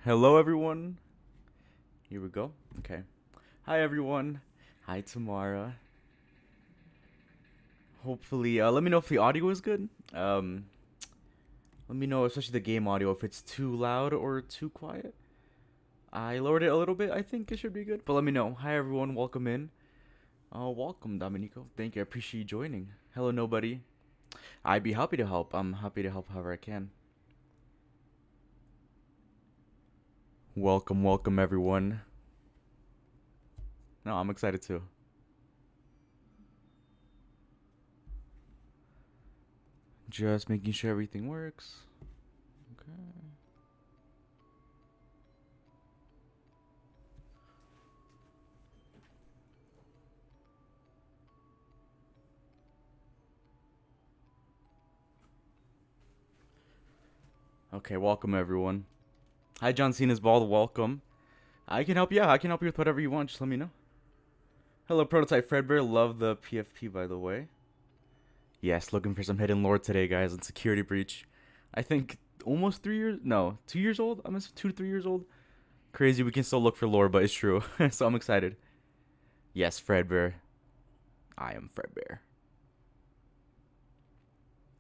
Hello, everyone. Here we go. Okay. Hi, everyone. Hi, Tamara. Hopefully, let me know if the audio is good. Let me know, especially the game audio, if it's too loud or too quiet. I lowered it a little bit. I think it should be good. But let me know. Hi, everyone. Welcome in. Welcome, Dominico. Thank you. I appreciate you joining. Hello, nobody. I'd be happy to help. I'm happy to help however I can. Welcome, everyone. No, I'm excited too. Just making sure everything works. Okay. Okay, welcome everyone. Hi, John Cena's bald. Welcome. I can help you. Yeah, I can help you with whatever you want. Just let me know. Hello, Prototype Fredbear. Love the PFP, by the way. Yes, looking for some hidden lore today, guys, on Security Breach. I think almost 3 years. No, 2 years old. I'm 2 to 3 years old. Crazy. We can still look for lore, but it's true. So I'm excited. Yes, Fredbear. I am Fredbear.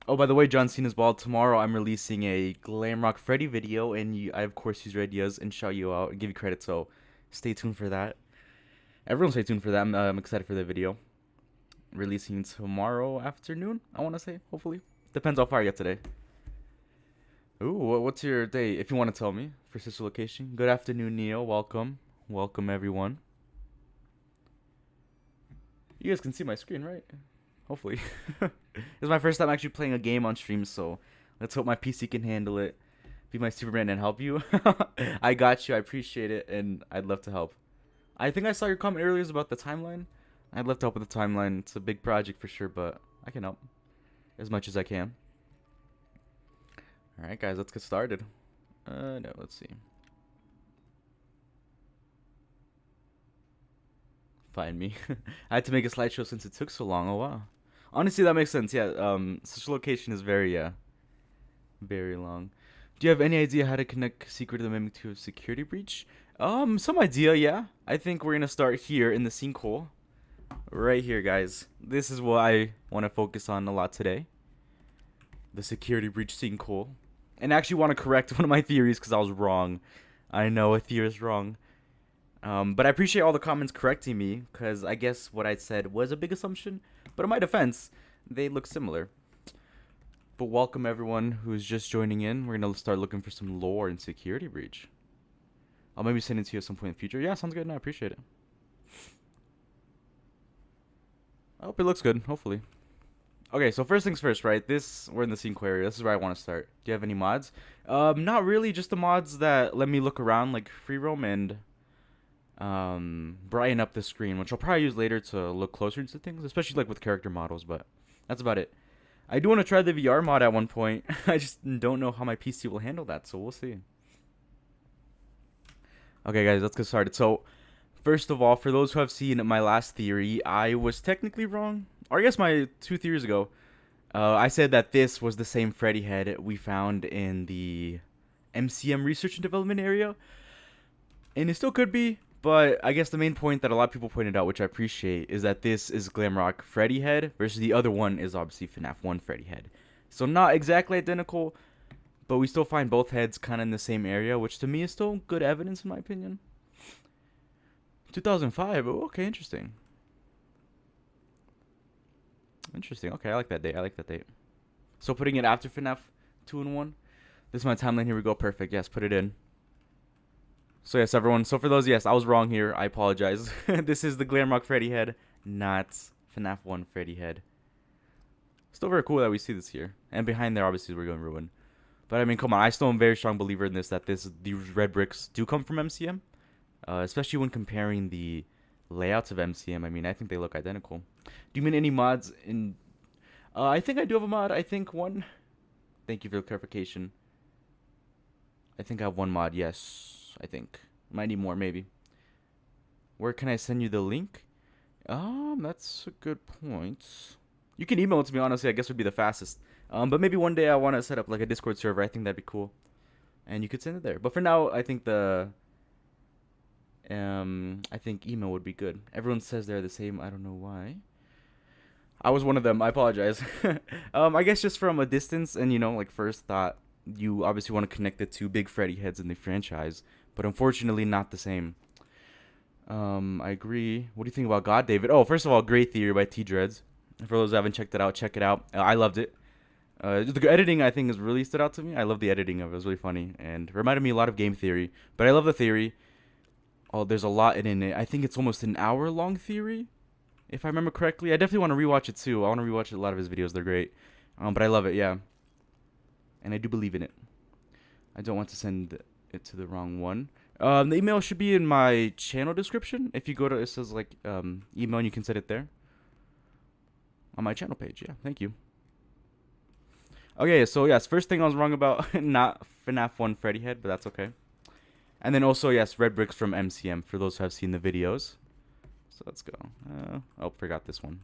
Oh, by the way, John Cena's bald. Tomorrow I'm releasing a Glamrock Freddy video, and I of course use your ideas and shout you out and give you credit. So stay tuned for that. Everyone stay tuned for that. I'm excited for the video. Releasing tomorrow afternoon, I want to say. Hopefully, depends how far I get today. Ooh, what's your day? If you want to tell me for sister location. Good afternoon, Neo. Welcome, everyone. You guys can see my screen, right? Hopefully. It's my first time actually playing a game on stream, so let's hope my PC can handle it. Be my Superman and help you. I got you. I appreciate it, and I'd love to help. I think I saw your comment earlier about the timeline. I'd love to help with the timeline. It's a big project for sure, but I can help as much as I can. Alright, guys, let's get started. No, let's see. Find me. I had to make a slideshow since it took so long. Oh, wow. Honestly, that makes sense. Yeah, such location is very, very long. Do you have any idea how to connect Secret of the Mimic to a security breach? Some idea, yeah. I think we're gonna start here in the sinkhole. Right here, guys. This is what I want to focus on a lot today. The security breach sinkhole. And I actually want to correct one of my theories because I was wrong. I know a theory is wrong. But I appreciate all the comments correcting me because I guess what I said was a big assumption. But in my defense, they look similar. But welcome everyone who's just joining in. We're going to start looking for some lore in Security Breach. I'll maybe send it to you at some point in the future. Yeah, sounds good. No, I appreciate it. I hope it looks good, hopefully. Okay, so first things first, right? We're in the sinkhole area. This is where I want to start. Do you have any mods? Not really. Just the mods that let me look around, like free roam and brighten up the screen, which I'll probably use later to look closer into things, especially like with character models, but that's about it. I do want to try the VR mod at one point. I just don't know how my PC will handle that, so we'll see. Okay, guys, let's get started. So, first of all, for those who have seen my last theory, I was technically wrong. Or I guess my 2 theories ago. I said that this was the same Freddy head we found in the MCM research and development area. And it still could be, but I guess the main point that a lot of people pointed out, which I appreciate, is that this is Glamrock Freddy head versus the other one is obviously FNAF 1 Freddy head. So not exactly identical, but we still find both heads kind of in the same area, which to me is still good evidence in my opinion. 2005. Oh, okay, interesting. Interesting. Okay, I like that date. I like that date. So putting it after FNAF 2 and 1. This is my timeline. Here we go. Perfect. Yes, put it in. So yes, everyone. So for those, yes, I was wrong here. I apologize. This is the Glamrock Freddy head, not FNAF 1 Freddy head. Still very cool that we see this here. And behind there, obviously, we're going to ruin. But I mean, come on. I still am a very strong believer in this, that these red bricks do come from MCM. Especially when comparing the layouts of MCM. I mean, I think they look identical. Do you mean any mods in... I think I do have a mod. I think one. Thank you for the clarification. I think I have one mod, yes. I think. Might need more, maybe. Where can I send you the link? That's a good point. You can email it to me, honestly. I guess would be the fastest. But maybe one day I want to set up like a Discord server. I think that'd be cool. And you could send it there. But for now, I think I think email would be good. Everyone says they're the same. I don't know why. I was one of them. I apologize. I guess just from a distance and, you know, like first thought, you obviously want to connect the two big Freddy heads in the franchise, but unfortunately not the same. I agree. What do you think about God, David? Oh, first of all, great theory by T-Dreads. For those who haven't checked it out, check it out. I loved it. The editing, I think, has really stood out to me. I love the editing of it. It was really funny and reminded me a lot of game theory. But I love the theory. Oh, there's a lot in it. I think it's almost an hour-long theory, if I remember correctly. I definitely want to rewatch it, too. I want to rewatch a lot of his videos. They're great. But I love it, yeah. And I do believe in it. I don't want to send it to the wrong one. The email should be in my channel description. If you go to, it says, like, email, and you can send it there. On my channel page, yeah. Thank you. Okay, so yes, first thing I was wrong about, not FNAF 1 Freddy head, but that's okay. And then also, yes, red bricks from MCM, for those who have seen the videos. So let's go. Oh, forgot this one.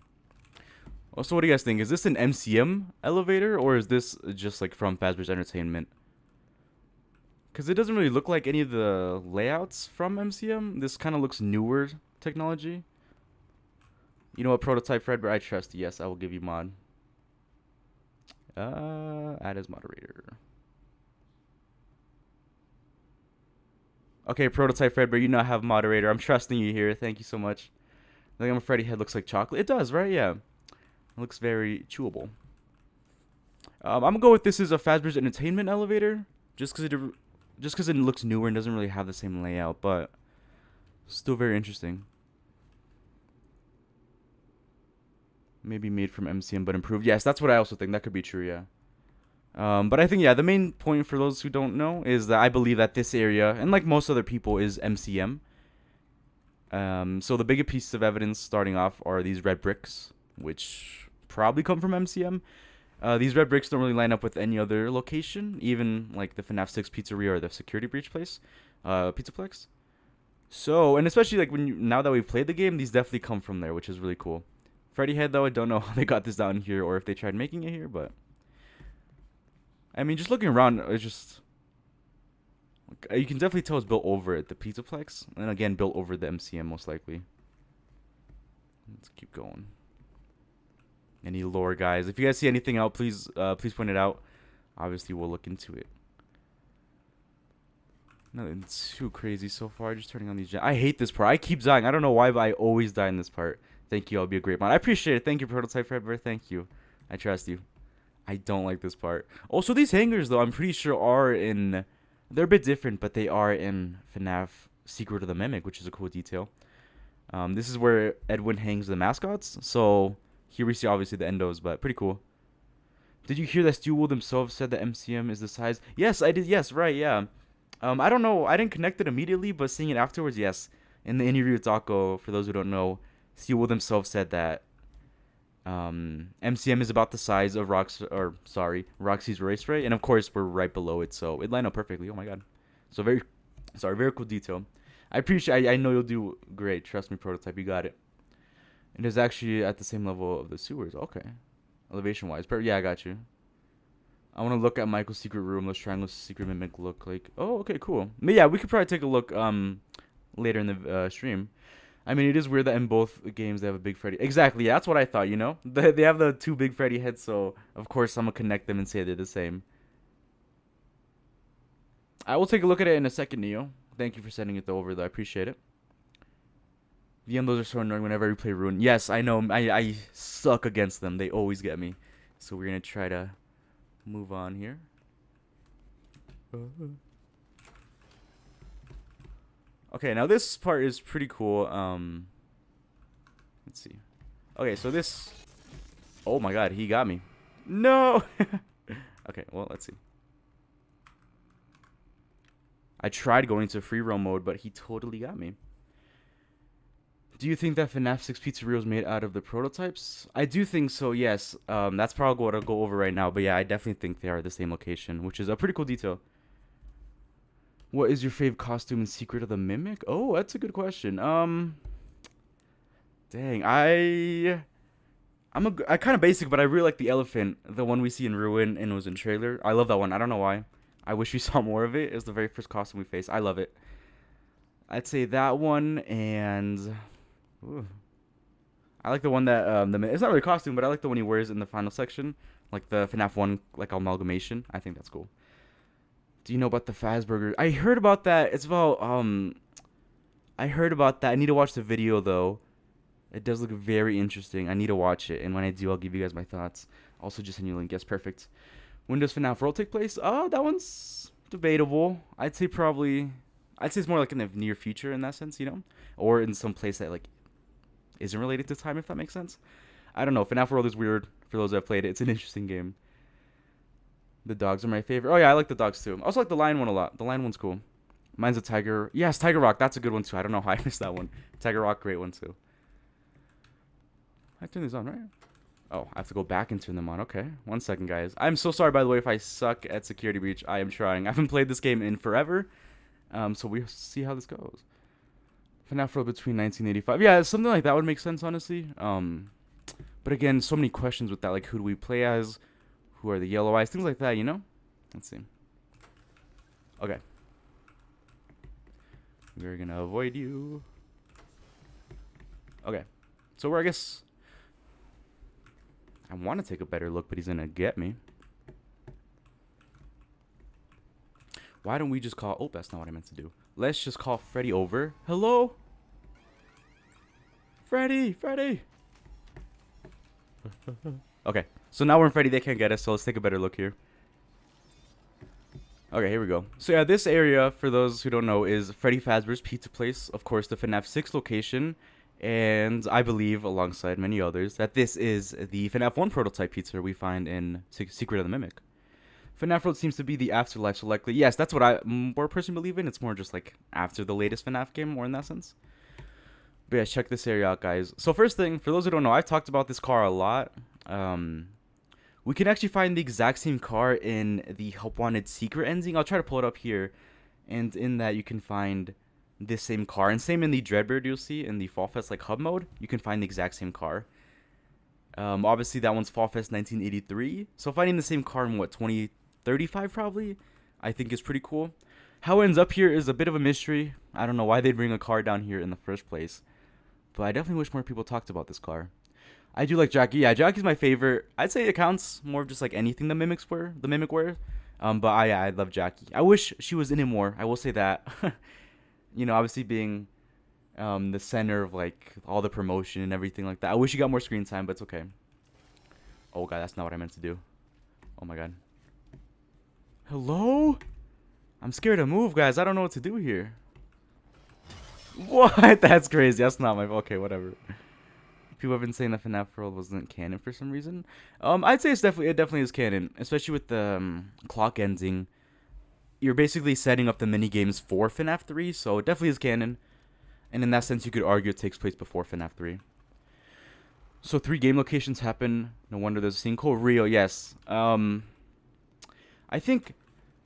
Also, what do you guys think? Is this an MCM elevator, or is this just like from Fazbear's Entertainment? Because it doesn't really look like any of the layouts from MCM. This kind of looks newer technology. You know what, Prototype Fredbear, I trust. Yes, I will give you mod. Add as moderator. Okay, Prototype Fredbear, you now have moderator. I'm trusting you here. Thank you so much. I think my Freddy head looks like chocolate. It does, right? Yeah. It looks very chewable. I'm gonna go with this is a Fazbear's Entertainment elevator, just because it looks newer and doesn't really have the same layout, but still very interesting. Maybe made from MCM but improved. Yes, that's what I also think. That could be true, yeah. But I think, yeah, the main point for those who don't know is that I believe that this area, and like most other people, is MCM. So the biggest pieces of evidence starting off are these red bricks, which probably come from MCM. These red bricks don't really line up with any other location, even like the FNAF 6 pizzeria or the security breach place, Pizzaplex. So, and especially like now that we've played the game, these definitely come from there, which is really cool. Freddy head though, I don't know how they got this down here or if they tried making it here, but I mean, just looking around, it's just you can definitely tell it's built over at the Pizzaplex, and again built over the MCM most likely. Let's keep going. Any lore, guys? If you guys see anything out, please point it out. Obviously, we'll look into it. Nothing too crazy so far. Just turning on these. I hate this part. I keep dying. I don't know why, but I always die in this part. Thank you. I'll be a great mod. I appreciate it. Thank you, Prototype Fredbear. Thank you. I trust you. I don't like this part. Also, these hangers, though, I'm pretty sure are in... They're a bit different, but they are in FNAF Secret of the Mimic, which is a cool detail. This is where Edwin hangs the mascots. So... Here we see obviously the endos, but pretty cool. Did you hear that Stu Wool himself said that MCM is the size? Yes, I did. Yes, right, yeah. I don't know. I didn't connect it immediately, but seeing it afterwards, yes. In the interview with Taco, for those who don't know, Stu Wool himself said that MCM is about the size of Roxy's race rate, and of course we're right below it, so it lined up perfectly. Oh my god. So very cool detail. I appreciate. I know you'll do great. Trust me, Prototype. You got it. It is actually at the same level of the sewers. Okay. Elevation-wise. Yeah, I got you. I want to look at Michael's secret room. Let's try Triangle's secret mimic look like. Oh, okay, cool. But yeah, we could probably take a look later in the stream. I mean, it is weird that in both games they have a big Freddy. Exactly, yeah, that's what I thought, you know? They have the two big Freddy heads, so of course I'm going to connect them and say they're the same. I will take a look at it in a second, Neo. Thank you for sending it over, though. I appreciate it. The endos are so annoying whenever I replay Ruin. Yes, I know. I suck against them. They always get me. So we're going to try to move on here. Okay, now this part is pretty cool. Let's see. Okay, so this... Oh my god, he got me. No! Okay, well, let's see. I tried going to free roam mode, but he totally got me. Do you think that FNAF 6 pizzeria was made out of the prototypes? I do think so, yes. That's probably what I'll go over right now. But yeah, I definitely think they are the same location, which is a pretty cool detail. What is your fave costume in Secret of the Mimic? Oh, that's a good question. Dang, I kind of basic, but I really like the elephant, the one we see in Ruin and was in trailer. I love that one. I don't know why. I wish we saw more of it. It was the very first costume we faced. I love it. I'd say that one and... Ooh. I like the one that it's not really a costume, but I like the one he wears in the final section, like the FNAF 1 like amalgamation. I think that's cool. Do you know about the Fazburger? I heard about that. It's about I heard about that. I need to watch the video though. It does look very interesting. I need to watch it, and when I do, I'll give you guys my thoughts. Also, just send you a link. Yes, perfect. When does FNAF World take place? That one's debatable. I'd say it's more like in the near future in that sense, you know, or in some place that like isn't related to time, if that makes sense. I don't know. FNAF World is weird for those that have played it. It's an interesting game. The dogs are my favorite. Oh, yeah, I like the dogs, too. I also like the lion one a lot. The lion one's cool. Mine's a tiger. Yes, Tiger Rock. That's a good one, too. I don't know how I missed that one. Tiger Rock, great one, too. I turn these on, right? Oh, I have to go back and turn them on. Okay, 1 second, guys. I'm so sorry, by the way, if I suck at Security Breach. I am trying. I haven't played this game in forever, so we'll see how this goes. FNAF World between 1985. Yeah, something like that would make sense, honestly. But again, so many questions with that. Like, who do we play as? Who are the yellow eyes? Things like that, you know? Let's see. Okay. We're gonna avoid you. Okay. So we're, I guess... I want to take a better look, but he's gonna get me. Why don't we just call... Oh, that's not what I meant to do. Let's just call Freddy over. Hello? Freddy! Freddy! Okay. So now we're in Freddy. They can't get us, so let's take a better look here. Okay, here we go. So yeah, this area, for those who don't know, is Freddy Fazbear's Pizza Place. Of course, the FNAF 6 location. And I believe, alongside many others, that this is the FNAF 1 prototype pizza we find in Secret of the Mimic. FNAF World seems to be the afterlife, so likely... Yes, that's what I more personally believe in. It's more just like after the latest FNAF game, more in that sense. But yeah, check this area out, guys. So first thing, for those who don't know, I've talked about this car a lot. We can actually find the exact same car in the Help Wanted secret ending. I'll try to pull it up here. And in that, you can find this same car. And same in the Dreadbird, you'll see in the Fall Fest like hub mode. You can find the exact same car. Obviously, that one's Fall Fest 1983. So finding the same car in, what, 2035 probably? I think is pretty cool. How it ends up here is a bit of a mystery. I don't know why they'd bring a car down here in the first place. But I definitely wish more people talked about this car. I do like Jackie. Yeah, Jackie's my favorite. I'd say it counts more of just like anything the Mimic wears. But I love Jackie. I wish she was in it more. I will say that. You know, obviously being the center of like all the promotion and everything like that. I wish she got more screen time, but it's okay. Oh god, that's not what I meant to do. Oh my god. Hello? I'm scared to move, guys. I don't know what to do here. What? That's crazy. That's not my... Okay, whatever. People have been saying that FNAF World wasn't canon for some reason. I'd say it definitely is canon, especially with the clock ending. You're basically setting up the mini games for FNAF 3, so it definitely is canon. And in that sense, you could argue it takes place before FNAF 3. So 3 game locations happen. No wonder there's a scene called Rio. Yes. I think...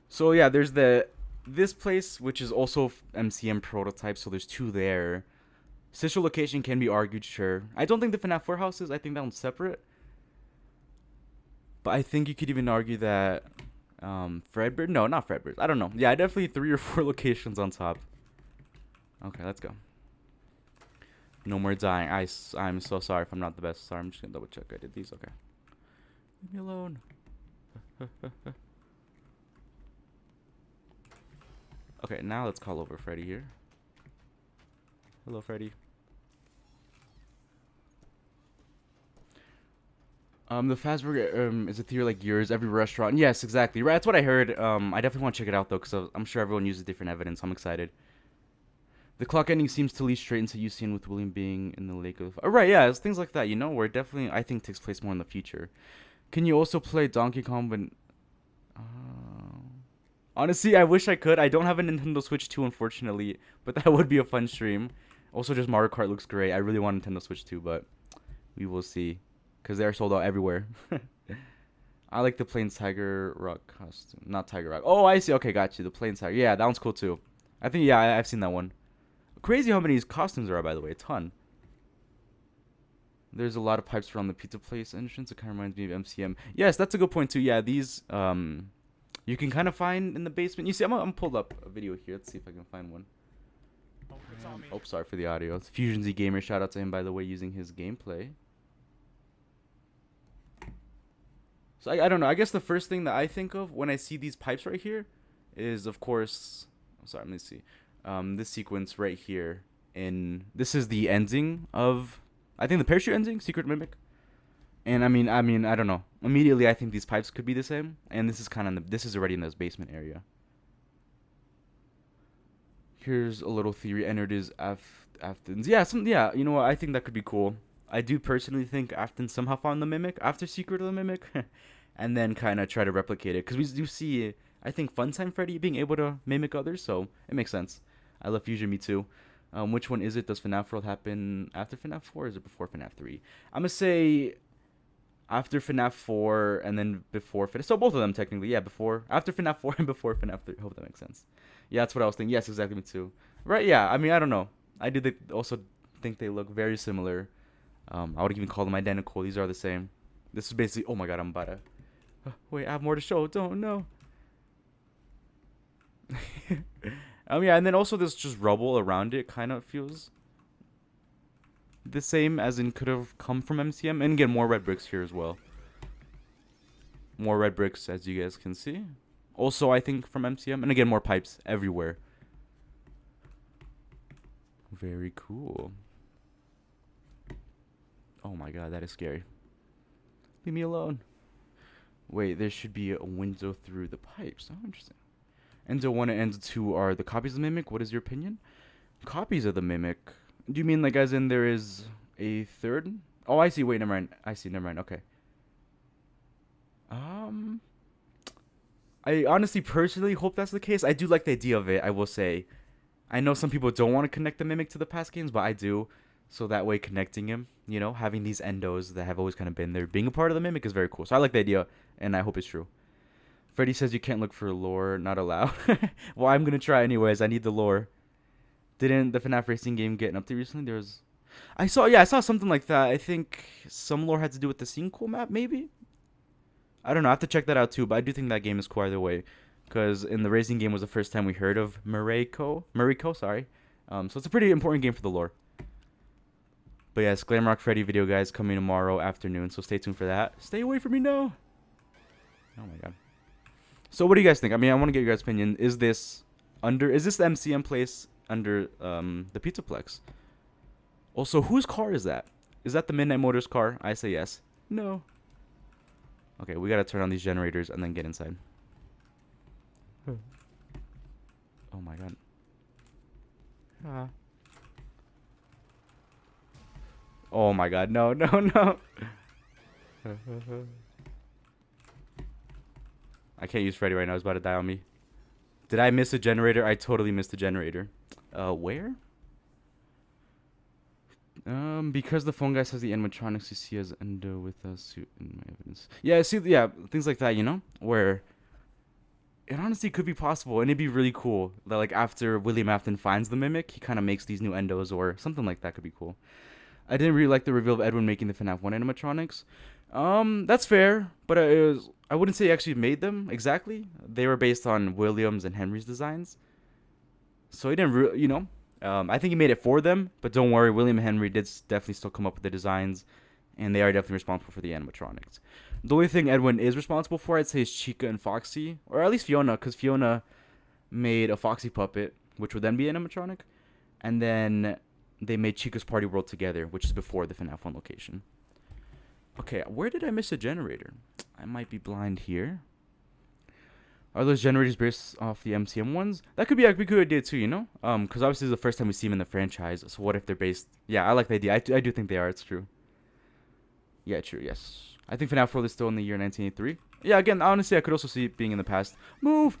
So yeah, there's this place, which is also MCM prototype, so there's 2 there. Sister location can be argued, sure. I don't think the FNAF 4 house is. I think that one's separate. But I think you could even argue that Fredbird? No, not Fredbird. I don't know. Yeah, definitely 3 or 4 locations on top. Okay, let's go. No more dying. I'm so sorry if I'm not the best. Sorry, I'm just gonna double check I did these. Okay. Leave me alone. Okay, now let's call over Freddy here. Hello, Freddy. The Fazbear is a theory like yours, every restaurant. Yes, exactly. Right, that's what I heard. I definitely want to check it out, though, because I'm sure everyone uses different evidence. I'm excited. The clock ending seems to lead straight into UCN with William being in the lake of... Oh, right, yeah, it's things like that, you know, where it definitely, I think, takes place more in the future. Can you also play Donkey Kong when... Honestly, I wish I could. I don't have a Nintendo Switch 2, unfortunately, but that would be a fun stream. Also, just Mario Kart looks great. I really want Nintendo Switch 2, but we will see. Because they're sold out everywhere. I like the Plain Tiger Rock costume. Not Tiger Rock. Oh, I see. Okay, got you. The Plain Tiger. Yeah, that one's cool, too. I think, yeah, I've seen that one. Crazy how many costumes there are, by the way. A ton. There's a lot of pipes around the pizza place entrance. It kind of reminds me of MCM. Yes, that's a good point, too. Yeah, these... you can kind of find in the basement. You see, I'm pulled up a video here. Let's see if I can find one. Oh, sorry for the audio. It's Fusion Z Gamer. Shout out to him, by the way, using his gameplay. So I don't know. I guess the first thing that I think of when I see these pipes right here is, of course... I'm sorry, let me see. This sequence right here. This is the ending of... I think the parachute ending, Secret Mimic. And I mean, I don't know. Immediately, I think these pipes could be the same. And this is kind of this is already in this basement area. Here's a little theory. Entered is Afton's. Yeah, you know what? I think that could be cool. I do personally think Afton somehow found the Mimic after Secret of the Mimic, and then kind of try to replicate it. Because we do see, I think, Funtime Freddy being able to mimic others, so it makes sense. I love Fusion, me too. Which one is it? Does FNAF World happen after FNAF 4 or is it before FNAF 3? I'm going to say... After FNAF 4 and then before FNAF. So both of them technically, yeah, after FNAF 4 and before FNAF 3. Hope that makes sense. Yeah, that's what I was thinking. Yes, exactly, me too. Right? Yeah. I mean, I don't know. I do also think they look very similar. I would even call them identical. These are the same. This is basically. Oh my god, I'm about to. Wait, I have more to show. Don't know. Yeah, and then also there's just rubble around it. Kind of feels the same as in could have come from MCM. And again, more red bricks here as well. More red bricks, as you guys can see. Also, I think from MCM. And again, more pipes everywhere. Very cool. Oh my god, that is scary. Leave me alone. Wait, there should be a window through the pipes. Oh, interesting. Endo 1 and Endo 2 are the copies of the Mimic. What is your opinion? Copies of the Mimic? Do you mean like as in there is a third? Oh, I see. Wait, never mind. I see. Never mind. Okay. I honestly, personally hope that's the case. I do like the idea of it, I will say. I know some people don't want to connect the Mimic to the past games, but I do. So that way, connecting him, you know, having these endos that have always kind of been there, being a part of the Mimic is very cool. So I like the idea, and I hope it's true. Freddy says you can't look for lore, not allowed. Well, I'm going to try anyways. I need the lore. Didn't the FNAF racing game get an update recently? I saw something like that. I think some lore had to do with the sequel map, maybe? I don't know. I have to check that out too, but I do think that game is cool either way. Because in the racing game was the first time we heard of Mariko, sorry. So it's a pretty important game for the lore. But yes, Glamrock Freddy video, guys, coming tomorrow afternoon, so stay tuned for that. Stay away from me now. Oh my god. So what do you guys think? I mean, I want to get your guys' opinion. Is this the MCM place under the Pizzaplex? Also, whose car is that? Is that the Midnight Motors car? I say yes. No. Okay, we gotta turn on these generators and then get inside. Oh my god. Oh my god, no, no, no. I can't use Freddy right now. He's about to die on me. Did I miss a generator? I totally missed a generator. Where? Because the phone guy says the animatronics you see as endo with a suit in my evidence. Yeah, see, yeah, things like that, you know? Where it honestly could be possible, and it'd be really cool that, like, after William Afton finds the Mimic, he kind of makes these new endos, or something like that could be cool. I didn't really like the reveal of Edwin making the FNAF 1 animatronics. That's fair, but I wouldn't say he actually made them exactly. They were based on William's and Henry's designs. So he didn't you know, I think he made it for them, but don't worry, William and Henry did definitely still come up with the designs, and they are definitely responsible for the animatronics. The only thing Edwin is responsible for, I'd say, is Chica and Foxy, or at least Fiona, because Fiona made a Foxy puppet, which would then be animatronic, and then they made Chica's Party World together, which is before the FNAF 1 location. Okay, where did I miss a generator? I might be blind here. Are those generators based off the MCM ones? That could be a good idea too, you know? Because obviously this is the first time we see them in the franchise. So what if they're based? Yeah, I like the idea. I do think they are. It's true. Yeah, true. Yes. I think FNAF World is still in the year 1983. Yeah, again, honestly, I could also see it being in the past. Move!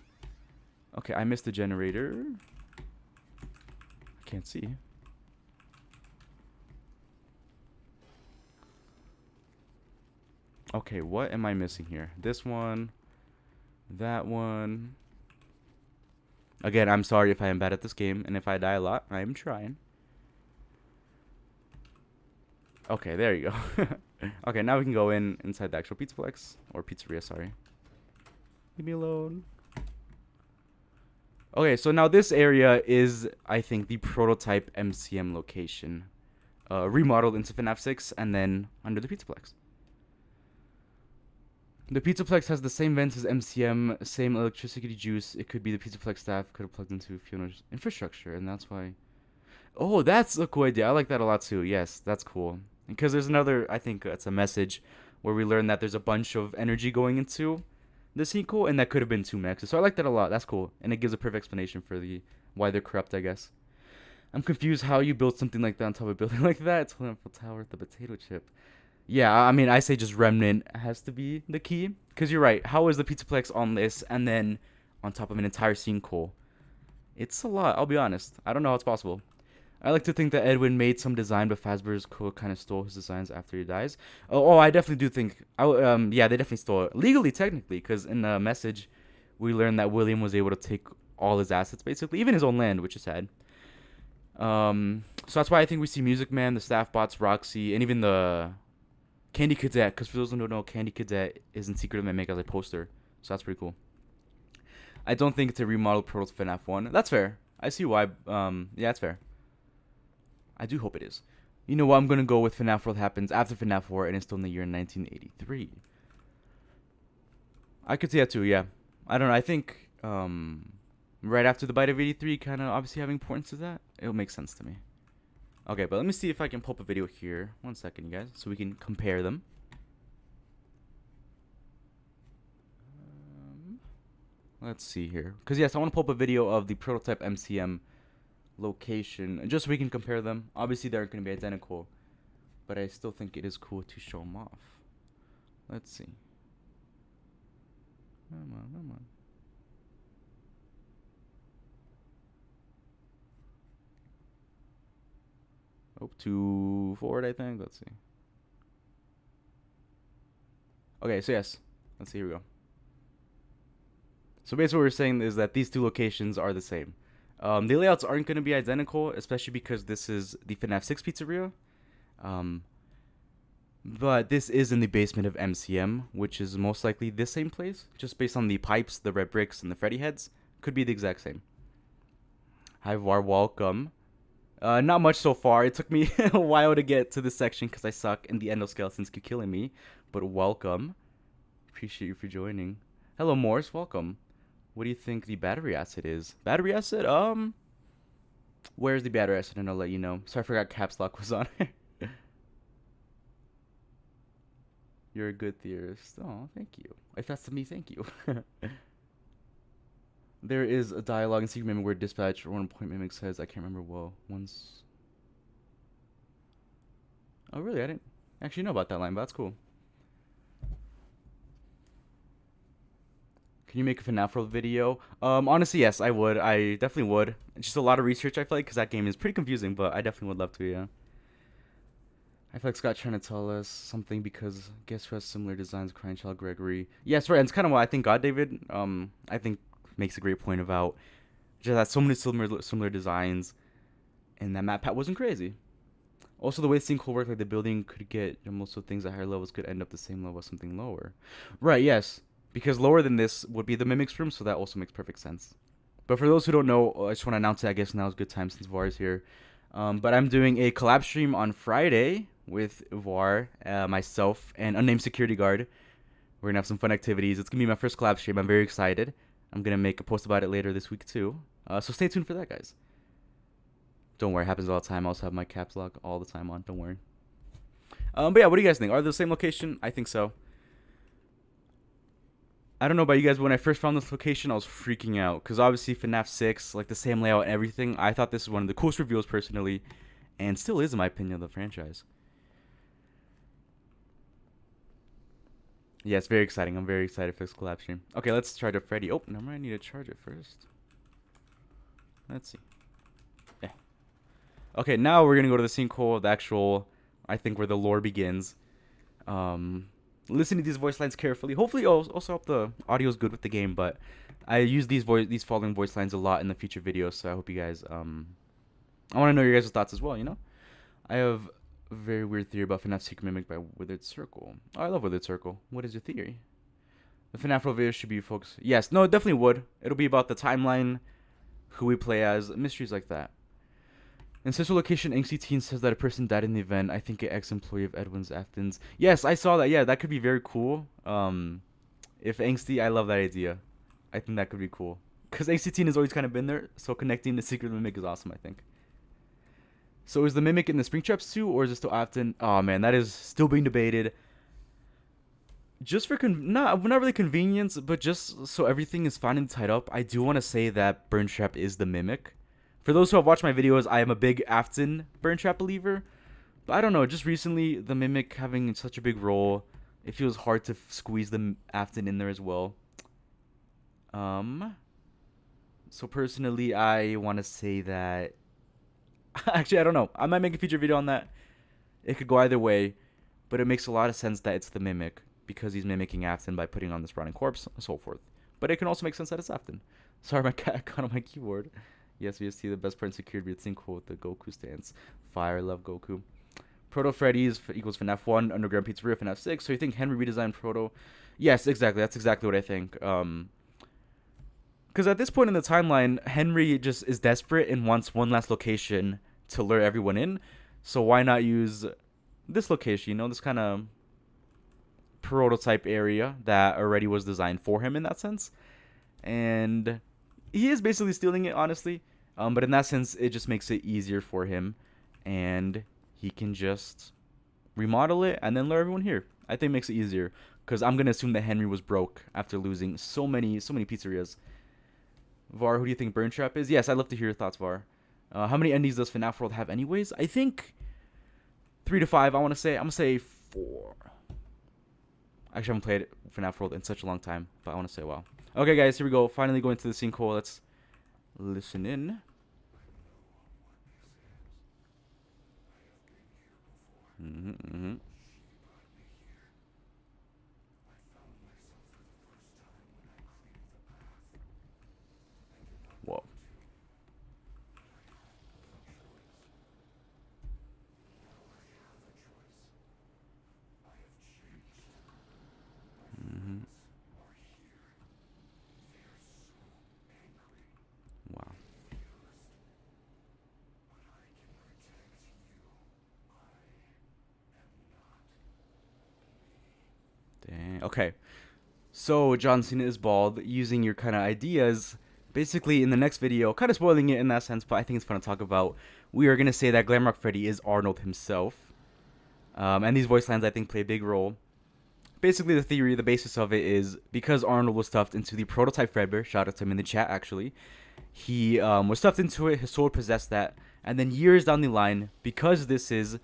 Okay, I missed the generator. I can't see. Okay, what am I missing here? This one. That one. Again, I'm sorry if I am bad at this game, and if I die a lot, I am trying. Okay, there you go. Okay, now we can go inside the actual Pizzaplex. Or pizzeria, sorry. Leave me alone. Okay, so now this area is, I think, the prototype MCM location. Remodeled into FNAF 6, and then under the Pizzaplex. The Pizzaplex has the same vents as MCM, same electricity juice. It could be the Pizzaplex staff could have plugged into Fiona's infrastructure, and that's why. Oh, that's a cool idea. I like that a lot too. Yes, that's cool. Because there's another, I think it's a message where we learn that there's a bunch of energy going into the sequel, and that could have been two mexes. So I like that a lot. That's cool, and it gives a perfect explanation for why they're corrupt, I guess. I'm confused how you built something like that on top of a building like that. It's holding up a tower with the potato chip. Yeah, I mean, I say just remnant has to be the key. Because you're right. How is the Pizzaplex on this and then on top of an entire sequel? It's a lot, I'll be honest. I don't know how it's possible. I like to think that Edwin made some design, but Fazbear's Co. kind of stole his designs after he dies. Oh, I definitely do think. Yeah, they definitely stole it legally, technically, because in the message, we learned that William was able to take all his assets, basically, even his own land, which is sad. So that's why I think we see Music Man, the Staff Bots, Roxy, and even the Candy Cadet. Because for those who don't know, Candy Cadet is in Secret Mimic as a poster, so that's pretty cool. I don't think it's a remodeled Proto FNAF 1. That's fair. I see why. Yeah, that's fair. I do hope it is. You know what? I'm gonna go with FNAF World happens after FNAF 4, and it's still in the year 1983. I could see that too. Yeah. I don't know. I think right after the bite of 83, kind of obviously having importance to that, it'll make sense to me. Okay, but let me see if I can pull up a video here. 1 second, you guys, so we can compare them. Let's see here, because yes, I want to pull up a video of the prototype MCM location, just so we can compare them. Obviously, they aren't going to be identical, but I still think it is cool to show them off. Let's see. Come on, come on. Oh, too forward, I think. Let's see. Okay, so yes. Let's see, here we go. So basically what we're saying is that these two locations are the same. The layouts aren't going to be identical, especially because this is the FNAF 6 pizzeria. But this is in the basement of MCM, which is most likely the same place, just based on the pipes, the red bricks, and the Freddy heads. Could be the exact same. Hi, Var, welcome. Not much so far. It took me a while to get to this section because I suck and the endoskeletons keep killing me. But welcome. Appreciate you for joining. Hello, Morse. Welcome. What do you think the battery acid is? Battery acid? Where's the battery acid? And I'll let you know. Sorry, I forgot caps lock was on. You're a good theorist. Oh, thank you. If that's to me, thank you. There is a dialogue in Secret Mimic where Dispatch or one point Mimic says, I can't remember well. Once. Oh, really? I didn't actually know about that line, but that's cool. Can you make a FNAF World video? Honestly, yes, I would. I definitely would. Just a lot of research, I feel like, because that game is pretty confusing, but I definitely would love to, yeah. I feel like Scott trying to tell us something because guess who has similar designs? Crying Child Gregory. Yes, right. And it's kind of what I think God David, I think makes a great point about just that so many similar designs, and that map pack wasn't crazy. Also, the way the sync will work, like the building could get most of the things at higher levels could end up the same level as something lower. Right, yes. Because lower than this would be the Mimic's room, so that also makes perfect sense. But for those who don't know, I just want to announce it, I guess now is a good time since VAR is here. But I'm doing a collab stream on Friday with VAR, myself, and Unnamed Security Guard. We're going to have some fun activities. It's going to be my first collab stream. I'm very excited. I'm going to make a post about it later this week, too. So stay tuned for that, guys. Don't worry, it happens all the time. I also have my caps lock all the time on. Don't worry. But yeah, what do you guys think? Are they the same location? I think so. I don't know about you guys, but when I first found this location, I was freaking out. Because obviously FNAF 6, like the same layout and everything, I thought this was one of the coolest reveals personally. And still is, in my opinion, of the franchise. Yeah, it's very exciting. I'm very excited for this collab stream. Okay, let's try to Freddy. Oh, no, I need to charge it first. Let's see. Yeah. Okay, now we're going to go to the sinkhole, the actual, I think, where the lore begins. Listen to these voice lines carefully. Hopefully, also hope the audio is good with the game. But I use these following voice lines a lot in the future videos. So I hope you guys. I want to know your guys' thoughts as well. You know, I have a very weird theory about FNAF Secret Mimic by Withered Circle. Oh, I love Withered Circle. What is your theory? The FNAF video should be focused. Yes, no, it definitely would. It'll be about the timeline, who we play as, mysteries like that. In Central Location, Angsty Teen says that a person died in the event. I think an ex-employee of Edwin's Afton's. Yes, I saw that. Yeah, that could be very cool. If Angsty, I love that idea. I think that could be cool. Because Angsty Teen has always kind of been there, so connecting the Secret Mimic is awesome, I think. So is the Mimic in the Springtraps too, or is it still Afton? Oh, man, that is still being debated. Just for, not really convenience, but just so everything is fine and tied up, I do want to say that Burntrap is the Mimic. For those who have watched my videos, I am a big Afton Burntrap believer. But I don't know, just recently, the Mimic having such a big role, it feels hard to squeeze the Afton in there as well. So personally, I want to say that Actually, I don't know. I might make a future video on that. It could go either way, but it makes a lot of sense that it's the mimic because he's mimicking Afton by putting on the sprouting corpse and so forth. But it can also make sense that it's Afton. Sorry, my cat got on my keyboard. Yes, VST, the best part in security, it's in quote the Goku stance. Fire, love Goku. Proto Freddy's equals FNAF 1, Underground Pizzeria, FNAF 6. So you think Henry redesigned Proto? Yes, exactly. That's exactly what I think. Because at this point in the timeline, Henry just is desperate and wants one last location to lure everyone in. So why not use this location, you know, this kind of prototype area that already was designed for him in that sense. And he is basically stealing it, honestly. But in that sense, it just makes it easier for him. And he can just remodel it and then lure everyone here. I think it makes it easier. Because I'm going to assume that Henry was broke after losing so many pizzerias. Var, who do you think Burn Trap is? Yes, I'd love to hear your thoughts, Var. How many endings does FNAF World have anyways? I think 3 to 5, I want to say. I'm going to say 4. Actually, I haven't played FNAF World in such a long time, but I want to say wow. Okay, guys, here we go. Finally going to the sinkhole. Let's listen in. Whoa. Wow. Dang. Okay. So John Cena is bald, using your kind of ideas. Basically, in the next video, kind of spoiling it in that sense, but I think it's fun to talk about. We are gonna say that Glamrock Freddy is Arnold himself, and these voice lines I think play a big role. Basically, the theory, the basis of it is because Arnold was stuffed into the prototype Fredbear. Shout out to him in the chat, actually. He was stuffed into it. His soul possessed that, and then years down the line, because this is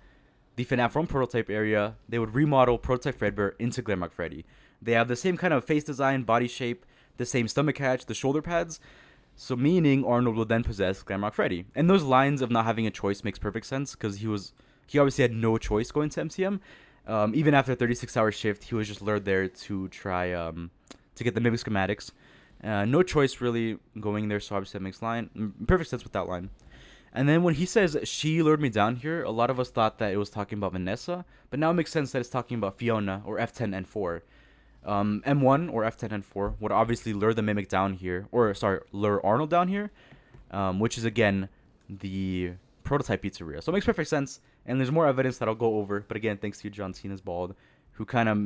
the FNAF 1 prototype area, they would remodel prototype Fredbear into Glamrock Freddy. They have the same kind of face design, body shape, the same stomach hatch, the shoulder pads. So meaning Arnold will then possess Glamrock Freddy. And those lines of not having a choice makes perfect sense because he obviously had no choice going to MCM. Even after a 36-hour shift, he was just lured there to try to get the mimic schematics. No choice really going there, so obviously that makes perfect sense with that line. And then when he says, she lured me down here, a lot of us thought that it was talking about Vanessa, but now it makes sense that it's talking about Fiona or F10 and 4. M1 or F10 and 4 would obviously lure the mimic down here, or sorry, lure Arnold down here, which is again the prototype pizzeria. So it makes perfect sense, and there's more evidence that I'll go over, but again, thanks to John Cena's bald, who kind of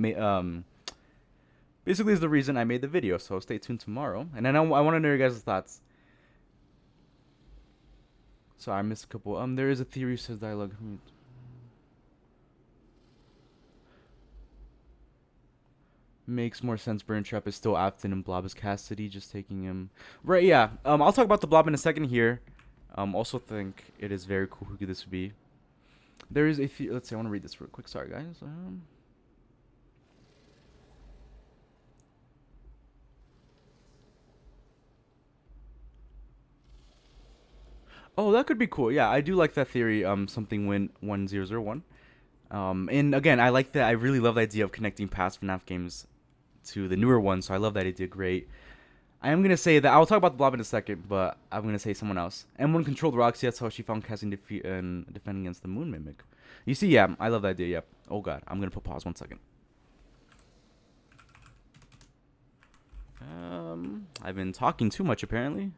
basically is the reason I made the video, so stay tuned tomorrow. And then I want to know your guys' thoughts. Sorry, I missed a couple. There is a theory says dialogue. Makes more sense. Burn Trap is still Afton and Blob is Cassidy, just taking him. Right, yeah. I'll talk about the Blob in a second here. Also think it is very cool who this would be. There is a let's see, I want to read this real quick. Sorry, guys. Oh, that could be cool. Yeah, I do like that theory. Something win 1001. And again, I like that. I really love the idea of connecting past FNAF games to the newer ones. So I love that idea. Great. I am gonna say that I'll talk about the Blob in a second, but I'm gonna say someone else. M1 controlled Roxy. That's how she found casting defeat and defending against the Moon Mimic. You see, yeah, I love that idea. Yeah. Oh god, I'm gonna put pause 1 second. I've been talking too much apparently.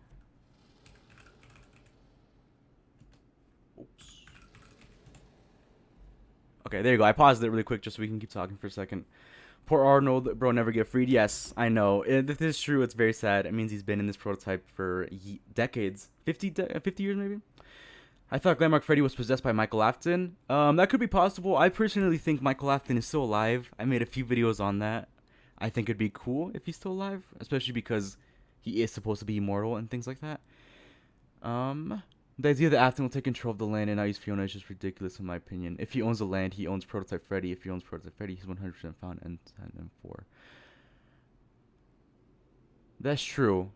Okay, there you go. I paused it really quick just so we can keep talking for a second. Poor Arnold, bro, never get freed. Yes, I know. This is true. It's very sad. It means he's been in this prototype for decades. 50 years, maybe? I thought Glamrock Freddy was possessed by Michael Afton. That could be possible. I personally think Michael Afton is still alive. I made a few videos on that. I think it'd be cool if he's still alive, especially because he is supposed to be immortal and things like that. The idea that Afton will take control of the land and not use Fiona is just ridiculous in my opinion. If he owns the land, he owns Prototype Freddy. If he owns Prototype Freddy, he's 100% found and 4. That's true.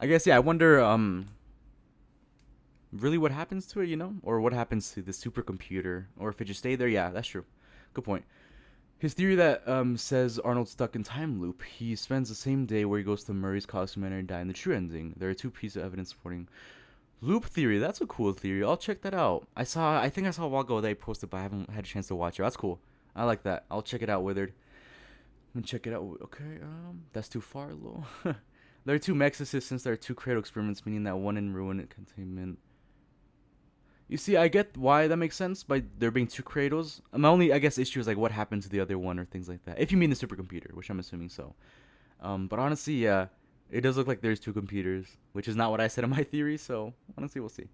I guess, yeah, I wonder, really what happens to it, you know? Or what happens to the supercomputer. Or if it just stayed there. Yeah, that's true. Good point. His theory that says Arnold's stuck in time loop. He spends the same day where he goes to Murray's costume and die in the true ending. There are two pieces of evidence supporting loop theory. That's a cool theory. I'll check that out. I think I saw a while ago that I posted, but I haven't had a chance to watch it. That's cool. I like that. I'll check it out, Withered. I'm gonna check it out. Okay, that's too far, low. There are two Mexuses since there are two cradle experiments, meaning that one in ruin containment. You see, I get why that makes sense by there being two cradles. My only, I guess, issue is like what happened to the other one or things like that. If you mean the supercomputer, which I'm assuming so. But honestly, yeah, it does look like there's two computers, which is not what I said in my theory. So honestly, we'll see.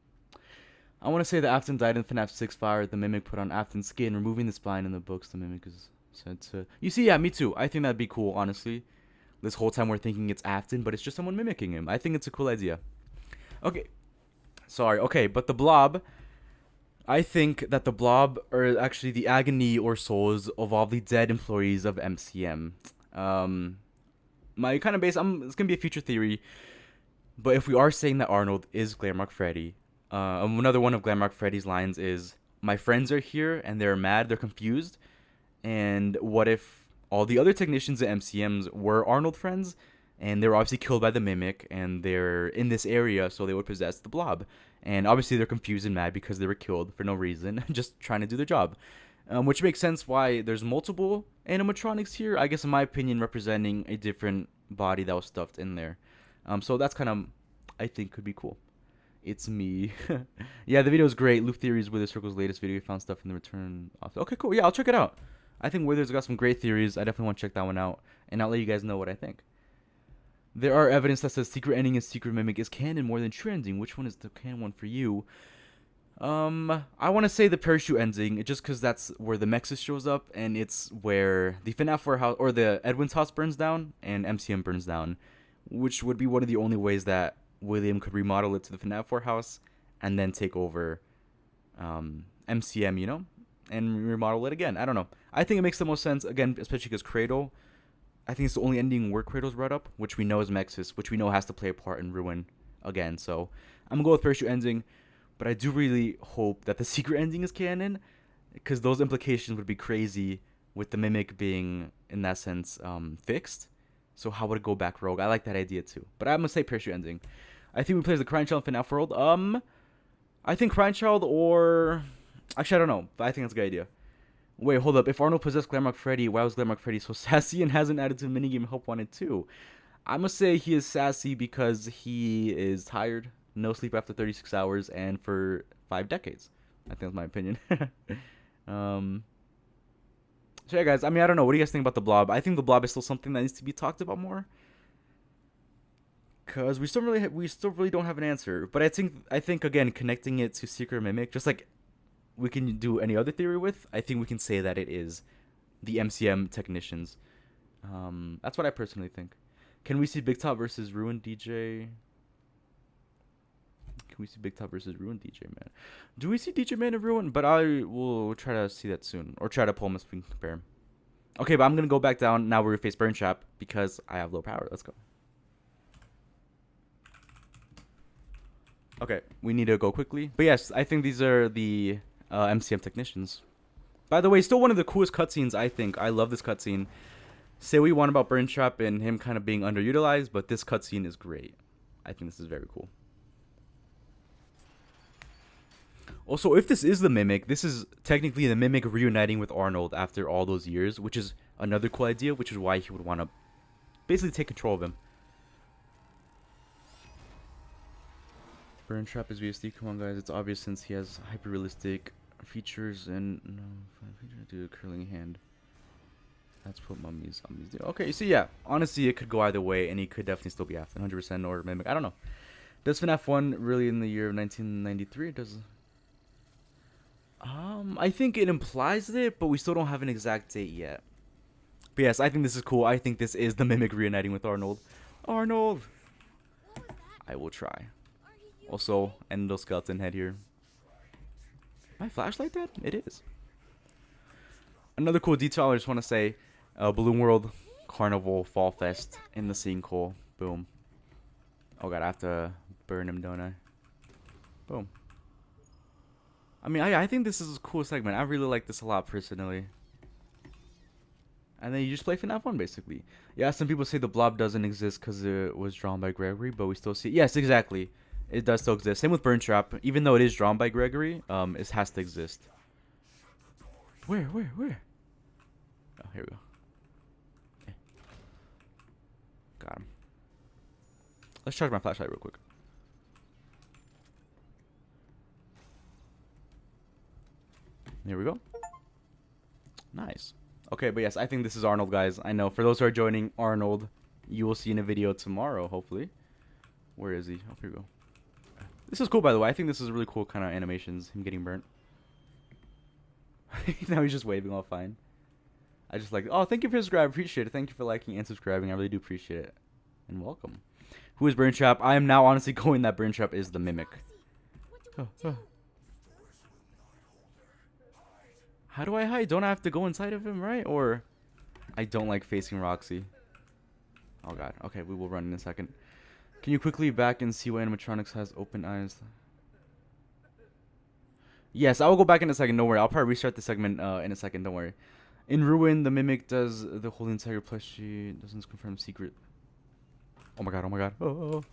I want to say that Afton died in FNAF 6 fire. The Mimic put on Afton's skin, removing the spine in the books. The Mimic is said to. You see, yeah, me too. I think that'd be cool, honestly. This whole time we're thinking it's Afton, but it's just someone mimicking him. I think it's a cool idea. Okay. Sorry. Okay, but the Blob. I think that the Blob are actually the agony or souls of all the dead employees of MCM. My kind of base, it's gonna be a future theory, but if we are saying that Arnold is Glamrock Freddy, another one of Glamrock Freddy's lines is, "My friends are here and they're mad, they're confused." And what if all the other technicians at MCMs were Arnold friends, and they were obviously killed by the Mimic, and they're in this area, so they would possess the Blob. And obviously they're confused and mad because they were killed for no reason, just trying to do their job. Which makes sense why there's multiple animatronics here, I guess in my opinion representing a different body that was stuffed in there. So that's kind of, I think, could be cool. It's me. Yeah, the video is great. Loop Theories, Wither Circle's latest video. We found stuff in the return. Okay, cool. Yeah, I'll check it out. I think Wither's got some great theories. I definitely want to check that one out. And I'll let you guys know what I think. There are evidence that says Secret Ending and Secret Mimic is canon more than True Ending. Which one is the canon one for you? I want to say the Parachute Ending, just because that's where the Mexus shows up, and it's where the FNAF warehouse, or the Edwin's house burns down, and MCM burns down. Which would be one of the only ways that William could remodel it to the FNAF warehouse, and then take over MCM, you know? And remodel it again. I don't know. I think it makes the most sense, again, especially because Cradle, I think it's the only ending where Cradle's brought up, which we know is Mexus, which we know has to play a part in Ruin again. So I'm going to go with Parachute Ending, but I do really hope that the Secret Ending is canon, because those implications would be crazy with the Mimic being, in that sense, fixed. So how would it go back rogue? I like that idea too. But I'm going to say Parachute Ending. I think we play as the Crying Child in FNAF World. I think Crying Child or... Actually, I don't know, but I think that's a good idea. Wait, hold up. If Arnold possessed Glamrock Freddy, why was Glamrock Freddy so sassy and hasn't added to the minigame Help Wanted 2? I'm going to say he is sassy because he is tired, no sleep after 36 hours, and for 5 decades. I think that's my opinion. So yeah, guys, I mean, I don't know. What do you guys think about the Blob? I think the Blob is still something that needs to be talked about more. Because we still really don't have an answer. But I think again, connecting it to Secret Mimic, just like we can do any other theory with, I think we can say that it is the MCM technicians. That's what I personally think. Can we see Big Top versus Ruined DJ? Can we see Big Top versus Ruined DJ Man? Do we see DJ Man and Ruin? But I will try to see that soon, or try to pull him so we can compare him. Okay, but I'm gonna go back down now where we face Burn Trap because I have low power. Let's go. Okay, we need to go quickly. But yes, I think these are the MCM technicians. By the way, still one of the coolest cutscenes, I think. I love this cutscene. Say what you want about Burn Trap and him kind of being underutilized, but this cutscene is great. I think this is very cool. Also, if this is the Mimic, this is technically the Mimic reuniting with Arnold after all those years, which is another cool idea, which is why he would want to basically take control of him. Burn Trap is VSD. Come on, guys. It's obvious since he has hyper-realistic features and do a curling hand. That's what mummies do. Okay, so yeah, honestly, it could go either way, and he could definitely still be Afton 100% or Mimic. I don't know. Does FNAF 1 really in the year of 1993? Does I think it implies it, but we still don't have an exact date yet. But yes, I think this is cool. I think this is the Mimic reuniting with Arnold. Arnold! I will try. Also, endoskeleton head here. My flashlight dead? It is. Another cool detail I just want to say. Balloon World Carnival Fall Fest in the sinkhole. Boom. Oh god, I have to burn him, don't I? Boom. I mean, I think this is a cool segment. I really like this a lot personally. And then you just play FNAF 1 basically. Yeah, some people say the blob doesn't exist because it was drawn by Gregory, but we still see it. Yes, exactly. It does still exist. Same with Burn Trap. Even though it is drawn by Gregory, it has to exist. Where? Oh, here we go. Okay. Got him. Let's charge my flashlight real quick. Here we go. Nice. Okay, but yes, I think this is Arnold, guys. I know. For those who are joining, Arnold, you will see in a video tomorrow, hopefully. Where is he? Oh, here we go. This is cool, by the way. I think this is really cool kind of animations. Him getting burnt. Now he's just waving all fine. I just like, oh, thank you for subscribing. Appreciate it. Thank you for liking and subscribing. I really do appreciate it. And welcome. Who is Burn Trap? I am now honestly going that Burn Trap is the Mimic. How do I hide? Don't I have to go inside of him, right? Or I don't like facing Roxy. Oh god. Okay, we will run in a second. Can you quickly back and see what animatronics has open eyes? Yes, I will go back in a second. Don't worry. I'll probably restart the segment in a second. Don't worry. In Ruin, the Mimic does the whole entire plushie. Doesn't confirm secret. Oh my god. Oh my god. Oh.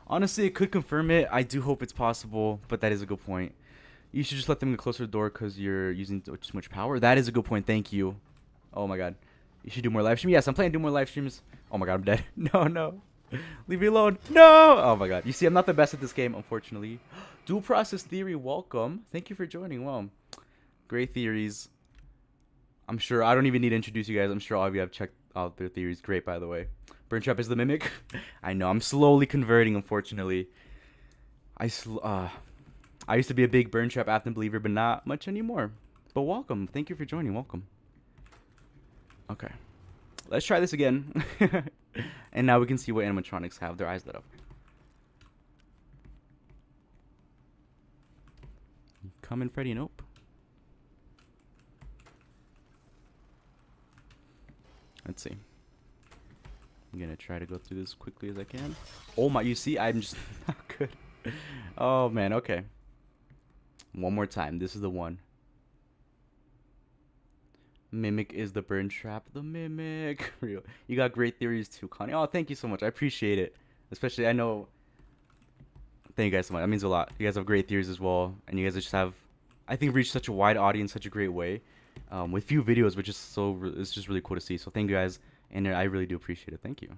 Honestly, it could confirm it. I do hope it's possible, but that is a good point. You should just let them get closer to the door because you're using too much power. That is a good point. Thank you. Oh my god. You should do more live streams. Yes, I'm planning to do more live streams. Oh my god, I'm dead. No. Leave me alone. No. Oh my god. You see, I'm not the best at this game, unfortunately. Dual process theory, welcome. Thank you for joining. Wow. Great theories. I'm sure I don't even need to introduce you guys. I'm sure all of you have checked out their theories. Great, by the way. Burn Trap is the Mimic. I know. I'm slowly converting, unfortunately. I used to be a big Burn Trap Afton believer, but not much anymore. But welcome. Thank you for joining. Welcome. Okay. Let's try this again. And now we can see what animatronics have their eyes lit up. Come in, Freddy. Nope. Let's see. I'm gonna try to go through this quickly as I can. Oh my, you see, I'm just not good. Oh man, okay. One more time. This is the one. Mimic is the Burn Trap. The Mimic. Real. You got great theories too, Connie. Oh, thank you so much. I appreciate it. Especially, I know. Thank you guys so much. That means a lot. You guys have great theories as well. And you guys just have, I think, reached such a wide audience, such a great way. With few videos, which is it's just really cool to see. So thank you guys. And I really do appreciate it. Thank you.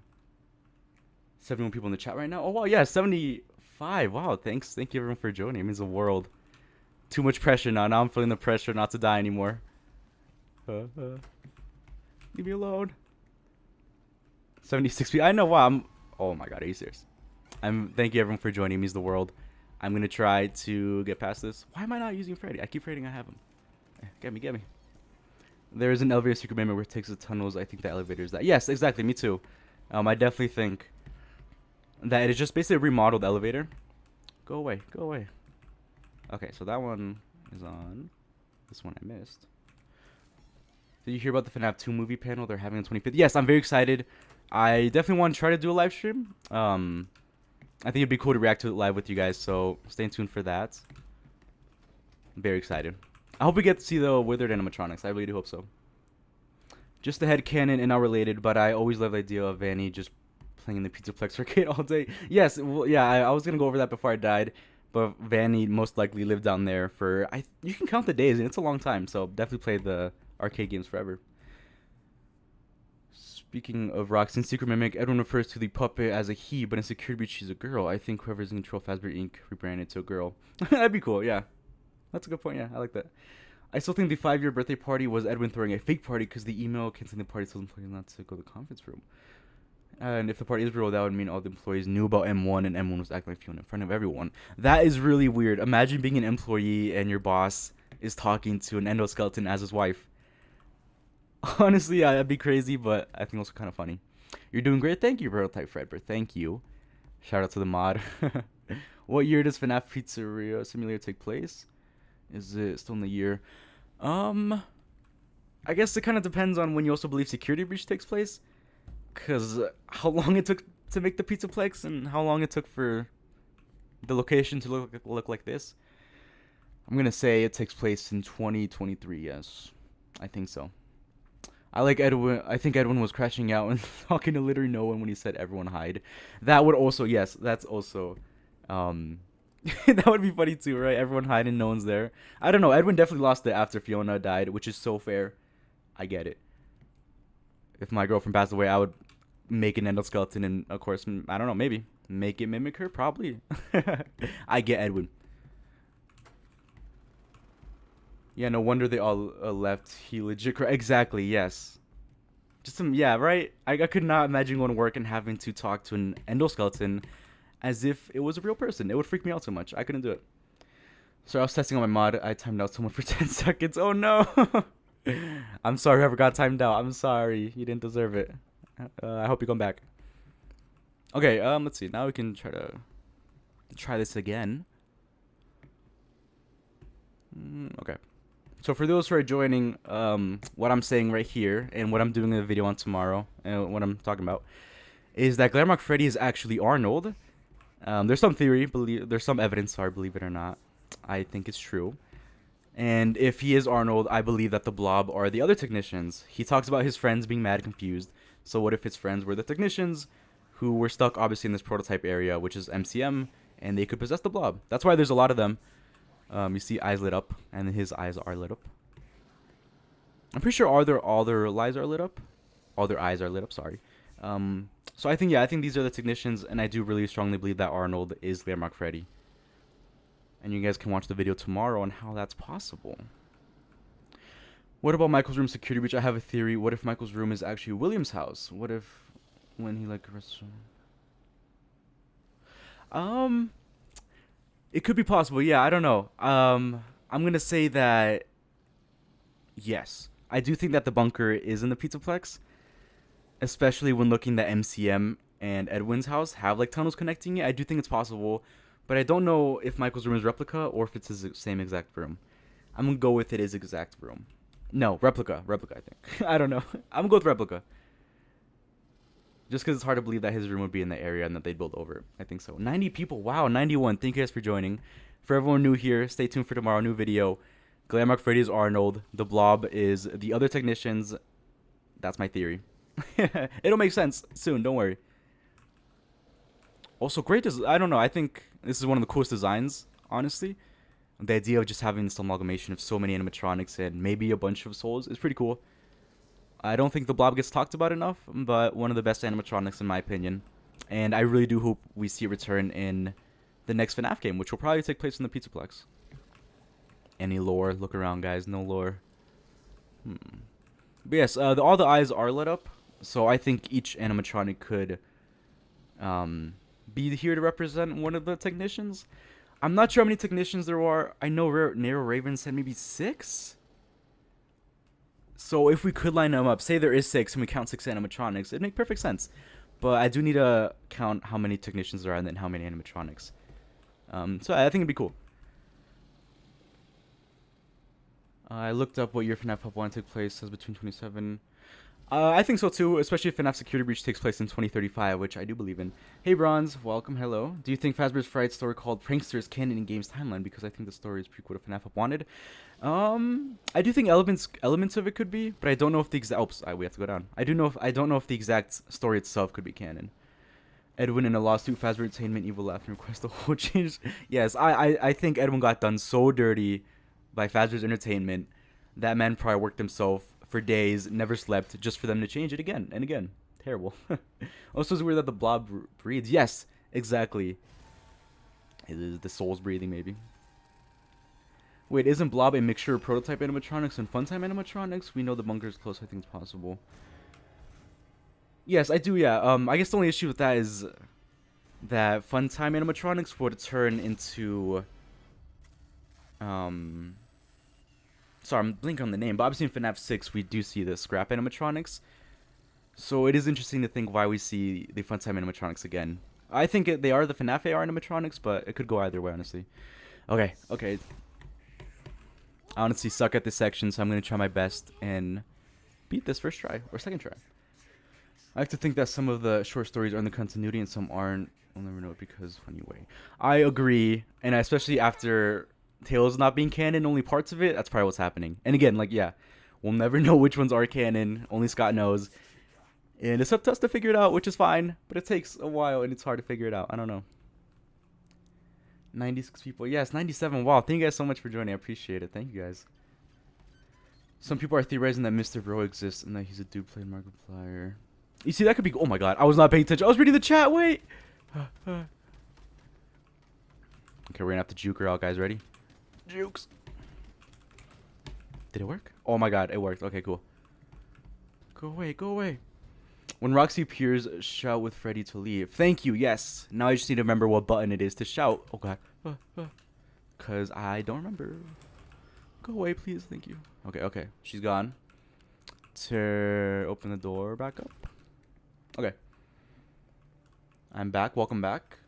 71 people in the chat right now. Oh, wow. Yeah, 75. Wow. Thanks. Thank you, everyone, for joining. It means the world. Too much pressure now. Now I'm feeling the pressure not to die anymore. Leave me alone. 76 people. I know. Wow. Oh, my God. Are you serious? Thank you, everyone, for joining. It means the world. I'm going to try to get past this. Why am I not using Freddy? I keep forgetting I have him. Get me. There is an elevator secret memory where it takes the tunnels. I think the elevator is that. Yes, exactly. Me too. I definitely think that it is just basically a remodeled elevator. Go away. Okay, so that one is on. This one I missed. Did you hear about the FNAF 2 movie panel they're having on 25th? Yes, I'm very excited. I definitely want to try to do a live stream. I think it'd be cool to react to it live with you guys, so stay tuned for that. I'm very excited. I hope we get to see the withered animatronics. I really do hope so. Just a headcanon and not related, but I always love the idea of Vanny just playing in the Pizzaplex arcade all day. Yes, well, yeah, I was going to go over that before I died, but Vanny most likely lived down there for, you can count the days, and it's a long time, so definitely play the arcade games forever. Speaking of Roxanne, Secret Mimic, everyone refers to the puppet as a he, but in Security Breach, she's a girl. I think whoever's in control of Fazbear Inc. rebranded to a girl. That'd be cool, yeah. That's a good point, yeah. I like that. I still think the 5-year birthday party was Edwin throwing a fake party because the email canceling the party told employees not to go to the conference room. And if the party is real, that would mean all the employees knew about M1 and M1 was acting like Fiona in front of everyone. That is really weird. Imagine being an employee and your boss is talking to an endoskeleton as his wife. Honestly, yeah, that'd be crazy, but I think also kind of funny. You're doing great. Thank you, Prototype Fredbird. Thank you. Shout out to the mod. What year does FNAF Pizzeria Simulator take place? Is it still in the year? I guess it kind of depends on when you also believe Security Breach takes place. Because how long it took to make the Pizzaplex and how long it took for the location to look like this, I'm gonna say it takes place in 2023. Yes, I think so. I like Edwin. I think Edwin was crashing out and talking to literally no one when he said everyone hide. That would also, yes, that's also, um, that would be funny too, right? Everyone hide and no one's there. I don't know. Edwin definitely lost it after Fiona died, which is so fair. I get it. If my girlfriend passed away, I would make an endoskeleton and, of course, I don't know, maybe make it mimic her. Probably. I get Edwin. Yeah, no wonder they all left. He legit. Exactly. Yes. Just some. Yeah. Right. I could not imagine going to work and having to talk to an endoskeleton as if it was a real person. It would freak me out so much. I couldn't do it. So I was testing on my mod. I timed out someone for 10 seconds. Oh no. I'm sorry. Whoever got timed out. I'm sorry. You didn't deserve it. I hope you come back. Okay. Let's see. Now we can try this again. Okay. So for those who are joining, what I'm saying right here and what I'm doing in the video on tomorrow and what I'm talking about is that Glamrock Freddy is actually Arnold. There's some theory, there's some evidence, believe it or not. I think it's true. And if he is Arnold, I believe that the Blob are the other technicians. He talks about his friends being mad confused. So what if his friends were the technicians who were stuck obviously in this prototype area, which is MCM, and they could possess the Blob? That's why there's a lot of them. You see eyes lit up, and his eyes are lit up. I'm pretty sure all their eyes are lit up. All their eyes are lit up, sorry. So I think these are the technicians, and I do really strongly believe that Arnold is Glamrock Freddy. And you guys can watch the video tomorrow on how that's possible. What about Michael's room security breach? I have a theory. What if Michael's room is actually William's house? What if when he like it could be possible. Yeah, I don't know. I'm going to say that yes. I do think that the bunker is in the Pizzaplex, especially when looking that MCM and Edwin's house have like tunnels connecting it. I do think it's possible, but I don't know if Michael's room is replica or if it's his same exact room. I'm going to go with it is exact room. No, replica, I think. I don't know. I'm going to go with replica. Just because it's hard to believe that his room would be in the area and that they'd build over it. I think so. 90 people. Wow, 91. Thank you guys for joining. For everyone new here, stay tuned for tomorrow. New video. Glamrock Freddy is Arnold. The Blob is the other technicians. That's my theory. It'll make sense soon. Don't worry. Also, great. I don't know. I think this is one of the coolest designs, honestly. The idea of just having this amalgamation of so many animatronics and maybe a bunch of souls is pretty cool. I don't think the Blob gets talked about enough, but one of the best animatronics in my opinion. And I really do hope we see it return in the next FNAF game, which will probably take place in the Pizzaplex. Any lore? Look around, guys. No lore. But yes, all the eyes are lit up, so I think each animatronic could be here to represent one of the technicians. I'm not sure how many technicians there are. I know Narrow Raven said maybe 6. So if we could line them up, say there is 6 and we count 6 animatronics, it'd make perfect sense. But I do need to count how many technicians there are and then how many animatronics. So I think it'd be cool. I looked up what year FNAF Pop 1 took place. It says between 27. I think so too, especially if FNAF Security Breach takes place in 2035, which I do believe in. Hey Bronze, welcome, hello. Do you think Fazbear's Fright story called Prankster is canon in game's timeline? Because I think the story is pretty cool to FNAF Up Wanted. I do think elements of it could be, but I don't know if the exact. Oops, we have to go down. I don't know if the exact story itself could be canon. Edwin in a lawsuit, Fazbear Entertainment, Evil Laugh, and request a whole change. Yes, I think Edwin got done so dirty by Fazbear's Entertainment. That man probably worked himself for days, never slept, just for them to change it again and again. Terrible. Also, it's weird that the Blob breathes. Yes, exactly. It is the souls breathing, maybe. Wait, isn't Blob a mixture of prototype animatronics and funtime animatronics? We know the bunker is close. I think it's possible. Yes, I do, yeah. I guess the only issue with that is that funtime animatronics would turn into... Sorry, I'm blinking on the name, but obviously in FNAF 6 we do see the scrap animatronics. So it is interesting to think why we see the funtime animatronics again. I think they are the FNAF AR animatronics, but it could go either way, honestly. Okay. I honestly suck at this section, so I'm going to try my best and beat this first try, or second try. I like to think that some of the short stories are in the continuity and some aren't. We'll never know it because funny way. I agree, and especially after Tales not being canon, only parts of it. That's probably what's happening. And again, like yeah, we'll never know which ones are canon. Only Scott knows, and it's up to us to figure it out, which is fine. But it takes a while, and it's hard to figure it out. I don't know. 96 people. Yes, 97. Wow, thank you guys so much for joining. I appreciate it. Thank you guys. Some people are theorizing that Mr. Bro exists and that he's a dupe-played Markiplier. You see, that could be... Oh, my God. I was not paying attention. I was reading the chat. Wait. Okay, we're going to have to juke her out, guys. Ready? Jukes. Did it work? Oh, my God. It worked. Okay, cool. Go away. Go away. When Roxy appears, shout with Freddy to leave. Thank you. Yes. Now I just need to remember what button it is to shout. Oh, God. Because I don't remember. Go away, please. Thank you. Okay, okay. She's gone. To open the door back up. Okay. I'm back. Welcome back.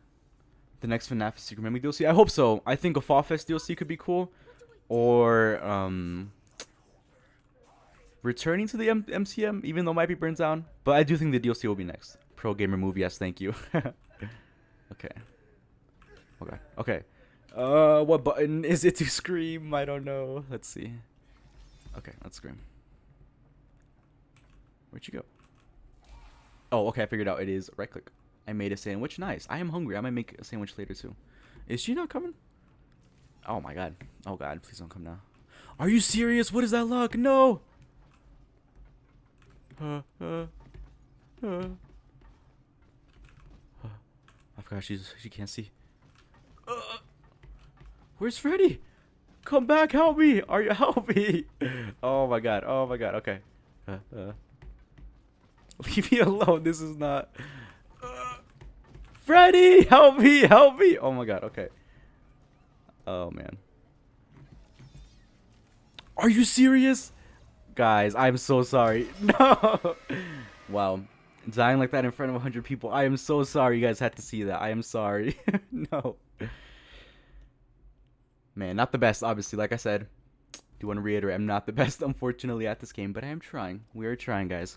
The next FNAF Secret Memory DLC. I hope so. I think a Fall Fest DLC could be cool. Or, returning to the MCM, even though it might be burned down. But I do think the DLC will be next. Pro Gamer Move. Yes, thank you. Okay. Okay. Okay. What button is it to scream? I don't know. Let's see. Okay, let's scream. Where'd you go? Oh, okay, I figured out. It is right click. I made a sandwich. Nice. I am hungry. I might make a sandwich later too. Is she not coming? Oh my god. Oh god, please don't come now. Are you serious? What is that luck? No. I forgot she can't see. Where's Freddy? Come back, help me! Are you help me? Oh my god, oh my god, okay. Leave me alone, this is not... Freddy! Help me, help me! Oh my god, okay. Oh man. Are you serious? Guys, I'm so sorry. No! Wow. Dying like that in front of 100 people. I am so sorry you guys had to see that. I am sorry. No. Man, not the best, obviously. Like I said, do want to reiterate, I'm not the best, unfortunately, at this game, but I am trying. We are trying, guys.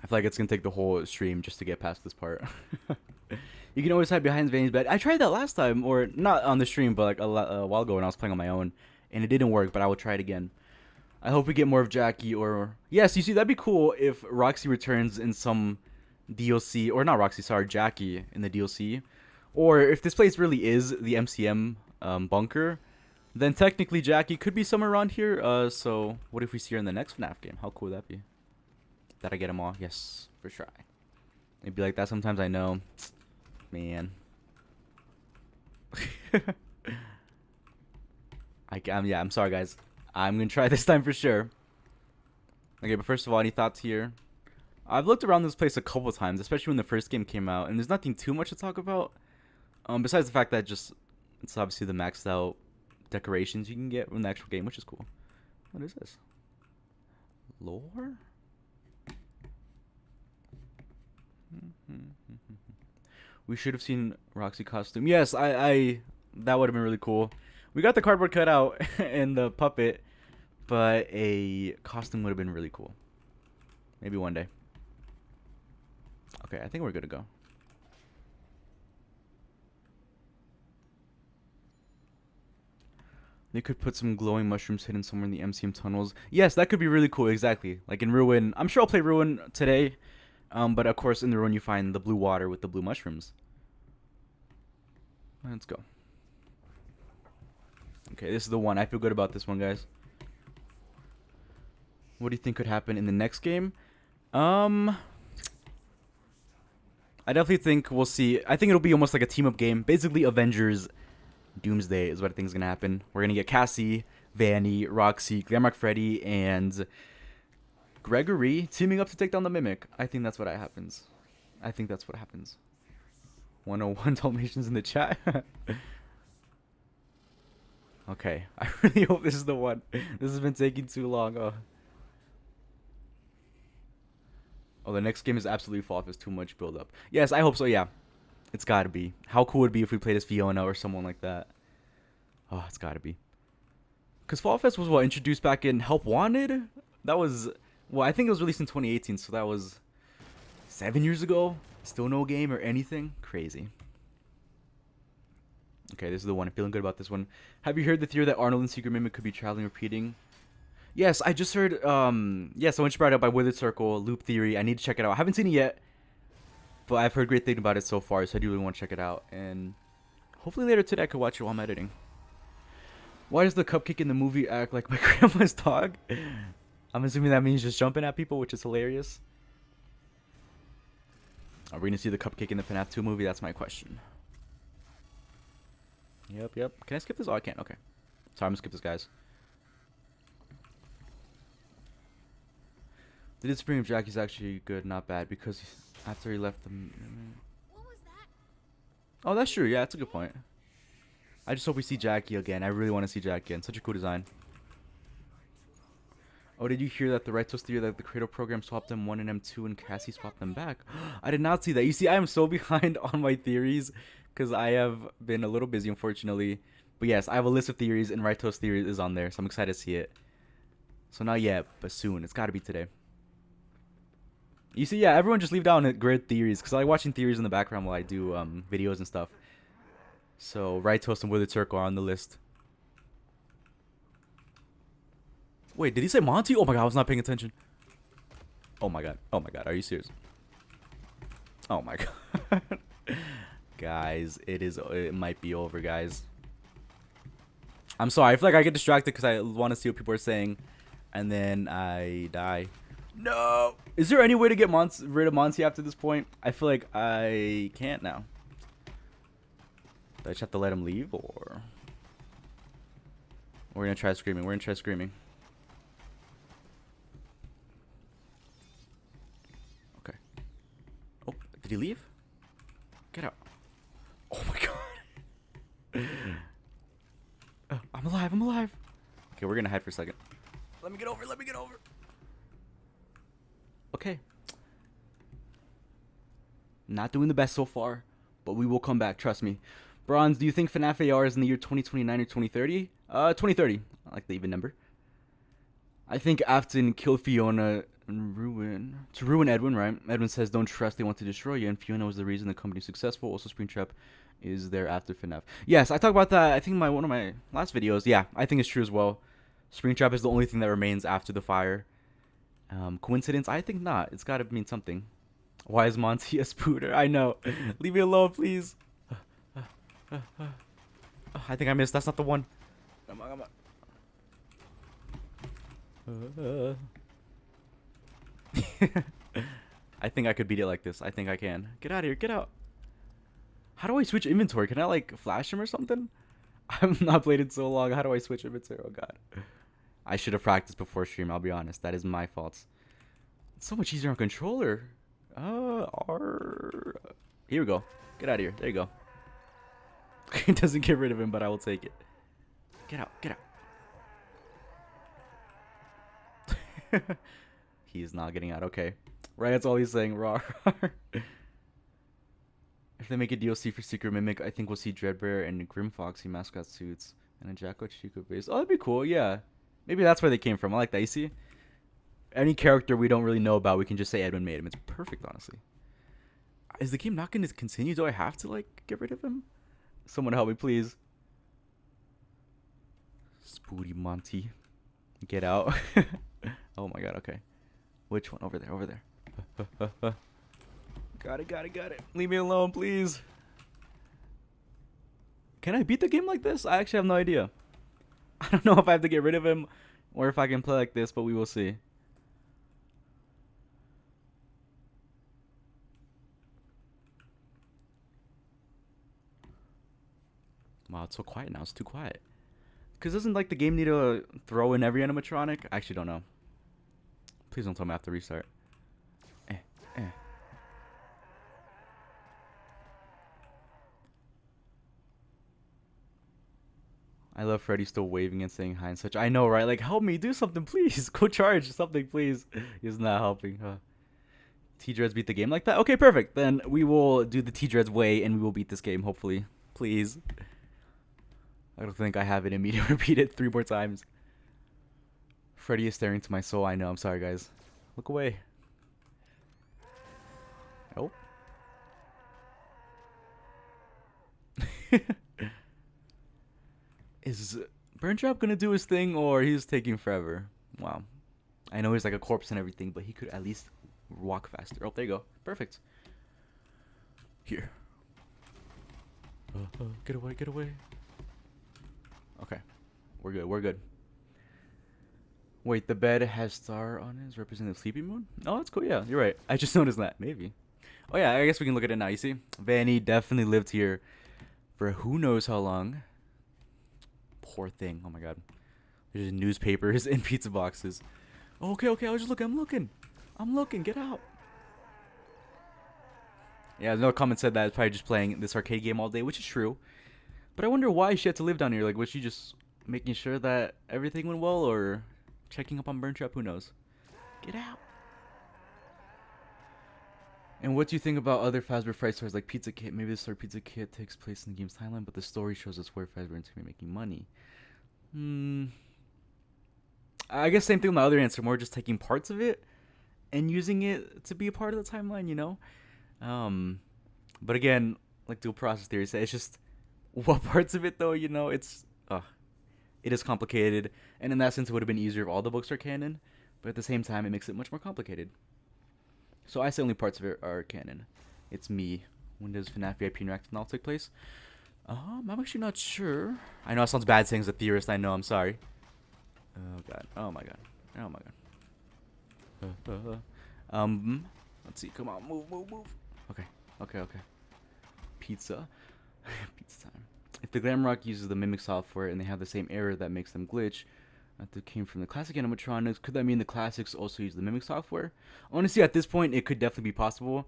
I feel like it's going to take the whole stream just to get past this part. You can always hide behind Vanny's bed. I tried that last time, or not on the stream, but like a while ago when I was playing on my own, and it didn't work, but I will try it again. I hope we get more of Jackie, or... Yes, you see, that'd be cool if Roxy returns in some DLC, or not Roxy, sorry, Jackie in the DLC. Or if this place really is the MCM bunker, then technically Jackie could be somewhere around here. So what if we see her in the next FNAF game? How cool would that be? Did I get them all? Yes, for sure. It'd be like that sometimes, I know. Man. Yeah, I'm sorry, guys. I'm going to try this time for sure. Okay, but first of all, any thoughts here? I've looked around this place a couple times, especially when the first game came out, and there's nothing too much to talk about. Besides the fact that it's obviously the maxed out decorations you can get from the actual game, which is cool. What is this? Lore? We should have seen Roxy costume. Yes, that would have been really cool. We got the cardboard cutout and the puppet, but a costume would have been really cool. Maybe one day. Okay, I think we're good to go. They could put some glowing mushrooms hidden somewhere in the MCM tunnels. Yes, that could be really cool, exactly. Like in Ruin. I'm sure I'll play Ruin today. But of course in the Ruin you find the blue water with the blue mushrooms. Let's go. Okay, this is the one. I feel good about this one, guys. What do you think could happen in the next game? I definitely think we'll see. I think it'll be almost like a team-up game. Basically, Avengers Doomsday is what I think is going to happen. We're going to get Cassie, Vanny, Roxy, Glamrock Freddy, and Gregory teaming up to take down the Mimic. I think that's what happens. I think that's what happens. 101 Dalmatians in the chat. Okay, I really hope this is the one. This has been taking too long. Oh, the next game is absolutely Fall Fest. Too much build up. Yes, I hope so. Yeah, it's got to be. How cool would it be if we played as Fiona or someone like that? Oh, it's got to be. Because Fall Fest was what introduced back in Help Wanted. That was Well, I think it was released in 2018, so that was 7 years ago. Still no game or anything. Crazy. Okay, this is the one. I'm feeling good about this one. Have you heard the theory that Arnold and Secret Mimic could be traveling, repeating? Yes, I just heard. Yeah, someone just brought it up by Withered Circle, Loop Theory. I need to check it out. I haven't seen it yet, but I've heard great things about it so far, so I do really want to check it out. And hopefully later today I could watch it while I'm editing. Why does the cupcake in the movie act like my grandma's dog? I'm assuming that means just jumping at people, which is hilarious. Are we going to see the cupcake in the FNAF 2 movie? That's my question. Yep. Can I skip this? Oh, I can't. Okay. Sorry, I'm going to skip this, guys. The disappearing of Jackie's actually good, not bad, because after he left the... What was that? Oh, that's true. Yeah, that's a good point. I just hope we see Jackie again. I really want to see Jackie again. Such a cool design. Oh, did you hear that the Rightos theory that the Cradle program swapped them 1 and M2 and Cassie swapped them back? I did not see that. You see, I am so behind on my theories because I have been a little busy, unfortunately. But yes, I have a list of theories and Rightos theory is on there, so I'm excited to see it. So not yet, but soon. It's got to be today. You see, yeah, everyone just leave down great theories because I like watching theories in the background while I do videos and stuff. So Rightos and Withered Circle are on the list. Wait, did he say Monty? Oh my god, I was not paying attention. Oh my god. Oh my god, are you serious? Oh my god. Guys, it might be over, guys. I'm sorry, I feel like I get distracted because I want to see what people are saying. And then I die. No! Is there any way to get rid of Monty after this point? I feel like I can't now. Do I just have to let him leave, or... We're gonna try screaming. We're gonna try screaming. Okay. Oh, did he leave? Get out. Oh my god. I'm alive. I'm alive. Okay, we're gonna hide for a second. Let me get over. Let me get over. Okay. Not doing the best so far, but we will come back. Trust me. Bronze, do you think FNAF AR is in the year 2029 or 2030? 2030. I like the even number. I think Afton killed Fiona and ruin Edwin, right? Edwin says don't trust, they want to destroy you, and Fiona was the reason the company's successful. Also, Springtrap is there after FNAF. Yes, I talked about that, I think in one of my last videos. Yeah, I think it's true as well. Springtrap is the only thing that remains after the fire. Coincidence? I think not. It's got to mean something. Why is Monty a spooter? I know. Leave me alone, please. I think I missed. That's not the one. Come on, come on. I think I could beat it like this. I think I can. Get out of here. Get out. How do I switch inventory? Can I like flash him or something? I've not played it so long. How do I switch inventory? Oh god. I should have practiced before stream. I'll be honest. That is my fault. It's so much easier on controller. Here we go. Get out of here. There you go. It doesn't get rid of him, but I will take it. Get out. Get out. He's not getting out. Okay. Right, that's all he's saying. Raw. If they make a DLC for Secret Mimic, I think we'll see Dreadbear and Grim Foxy mascot suits and a Jacko Chico base. Oh, that'd be cool. Yeah. Maybe that's where they came from. I like that. You see? Any character we don't really know about, we can just say Edwin made him. It's perfect, honestly. Is the game not going to continue? Do I have to, like, get rid of him? Someone help me, please. Spooty Monty. Get out. Oh my god, okay. Which one? Over there, over there. Got it. Leave me alone, please. Can I beat the game like this? I actually have no idea. I don't know if I have to get rid of him or if I can play like this, but we will see. Wow, it's so quiet now. It's too quiet. Because doesn't like the game need to throw in every animatronic? I actually don't know. Please don't tell me I have to restart. I love Freddy still waving and saying hi and such. I know, right? Like, help me. Do something, please. Go charge something, please. He's not helping. T-Dreads beat the game like that? Okay, perfect. Then we will do the T-Dreads way and we will beat this game, hopefully. Please. I don't think I have it in me to repeat it 3 more times. Freddy is staring to my soul. I know. I'm sorry, guys. Look away. Oh. Is Burntrap gonna do his thing, or he's taking forever? Wow. I know he's like a corpse and everything, but he could at least walk faster. Oh, there you go. Perfect. Here. Get away, get away. Okay. We're good, we're good. Wait, the bed has star on it, representing the sleeping moon? Oh, that's cool. Yeah, you're right. I just noticed that. Maybe. Oh, yeah, I guess we can look at it now. You see? Vanny definitely lived here for who knows how long. Poor thing. Oh, my God. There's newspapers and pizza boxes. Okay, okay. I was just looking. I'm looking. Get out. Yeah, no comment said that it's probably just playing this arcade game all day, which is true. But I wonder why she had to live down here. Like, was she just making sure that everything went well, or checking up on Burntrap? Who knows? Get out. And what do you think about other Fazbear Fright stores like Pizza Kit? Maybe the store Pizza Kit takes place in the game's timeline, but the story shows us where Fazbear is going to be making money. I guess same thing with my other answer. More just taking parts of it and using it to be a part of the timeline, you know? But again, like dual process theory says, it's just what parts of it though, you know? It is complicated, and in that sense, it would have been easier if all the books are canon. But at the same time, it makes it much more complicated. So I say only parts of it are canon. It's me. When does FNAF VIP Interactive novel take place? I'm actually not sure. I know it sounds bad saying as a theorist. I know. I'm sorry. Oh god. Oh my god. Oh my god. Let's see. Come on. Move. Okay. Pizza. Pizza time. If the Glamrock uses the Mimic software and they have the same error that makes them glitch, that came from the classic animatronics, could that mean the classics also use the Mimic software? Honestly, at this point, it could definitely be possible,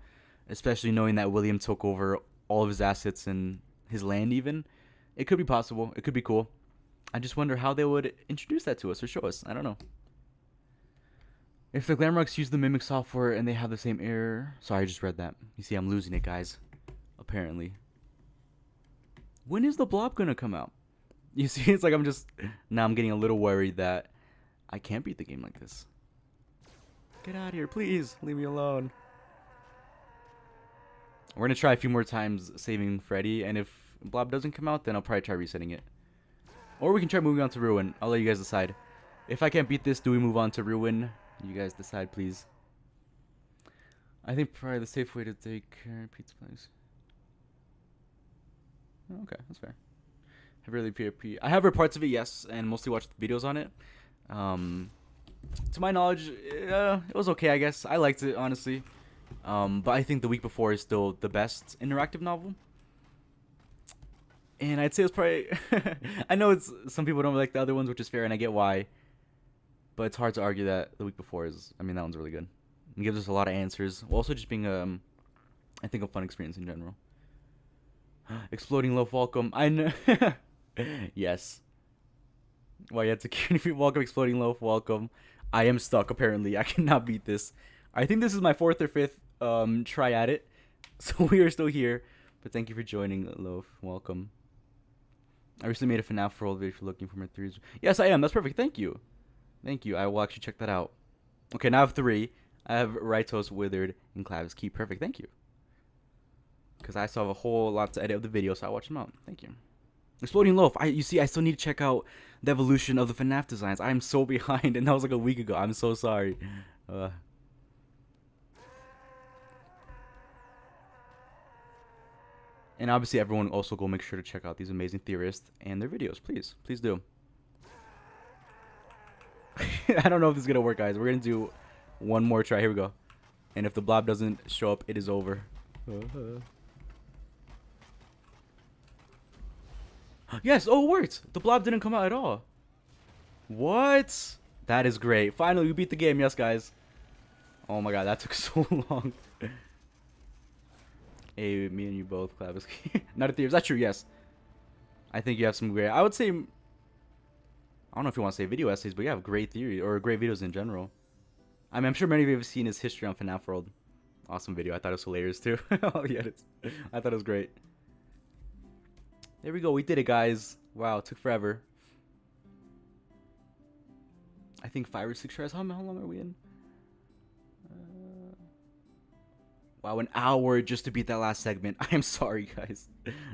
especially knowing that William took over all of his assets and his land even. It could be possible. It could be cool. I just wonder how they would introduce that to us or show us. I don't know. If the Glamrocks use the Mimic software and they have the same error... Sorry, I just read that. You see, I'm losing it, guys. Apparently. When is the Blob gonna come out? You see, it's like now I'm getting a little worried that I can't beat the game like this. Get out of here, please. Leave me alone. We're gonna try a few more times saving Freddy, and if Blob doesn't come out, then I'll probably try resetting it. Or we can try moving on to Ruin. I'll let you guys decide. If I can't beat this, do we move on to Ruin? You guys decide, please. I think probably the safe way to take care of pizza place. Okay, that's fair. Have really PvP. I have read parts of it, yes, and mostly watched videos on it. To my knowledge, it was okay, I guess. I liked it, honestly. But I think The Week Before is still the best interactive novel. And I'd say it's probably... I know some people don't like the other ones, which is fair, and I get why. But it's hard to argue that The Week Before is... I mean, that one's really good. It gives us a lot of answers. While also just being, I think, a fun experience in general. Exploding Loaf Welcome. I know... Yes. Why you had to welcome Exploding Loaf Welcome. I am stuck apparently. I cannot beat this. I think this is my 4th or 5th try at it. So we are still here. But thank you for joining, Loaf. Welcome. I recently made a FNAF world video if you're looking for my 3s. Yes, I am. That's perfect. Thank you. Thank you. I will actually check that out. Okay, now I have 3. I have Ritos, Withered, and Clavis Key. Perfect. Thank you. Because I still have a whole lot to edit of the video, so I'll watch them out. Thank you. Exploding Loaf. You see, I still need to check out the evolution of the FNAF designs. I'm so behind, and that was like a week ago. I'm so sorry. And obviously, everyone also go make sure to check out these amazing theorists and their videos. Please. Please do. I don't know if this is going to work, guys. We're going to do one more try. Here we go. And if the blob doesn't show up, it is over. Yes, oh, it worked. The blob didn't come out at all. What? That is great. Finally, we beat the game. Yes, guys. Oh my god, that took so long. Hey, me and you both, Clavis. Not a theory. Is that true? Yes. I think you have some great... I would say... I don't know if you want to say video essays, but you have great theory, or great videos in general. I mean, I'm sure many of you have seen his history on FNAF World. Awesome video. I thought it was hilarious, too. All the edits. I thought it was great. There we go. We did it, guys. Wow, it took forever. I think 5 or 6 tries. How long are we in? Wow, an hour just to beat that last segment. I am sorry, guys.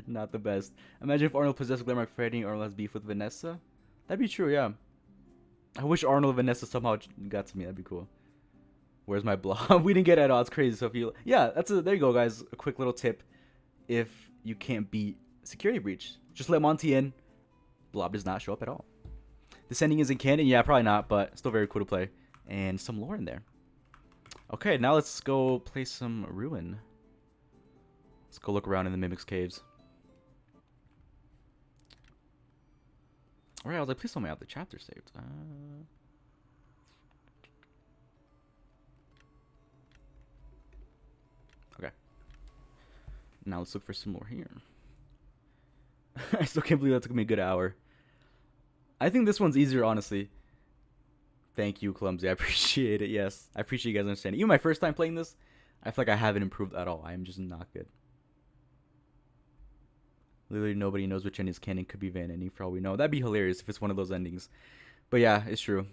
Not the best. Imagine if Arnold possessed Glamour like Freddy or Arnold has beef with Vanessa. That'd be true, yeah. I wish Arnold and Vanessa somehow got to me. That'd be cool. Where's my blob? We didn't get it at all. It's crazy. So if you, yeah, there you go, guys. A quick little tip. If you can't beat Security Breach, just let Monty in. Blob does not show up at all. This ending isn't canon. Yeah, probably not, but still very cool to play. And some lore in there. Okay, now let's go play some Ruin. Let's go look around in the Mimic's caves. Alright, I was like, please tell me I have the chapter saved. Okay. Now let's look for some more here. I still can't believe that took me a good hour. I think this one's easier, honestly. Thank you, Clumsy. I appreciate it. Yes, I appreciate you guys understanding. Even my first time playing this, I feel like I haven't improved at all. I am just not good. Literally nobody knows which ending is canon. Could be Van ending for all we know. That'd be hilarious if it's one of those endings. But yeah, it's true.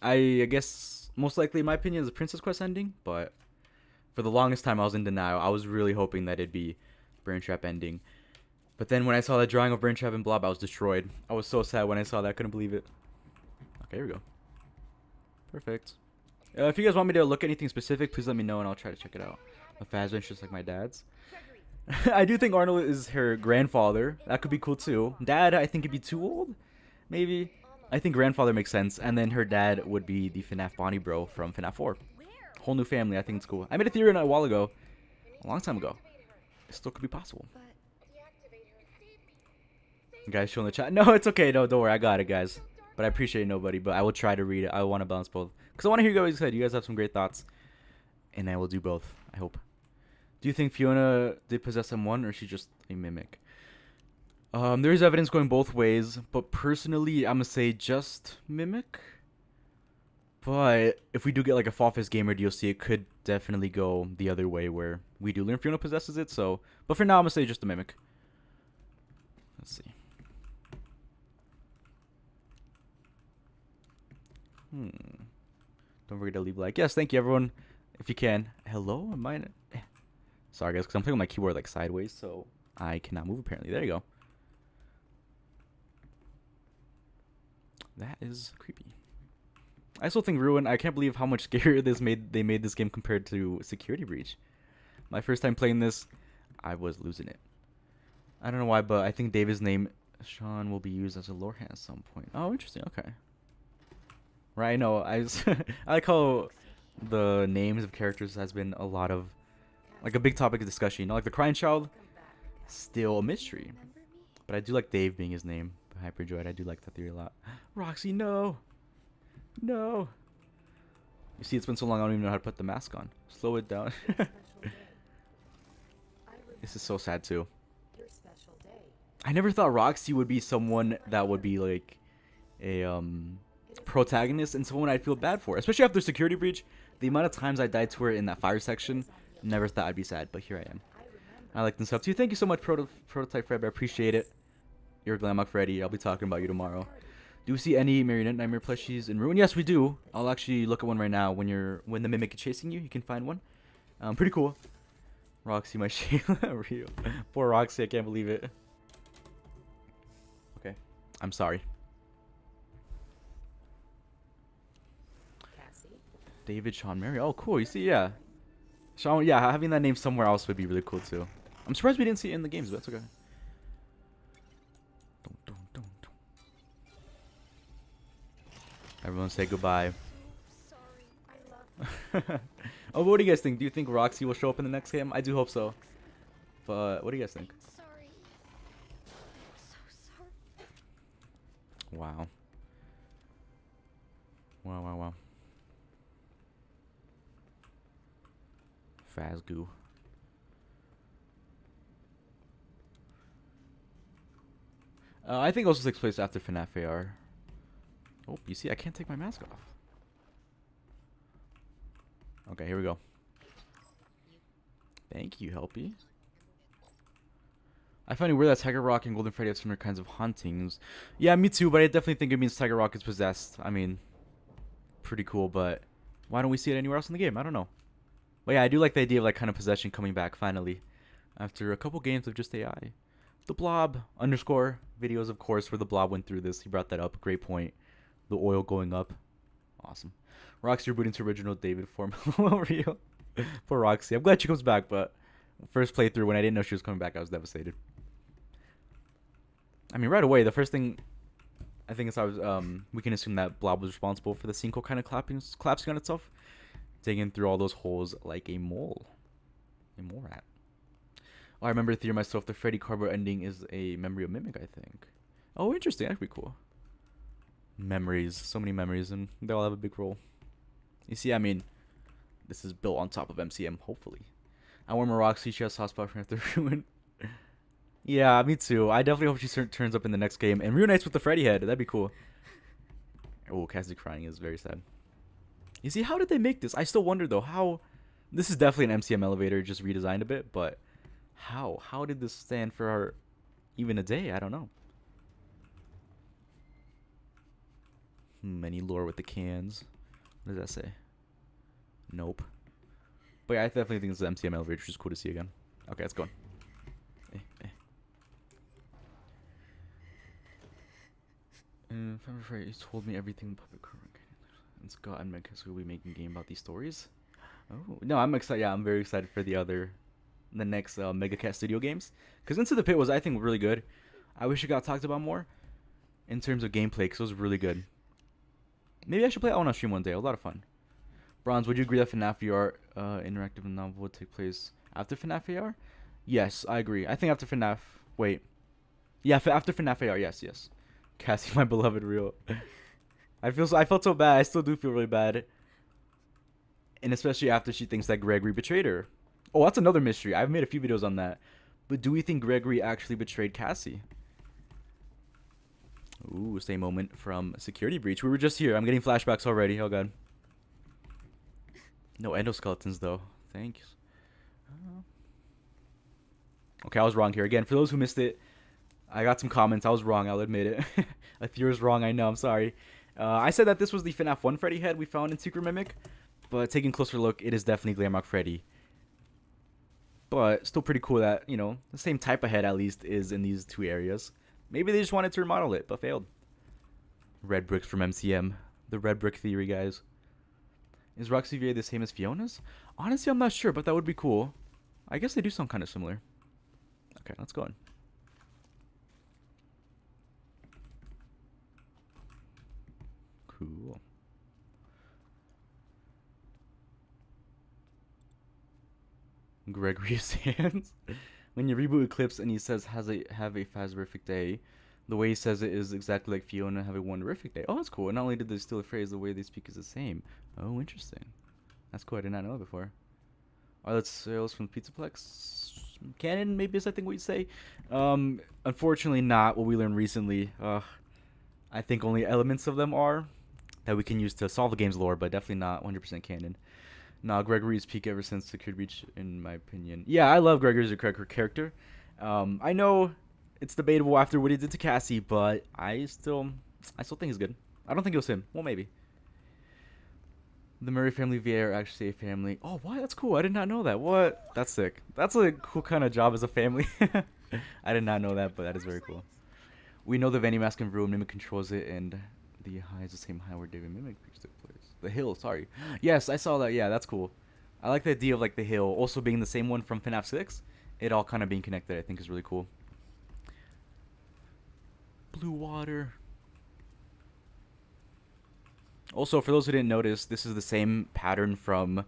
I guess most likely, in my opinion, is a Princess Quest ending. But for the longest time, I was in denial. I was really hoping that it'd be Brain Trap ending. But then when I saw that drawing of Brain Trap and Blob, I was destroyed. I was so sad when I saw that. I couldn't believe it. Okay, here we go. Perfect. If you guys want me to look at anything specific, please let me know and I'll try to check it out. A Phasma just like my dad's. I do think Arnold is her grandfather. That could be cool too. Dad, I think, would be too old. Maybe. I think grandfather makes sense. And then her dad would be the FNAF Bonnie bro from FNAF 4. Whole new family. I think it's cool. I made a theory on it a while ago. A long time ago. It still could be possible. Guys, show in the chat. No, it's okay. No, don't worry. I got it, guys. But I appreciate nobody. But I will try to read it. I want to balance both. Because I want to hear you guys say. You guys have some great thoughts. And I will do both. I hope. Do you think Fiona did possess someone, or is she just a mimic? There's evidence going both ways. But personally, I'm going to say just mimic. But if we do get like a Fall Fist Gamer DLC, it could definitely go the other way where we do learn Fiona possesses it. So, but for now, I'm going to say just a mimic. Let's see. Don't forget to leave a like. Yes, thank you, everyone. If you can. Hello? Am I... Sorry, guys, because I'm playing with my keyboard like sideways, so I cannot move, apparently. There you go. That is creepy. I still think Ruin... I can't believe how much scarier they made this game compared to Security Breach. My first time playing this, I was losing it. I don't know why, but I think David's name, Sean, will be used as a lore hat at some point. Oh, interesting. Okay. Right, I know. I like how the names of characters has been a lot of, like, a big topic of discussion. You know, like the Crying Child, still a mystery. But I do like Dave being his name. Hyperdroid, I do like that theory a lot. Roxy, no! No! You see, it's been so long, I don't even know how to put the mask on. Slow it down. This is so sad, too. I never thought Roxy would be someone that would be, like, a, protagonist and someone I'd feel bad for, especially after Security Breach. The amount of times I died to her in that fire section, never thought I'd be sad, but here I am. I like this stuff too. Thank you so much, Prototype Fred. I appreciate it. You're Glamok Freddy. I'll be talking about you tomorrow. Do we see any Marionette Nightmare plushies in Ruin? Yes, we do. I'll actually look at one right now. When the mimic is chasing you, you can find one. Pretty cool. Roxy, my Shayla, real. Poor Roxy, I can't believe it. Okay, I'm sorry. David, Sean, Mary. Oh, cool. You see, yeah. Sean, yeah, having that name somewhere else would be really cool, too. I'm surprised we didn't see it in the games, but that's okay. Everyone say goodbye. Oh, what do you guys think? Do you think Roxy will show up in the next game? I do hope so. But what do you guys think? Wow. Wow, wow, wow. Fazgoo. I think it also takes place after FNAF AR. Oh, you see, I can't take my mask off. Okay, here we go. Thank you, Helpy. I find it weird that Tiger Rock and Golden Freddy have similar kinds of hauntings. Yeah, me too, but I definitely think it means Tiger Rock is possessed. I mean, pretty cool, but why don't we see it anywhere else in the game? I don't know. But yeah, I do like the idea of like kind of possession coming back finally after a couple games of just AI. The blob underscore videos, of course, where the blob went through this. He brought that up. Great point. The oil going up. Awesome. Roxy rebooting to original David form. Real. Poor Roxy. I'm glad she comes back, but first playthrough when I didn't know she was coming back, I was devastated. I mean, right away, the first thing I think is we can assume that Blob was responsible for the sinkhole kind of collapsing on itself, digging through all those holes like a mole rat. Oh, I remember theory myself. The Freddy cardboard ending is a memory of Mimic, I think. Oh, interesting. That'd be cool. Memories, so many memories, and they all have a big role. You see, I mean, this is built on top of MCM, hopefully. I want more Roxy. She has hotspot for the ruin. Yeah, me too. I definitely hope she turns up in the next game and reunites with the Freddy head. That'd be cool. Oh, Cassie crying is very sad. You see, how did they make this? I still wonder though how. This is definitely an MCM elevator, just redesigned a bit, but how? How did this stand for even a day? I don't know. Any lore with the cans. What does that say? Nope. But yeah, I definitely think this is MCM elevator, which is cool to see again. Okay, let's go. If I'm afraid, he told me everything public current. And Scott and Megcast will be making a game about these stories. Oh no, I'm excited. Yeah, I'm very excited for the next Megacat Studio games. Because Into the Pit was, I think, really good. I wish it got talked about more in terms of gameplay, because it was really good. Maybe I should play it on stream one day. A lot of fun. Bronze, would you agree that FNAF VR interactive and novel would take place after FNAF AR? Yes, I agree. I think after FNAF. Wait. Yeah, after FNAF AR. Yes, yes. Cassie, my beloved, real. I felt so bad. I still do feel really bad. And especially after she thinks that Gregory betrayed her. Oh, that's another mystery. I've made a few videos on that. But do we think Gregory actually betrayed Cassie? Ooh, same moment from Security Breach. We were just here. I'm getting flashbacks already. Oh, God. No endoskeletons, though. Thanks. Okay, I was wrong here. Again, for those who missed it, I got some comments. I was wrong. I'll admit it. Athir was wrong. I know. I'm sorry. I said that this was the FNAF 1 Freddy head we found in Secret Mimic. But taking a closer look, it is definitely Glamrock Freddy. But still pretty cool that, you know, the same type of head at least is in these two areas. Maybe they just wanted to remodel it, but failed. Red bricks from MCM. The red brick theory, guys. Is Roxy VA the same as Fiona's? Honestly, I'm not sure, but that would be cool. I guess they do sound kind of similar. Okay, let's go on. Cool. Gregory's hands. When you reboot Eclipse and he says have a fazerific day, the way he says it is exactly like Fiona have a wonderific day. Oh, that's cool. And not only did they steal a phrase, the way they speak is the same. Oh, interesting. That's cool. I did not know that before. Are that sales from Pizzaplex? Canon, maybe is I think what you'd say. Unfortunately not what we learned recently. I think only elements of them are that we can use to solve the game's lore, but definitely not 100% canon. Nah, Gregory's peak ever since Security Breach, in my opinion. Yeah, I love Gregory as a character. I know it's debatable after what he did to Cassie, but I still think he's good. I don't think it was him. Well, maybe. The Murray family VA are actually a family. Oh, what? That's cool. I did not know that. What? That's sick. That's a cool kind of job as a family. I did not know that, but that is very cool. We know the Vanny mask in room. Mimic controls it, and the high is the same high where David Mimic took place. The hill, sorry. Yes, I saw that. Yeah, that's cool. I like the idea of like the hill also being the same one from FNAF 6. It all kind of being connected, I think, is really cool. Blue water. Also, for those who didn't notice, this is the same pattern from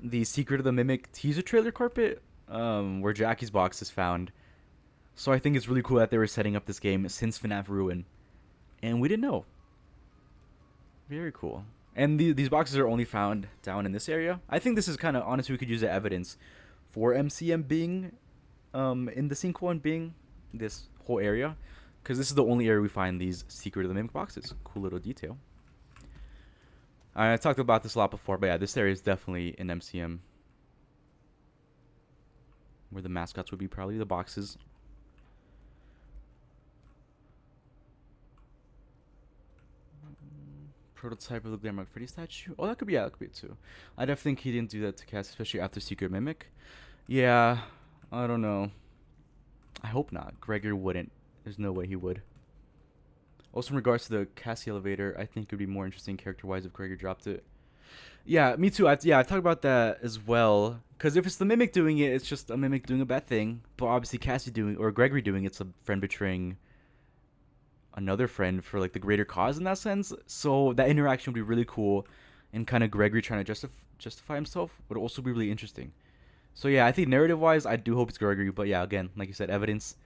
the Secret of the Mimic teaser trailer carpet, where Jackie's box is found. So I think it's really cool that they were setting up this game since FNAF Ruin, and we didn't know. Very cool. And these boxes are only found down in this area. I think this is kind of, honestly, we could use the evidence for MCM being in the sinkhole and being this whole area, because this is the only area we find these Secret of the Mimic boxes. Cool little detail. I talked about this a lot before, but yeah, this area is definitely in MCM. Where the mascots would be, probably the boxes. prototype of the Glamour Freddy statue. Oh, that could be, yeah, that could be it too. I definitely think he didn't do that to cast, especially after Secret Mimic. Yeah, I don't know. I hope not. Gregory wouldn't. There's no way he would. Also, in regards to the Cassie elevator, I think it would be more interesting character-wise if Gregory dropped it. Yeah, me too. I've talked about that as well. Because if it's the Mimic doing it, it's just a Mimic doing a bad thing. But obviously Cassie doing, or Gregory doing it's a friend betraying another friend for like the greater cause in that sense. So that interaction would be really cool. And kind of Gregory trying to justify himself would also be really interesting. So yeah, I think narrative-wise, I do hope it's Gregory. But yeah, again, like you said, evidence.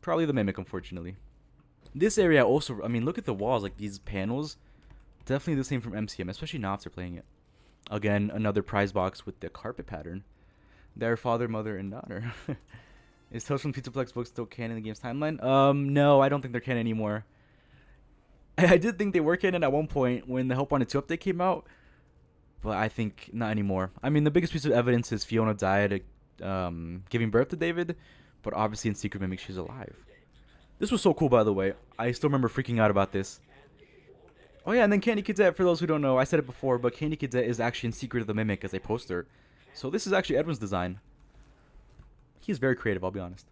Probably the Mimic, unfortunately. This area also, I mean, look at the walls. Like these panels. Definitely the same from MCM, especially now after playing it. Again, another prize box with the carpet pattern. Their father, mother, and daughter. Is Tales from Pizzaplex books still canon in the game's timeline? No, I don't think they're canon anymore. I did think they were canon at one point when the Help Wanted 2 update came out, but I think not anymore. I mean, the biggest piece of evidence is Fiona died giving birth to David, but obviously in Secret Mimic she's alive. This was so cool, by the way. I still remember freaking out about this. Oh yeah, and then Candy Cadet, for those who don't know, I said it before, but Candy Cadet is actually in Secret of the Mimic as a poster. So this is actually Edwin's design. He's very creative, I'll be honest.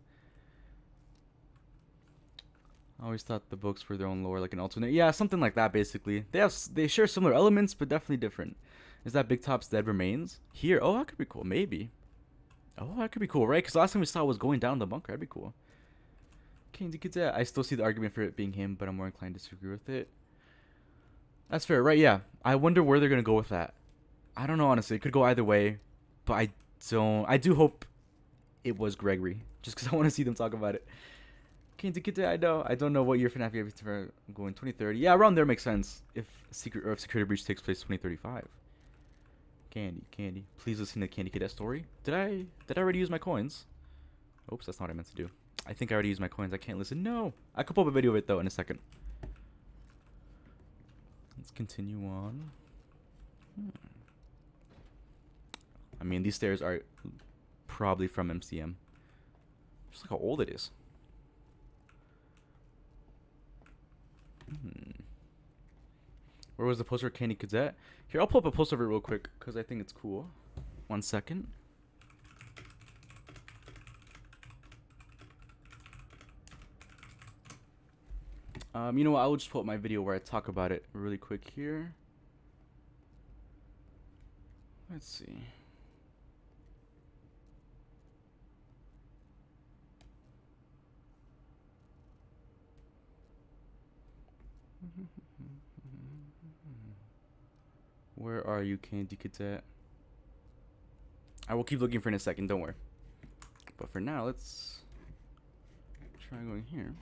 I always thought the books were their own lore, like an alternate. Yeah, something like that, basically. They share similar elements, but definitely different. Is that Big Top's dead remains? Here? Oh, that could be cool, maybe. Oh, that could be cool, right? Because last time we saw it was going down the bunker. That'd be cool. Candy Cadet. I still see the argument for it being him, but I'm more inclined to disagree with it. That's fair, right? Yeah. I wonder where they're going to go with that. I don't know, honestly. It could go either way. But I do hope it was Gregory. Just because I want to see them talk about it. Candy Cadet, I know. I don't know what year FNAF games are going. 2030. Yeah, around there makes sense. If Security Breach takes place 2035. Candy. Please listen to Candy Cadet story. Did I already use my coins? Oops, that's not what I meant to do. I think I already used my coins. I can't listen. No. I could pull up a video of it, though, in a second. Let's continue on. I mean, these stairs are probably from MCM. Just look how old it is. Where was the poster of Candy Cadet? Here, I'll pull up a poster of it real quick because I think it's cool. 1 second. You know what? I'll just pull up my video where I talk about it really quick here. Let's see. Where are you, Candy Cadet? I will keep looking for it in a second, don't worry. But for now, let's try going here.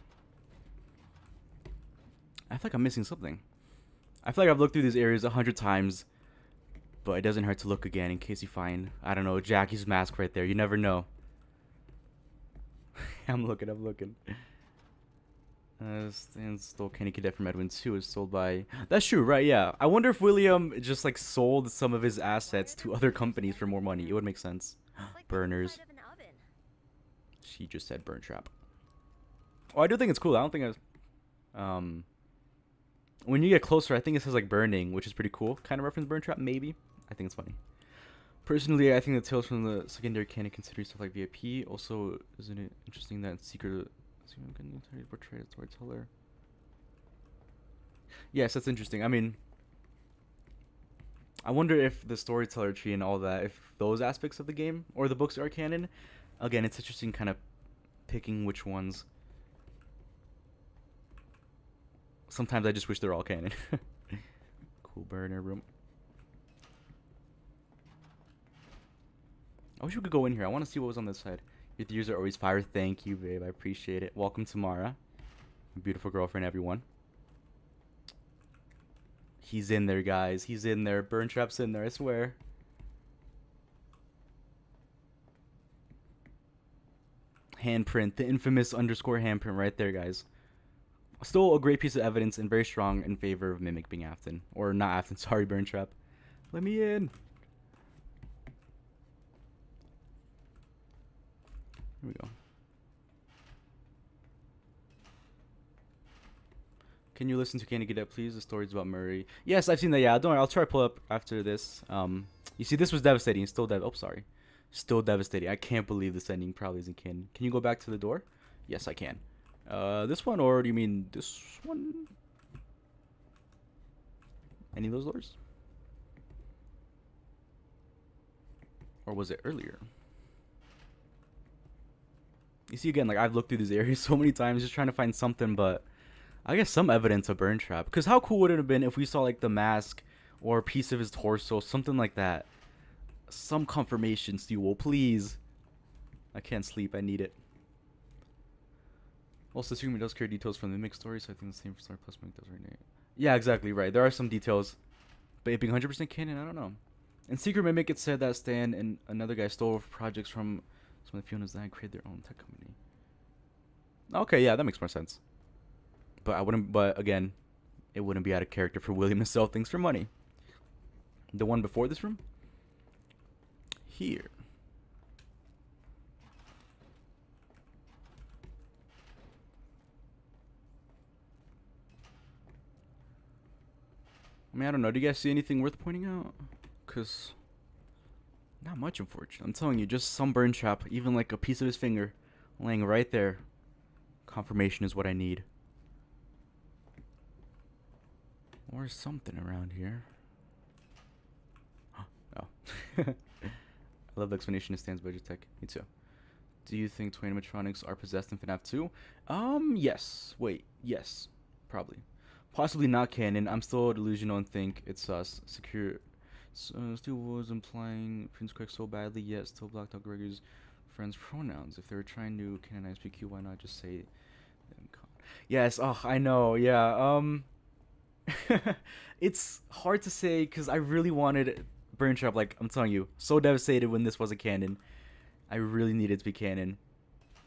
I feel like I'm missing something. I feel like I've looked through these areas 100 times, but it doesn't hurt to look again in case you find, I don't know, Jackie's mask right there. You never know. I'm looking. Stan stole Candy Cadet from Edwin 2 is sold by... That's true, right? Yeah. I wonder if William just like sold some of his assets to other companies for more money. It would make sense. Burners. She just said burn trap. Oh, I do think it's cool. I don't think when you get closer, I think it says like burning, which is pretty cool. Kind of reference burn trap, maybe. I think it's funny. Personally, I think the tales from the secondary canon consider stuff like VIP. Also, isn't it interesting that in Secret portray a storyteller? Yes, that's interesting. I mean, I wonder if the storyteller tree and all that, if those aspects of the game or the books are canon. Again, it's interesting kind of picking which ones. Sometimes I just wish they're all canon. Cool burner room. I wish we could go in here. I want to see what was on this side. Your theories are always fire. Thank you, babe. I appreciate it. Welcome to Mara. My beautiful girlfriend, everyone. He's in there, guys. He's in there. Burn trap's in there, I swear. Handprint. The infamous underscore handprint right there, guys. Still a great piece of evidence and very strong in favor of Mimic being Afton. Or not Afton, sorry, burn trap. Let me in. Here we go. Can you listen to Candy Cadet, please? The story's about Murray. Yes, I've seen that. Yeah, don't worry. I'll try to pull up after this. You see, this was devastating. Still Oh, sorry. Still devastating. I can't believe this ending probably isn't canon. Can you go back to the door? Yes, I can. This one, or do you mean this one? Any of those doors? Or was it earlier? You see, again, like, I've looked through these areas so many times just trying to find something, but I guess some evidence of burn trap. Because how cool would it have been if we saw, like, the mask or a piece of his torso, something like that. Some confirmation, Steel, please. I can't sleep. I need it. Also, Secret does carry details from the mix story, so I think the same for Star Plus Mimic does right now. Yeah, exactly right. There are some details, but it being 100% canon, I don't know. In Secret Mimic, it said that Stan and another guy stole projects from some of the Fionas that created their own tech company. Okay, yeah, that makes more sense. But I wouldn't. But again, it wouldn't be out of character for William to sell things for money. The one before this room. Here. I mean, I don't know. Do you guys see anything worth pointing out? Because not much, unfortunately. I'm telling you, just some burn trap, even like a piece of his finger laying right there. Confirmation is what I need. Or something around here. Oh. I love the explanation of Stan's budget tech. Me too. Do you think toy animatronics are possessed in FNAF 2? Yes. Wait, yes. Probably. Possibly not canon. I'm still delusional and think it's us. Secure. Still was implying Prince Craig so badly, yet still blocked out Gregory's friends' pronouns. If they were trying to canonize PQ, why not just say them? Yes. Oh, I know. Yeah. It's hard to say because I really wanted Burn Trap. Like I'm telling you, so devastated when this wasn't canon. I really needed it to be canon.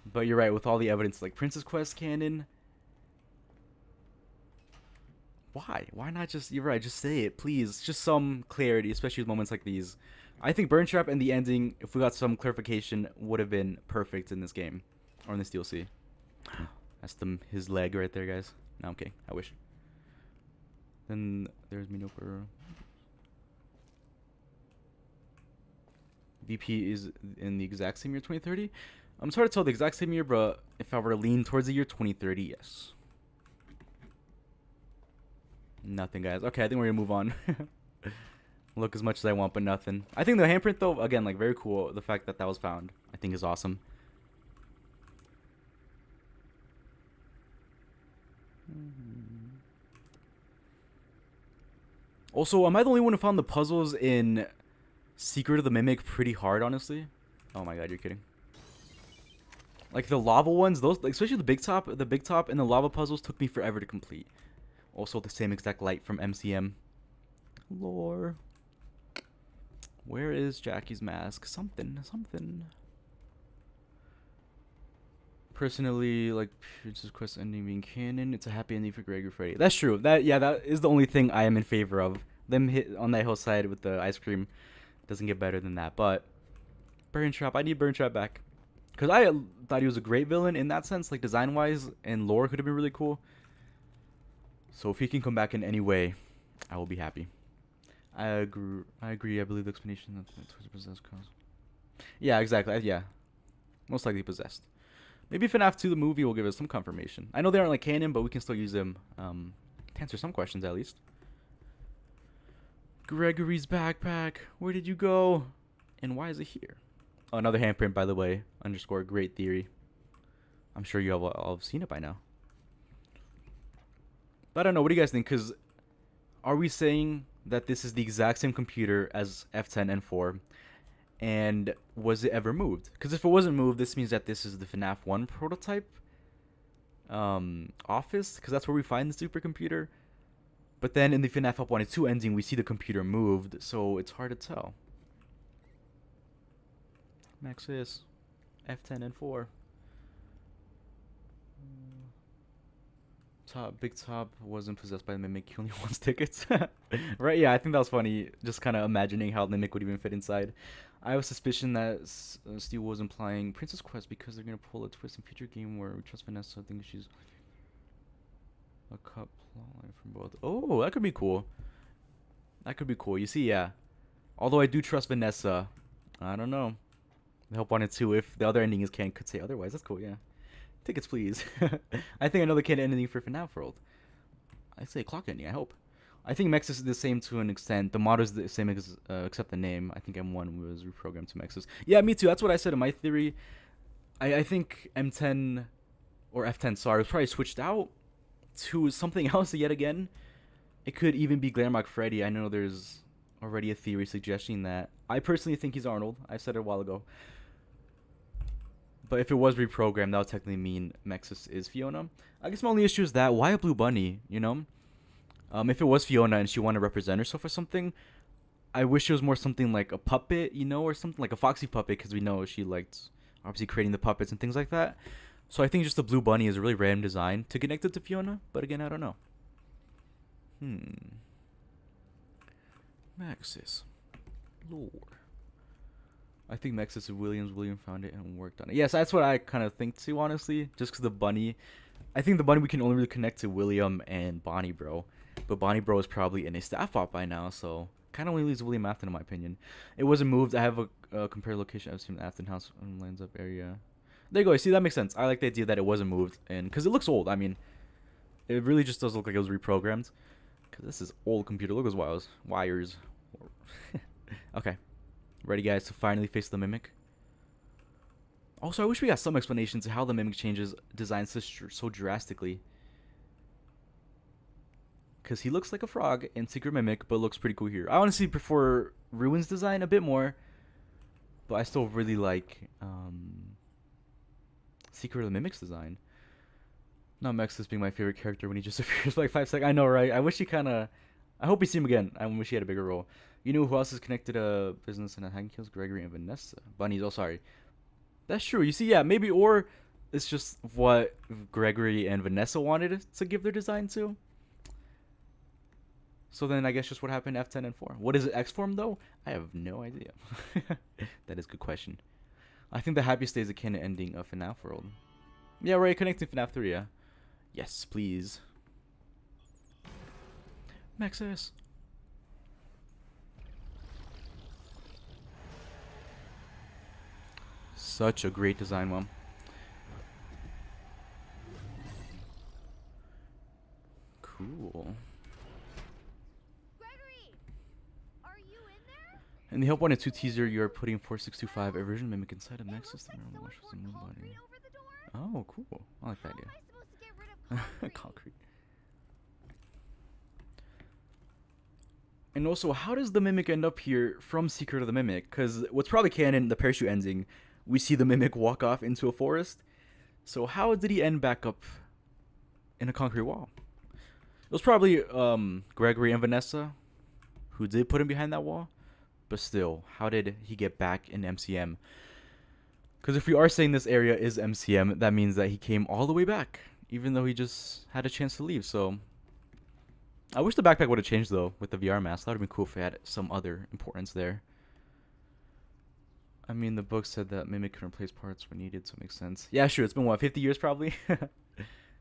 But you're right, with all the evidence, like Princess Quest canon. Why? Why not just, you're right, just say it, please. Just some clarity, especially with moments like these. I think Burn Trap and the ending, if we got some clarification, would have been perfect in this game. Or in this DLC. That's his leg right there, guys. No, I'm kidding. I wish. Then there's Minoper. VP is in the exact same year, 2030. I'm sorry to tell the exact same year, but if I were to lean towards the year 2030, yes. Nothing, guys. Okay, I think we're gonna move on. Look as much as I want, but nothing. I think the handprint, though, again, like, very cool. The fact that that was found, I think, is awesome. Also, am I the only one who found the puzzles in Secret of the Mimic pretty hard, honestly? Oh my god, you're kidding. Like the lava ones, those, like, especially the big top and the lava puzzles took me forever to complete. Also the same exact light from MCM. Lore. Where is Jackie's mask? Something. Personally, like Princess Quest ending being canon, it's a happy ending for Greg or Freddy. That's true. That is the only thing I am in favor of. Them hit on that hillside with the ice cream doesn't get better than that. But Burn Trap, I need Burn Trap back. Because I thought he was a great villain in that sense, like design-wise, and lore could have been really cool. So if he can come back in any way, I will be happy. I agree. I believe the explanation that towards possessed cause. Yeah, exactly. Yeah, most likely possessed. Maybe FNAF 2 the movie will give us some confirmation. I know they aren't like canon, but we can still use them to answer some questions at least. Gregory's backpack. Where did you go? And why is it here? Oh, another handprint, by the way. _ great theory. I'm sure you all have seen it by now. But I don't know. What do you guys think? Because are we saying that this is the exact same computer as F10 and 4? And was it ever moved? Because if it wasn't moved, this means that this is the FNAF 1 prototype office. Because that's where we find the supercomputer. But then in the FNAF Up 1 and 2 ending, we see the computer moved. So it's hard to tell. Maxis, F10 and 4. Big Top wasn't possessed by the Mimic. He only wants tickets. Right? Yeah, I think that was funny. Just kind of imagining how the Mimic would even fit inside. I have a suspicion that Steve was implying Princess Quest because they're going to pull a twist in future game where we trust Vanessa. I think she's a cut Plotline from both. Oh, that could be cool. That could be cool. You see, yeah. Although I do trust Vanessa, I don't know. I hope on it too. If the other ending is Ken could say otherwise, that's cool. Yeah. Tickets, please. I think I know the Ken ending for FNAF World. I say clock ending. I hope. I think Mexus is the same to an extent. The motto is the same except the name. I think M1 was reprogrammed to Mexus. Yeah, me too. That's what I said in my theory. I think M10 or F10, sorry, was probably switched out to something else yet again. It could even be Glamour Freddy. I know there's already a theory suggesting that. I personally think he's Arnold. I said it a while ago. But if it was reprogrammed, that would technically mean Mexus is Fiona. I guess my only issue is that, why a blue bunny, you know? If it was Fiona and she wanted to represent herself or something, I wish it was more something like a puppet, you know, or something like a Foxy puppet, because we know she liked obviously creating the puppets and things like that. So I think just the blue bunny is a really random design to connect it to Fiona, but again, I don't know. Maxis. Lore. I think Maxis is Williams. William found it and worked on it. Yes, that's what I kind of think too, honestly. Just because the bunny. I think the bunny we can only really connect to William and Bonnie Bro. But Bonnie Bro is probably in a staff op by now, so kind of only leaves William Afton in my opinion. It wasn't moved. I have a compared location. I've seen Afton House and lines up area. There you go. See, that makes sense. I like the idea that it wasn't moved, and because it looks old. I mean, it really just does look like it was reprogrammed. Because this is old computer. Look at those wires. Okay. Ready, guys, to finally face the Mimic? Also, I wish we got some explanation to how the Mimic changes design so drastically. Because he looks like a frog in Secret Mimic, but looks pretty cool here. I honestly prefer Ruin's design a bit more. But I still really like Secret of the Mimic's design. Not Mexus being my favorite character when he just appears for like 5 seconds. I know, right? I wish he kind of... I hope we see him again. I wish he had a bigger role. You know who else is connected to business and hacking kills? Gregory and Vanessa. Bunnies. Oh, sorry. That's true. You see, yeah, maybe, or it's just what Gregory and Vanessa wanted to give their design to. So then I guess just what happened F10 and 4. What is it X form, though? I have no idea. That is a good question. I think the happiest day is the canon ending of FNAF World. Yeah, right. Connecting FNAF 3, yeah. Yes, please. Maxis. Such a great design, Mom. Cool. Gregory, are you in there? In the Help 1 and 2 teaser, you are putting 4625 a version mimic inside of It Nexus. looks like someone poured concrete over the door. Oh, cool. I like that How am idea. I supposed to get rid of concrete? Concrete. And also, how does the Mimic end up here from Secret of the Mimic? Because what's probably canon, the parachute ending, we see the Mimic walk off into a forest. So how did he end back up in a concrete wall? It was probably Gregory and Vanessa who did put him behind that wall. But still, how did he get back in MCM? Because if we are saying this area is MCM, that means that he came all the way back, even though he just had a chance to leave. So I wish the backpack would have changed, though, with the VR mask. That would have been cool if it had some other importance there. I mean, the book said that Mimic can replace parts when needed, so it makes sense. Yeah, sure. It's been, what, 50 years probably?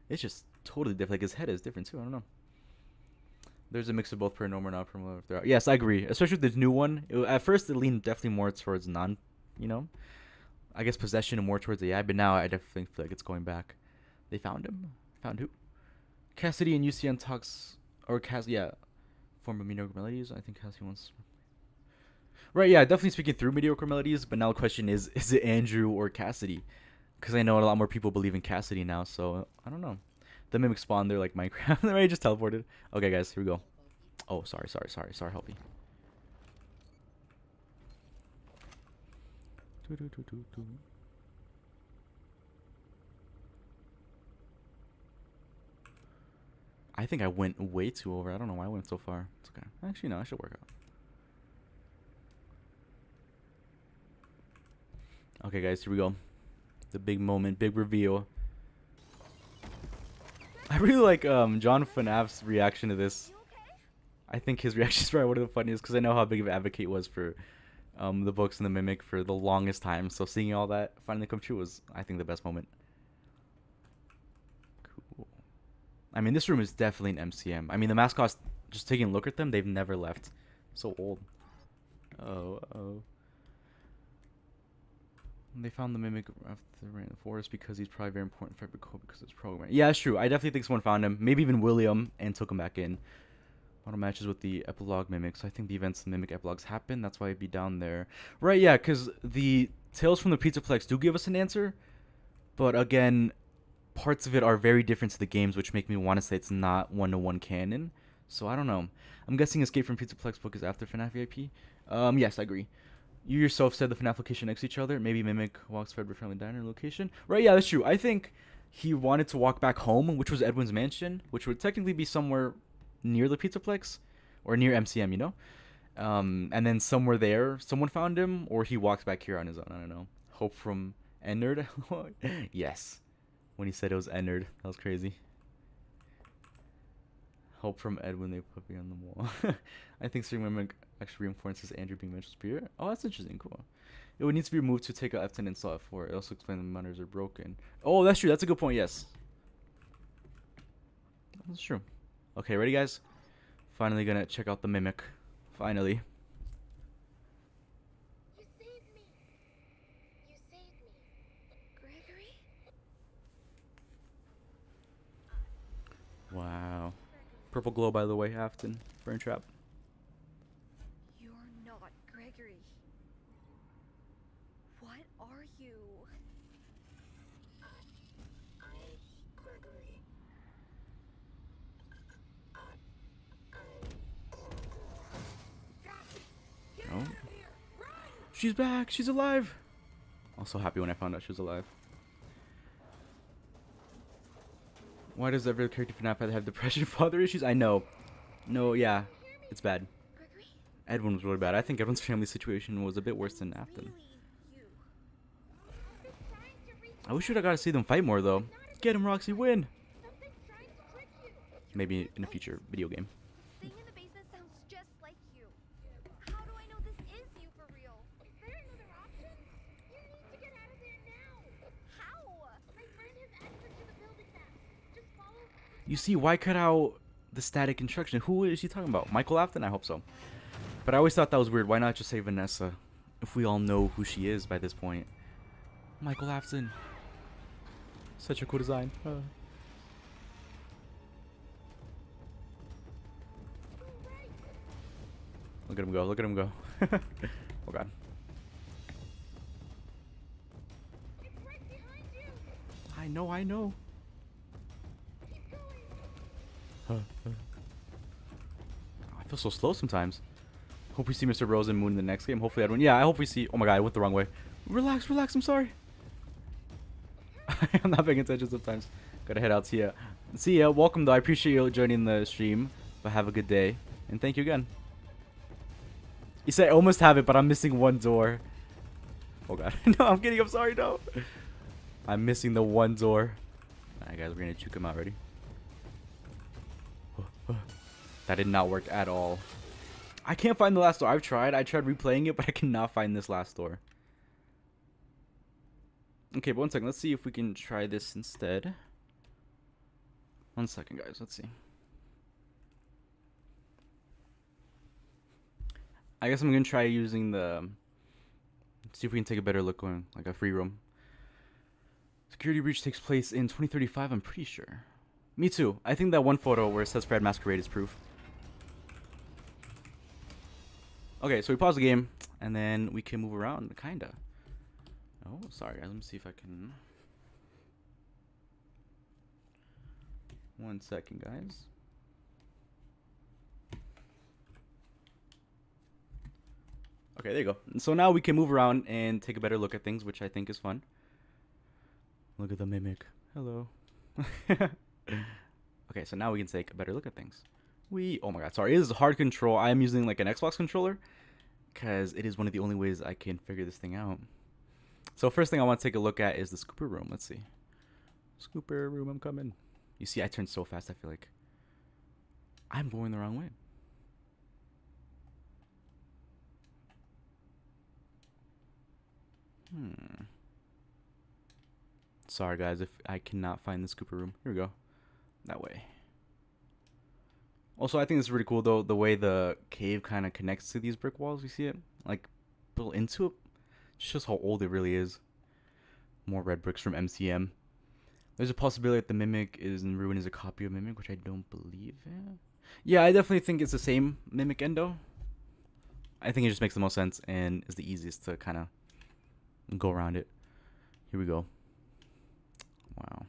It's just totally different. Like, his head is different, too. I don't know. There's a mix of both paranormal and non-paranormal. Yes, I agree. Especially with the new one. At first, it leaned definitely more towards I guess possession and more towards the AI. But now I definitely feel like it's going back. They found him. Found who? Cassidy and UCN talks... Or form of mediocre melodies. I think Cassidy wants... Right, yeah, definitely speaking through mediocre melodies. But now the question is it Andrew or Cassidy? Because I know a lot more people believe in Cassidy now. So, I don't know. The Mimic spawned there like Minecraft. They just teleported. Okay, guys, here we go. Oh, sorry, help me. I think I went way too over. I don't know why I went so far. It's okay. Actually, no, I should work out. Okay, guys, here we go. The big moment, big reveal. I really like John FNAF's reaction to this. I think his reaction is probably one of the funniest because I know how big of an advocate he was for the books and the Mimic for the longest time. So seeing all that finally come true was, I think, the best moment. Cool. I mean, this room is definitely an MCM. I mean, the mascots, just taking a look at them, they've never left. So old. Oh, oh. They found the mimic after ran the forest because he's probably very important for because it's programming. Yeah, that's true. I definitely think someone found him. Maybe even William and took him back in. Auto matches with the epilogue mimic. So I think the events the mimic epilogues happen. That's why it'd be down there. Right, yeah, because the Tales from the Pizzaplex do give us an answer. But again, parts of it are very different to the games, which make me want to say it's not one-to-one canon. So I don't know. I'm guessing Escape from Pizzaplex book is after FNAF VIP. Yes, I agree. You yourself said the FNAF location next to each other. Maybe Mimic walks Fred Family Diner location. Right, yeah, that's true. I think he wanted to walk back home, which was Edwin's mansion, which would technically be somewhere near the Pizzaplex or near MCM, you know? And then somewhere there, someone found him, or he walks back here on his own. I don't know. Hope from Ennard? Yes. When he said it was Ennard. That was crazy. Hope from Edwin, they put me on the wall. I think Sir Mimic actually reinforces Andrew being mental spirit. Oh, that's interesting. Cool. It would need to be removed to take out F10 and install F4. It also explains the monitors are broken. Oh, that's true. That's a good point. Yes. That's true. Okay, ready, guys? Finally gonna check out the Mimic. Finally. You saved me. You saved me. Gregory? Wow. Purple glow, by the way, Afton. Burn trap. You're not Gregory. What are you? Gregory. Oh. She's back. She's alive. Also happy when I found out she was alive. Why does every character for FNAF have depression father issues? I know. No, yeah. It's bad. Gregory? Edwin was really bad. I think Edwin's family situation was a bit worse than Afton. Really, you. I wish we'd have got to see them fight more, though. Get him, Roxy, win! Something's trying to trick you. Maybe in a future video game. Thing in the basement sounds just like you. How do I know this is you for real? Is there another option? You need to get out of there now. How? My friend has access to the building map. Just follow. You see, why cut out the static instruction? Who is she talking about? Michael Afton? I hope so. But I always thought that was weird. Why not just say Vanessa? If we all know who she is by this point. Michael Afton. Such a cool design. Look at him go. Look at him go. Oh, God. It's right behind you. I know, I know. Keep going. I feel so slow sometimes. Hope we see Mr. Rose and Moon in the next game. Hopefully Edwin. Yeah, I hope we see. Oh my God, I went the wrong way. Relax, relax. I'm sorry. I'm not paying attention sometimes. Gotta head out. See ya. See ya. Welcome though. I appreciate you joining the stream. But have a good day. And thank you again. You say I almost have it, but I'm missing one door. Oh God. No, I'm kidding. I'm sorry. No. I'm missing the one door. Alright guys, we're gonna juke him out. Ready? That did not work at all. I can't find the last door. I tried replaying it, but I cannot find this last door. Okay, but 1 second. Let's see if we can try this instead. 1 second, guys. Let's see. I guess I'm gonna try using the. See if we can take a better look going, like a free roam. Security breach takes place in 2035. I'm pretty sure. Me too. I think that one photo where it says Fred Masquerade is proof. Okay, so we pause the game, and then we can move around, kinda. Oh, sorry, guys. Let me see if I can. 1 second, guys. Okay, there you go. So now we can move around and take a better look at things, which I think is fun. Look at the mimic. Hello. Okay, so now we can take a better look at things. Oh my God, sorry. It is hard control. I am using like an Xbox controller because it is one of the only ways I can figure this thing out. So first thing I want to take a look at is the scooper room. Let's see. Scooper room, I'm coming. You see, I turned so fast, I feel like I'm going the wrong way. Sorry, guys, if I cannot find the scooper room. Here we go. That way. Also, I think it's really cool though the way the cave kind of connects to these brick walls. You see it like built into it. Just shows how old it really is. More red bricks from MCM. There's a possibility that the Mimic is in Ruin is a copy of Mimic, which I don't believe. Yeah, I definitely think it's the same Mimic Endo. I think it just makes the most sense and is the easiest to kind of go around it. Here we go. Wow.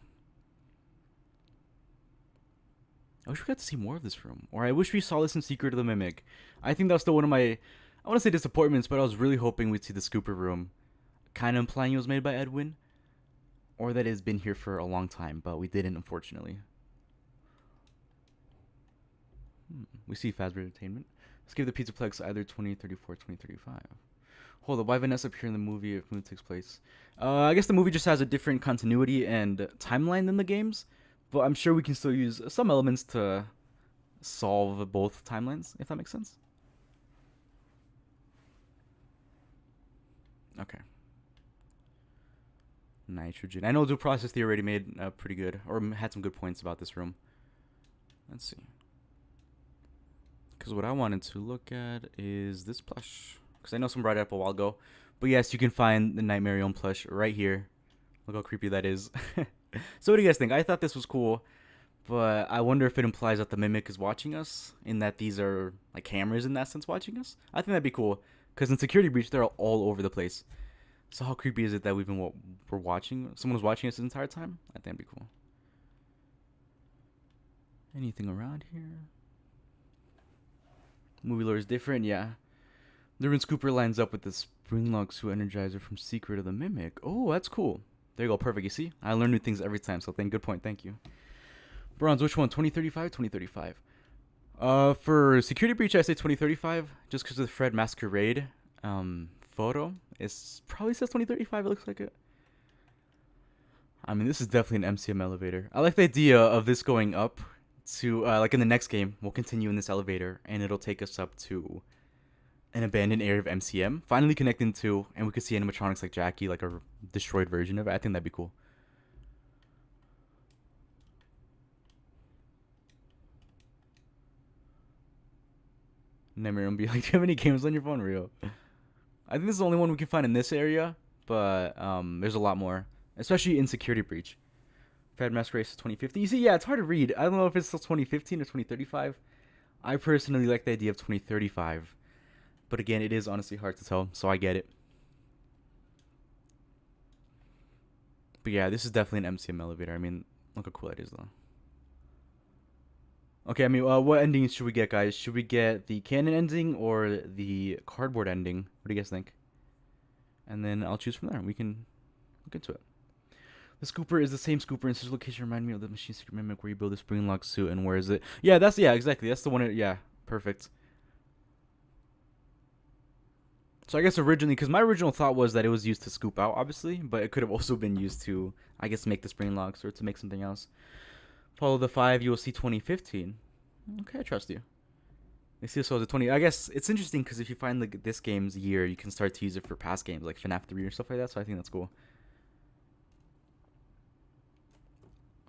I wish we got to see more of this room. Or I wish we saw this in Secret of the Mimic. I think that's still one of my, I want to say disappointments, but I was really hoping we'd see the Scooper room. Kind of implying it was made by Edwin. Or that it's been here for a long time, but we didn't, unfortunately. We see Fazbear Entertainment. Let's give the Pizzaplex either 2034 or 2035. Hold up, why Vanessa appear in the movie if the movie takes place? I guess the movie just has a different continuity and timeline than the games, but I'm sure we can still use some elements to solve both timelines, if that makes sense. Okay. Nitrogen. I know Due Process Theory already made pretty good, or had some good points about this room. Let's see. Because what I wanted to look at is this plush. Because I know someone brought it up a while ago. But yes, you can find the Nightmare on plush right here. Look how creepy that is. So what do you guys think? I thought this was cool. But I wonder if it implies that the Mimic is watching us. In that these are like cameras in that sense watching us. I think that'd be cool. Because in Security Breach, they're all over the place. So how creepy is it that we're watching? Someone was watching us the entire time? I think that'd be cool. Anything around here? Movie lore is different, yeah. Lewin Scooper lines up with the Springlock Suit Energizer from Secret of the Mimic. Oh, that's cool. There you go, perfect. You see? I learn new things every time, so good point, thank you. Bronze, which one? 2035? 2035. For Security Breach, I say 2035, just because of the Fred Masquerade photo. It probably says 2035, it looks like it. I mean, this is definitely an MCM elevator. I like the idea of this going up to, like in the next game, we'll continue in this elevator, and it'll take us up to an abandoned area of MCM, finally connecting to, and we could see animatronics like Jackie, like a destroyed version of it. I think that'd be cool. Never be like, do you have any games on your phone? Real. I think this is the only one we can find in this area, but there's a lot more, especially in Security Breach. Fred Masquerade is 2015. You see, yeah, it's hard to read. I don't know if it's still 2015 or 2035. I personally like the idea of 2035. But again, it is honestly hard to tell, so I get it. But yeah, this is definitely an MCM elevator. I mean, look how cool it is, though. Okay, I mean, what endings should we get, guys? Should we get the canon ending or the cardboard ending? What do you guys think? And then I'll choose from there. We can look into it. The Scooper is the same Scooper, and this location remind me of the Machine Secret Mimic where you build a Springlock suit, and where is it? Yeah, exactly. That's the one. Yeah, perfect. So I guess originally, because my original thought was that it was used to scoop out, obviously, but it could have also been used to, I guess, make the Springlocks or to make something else. Follow the 5, you will see 2015. Okay, I trust you. You see, so the 20. I guess it's interesting because if you find this game's year, you can start to use it for past games like FNAF 3 or stuff like that. So I think that's cool.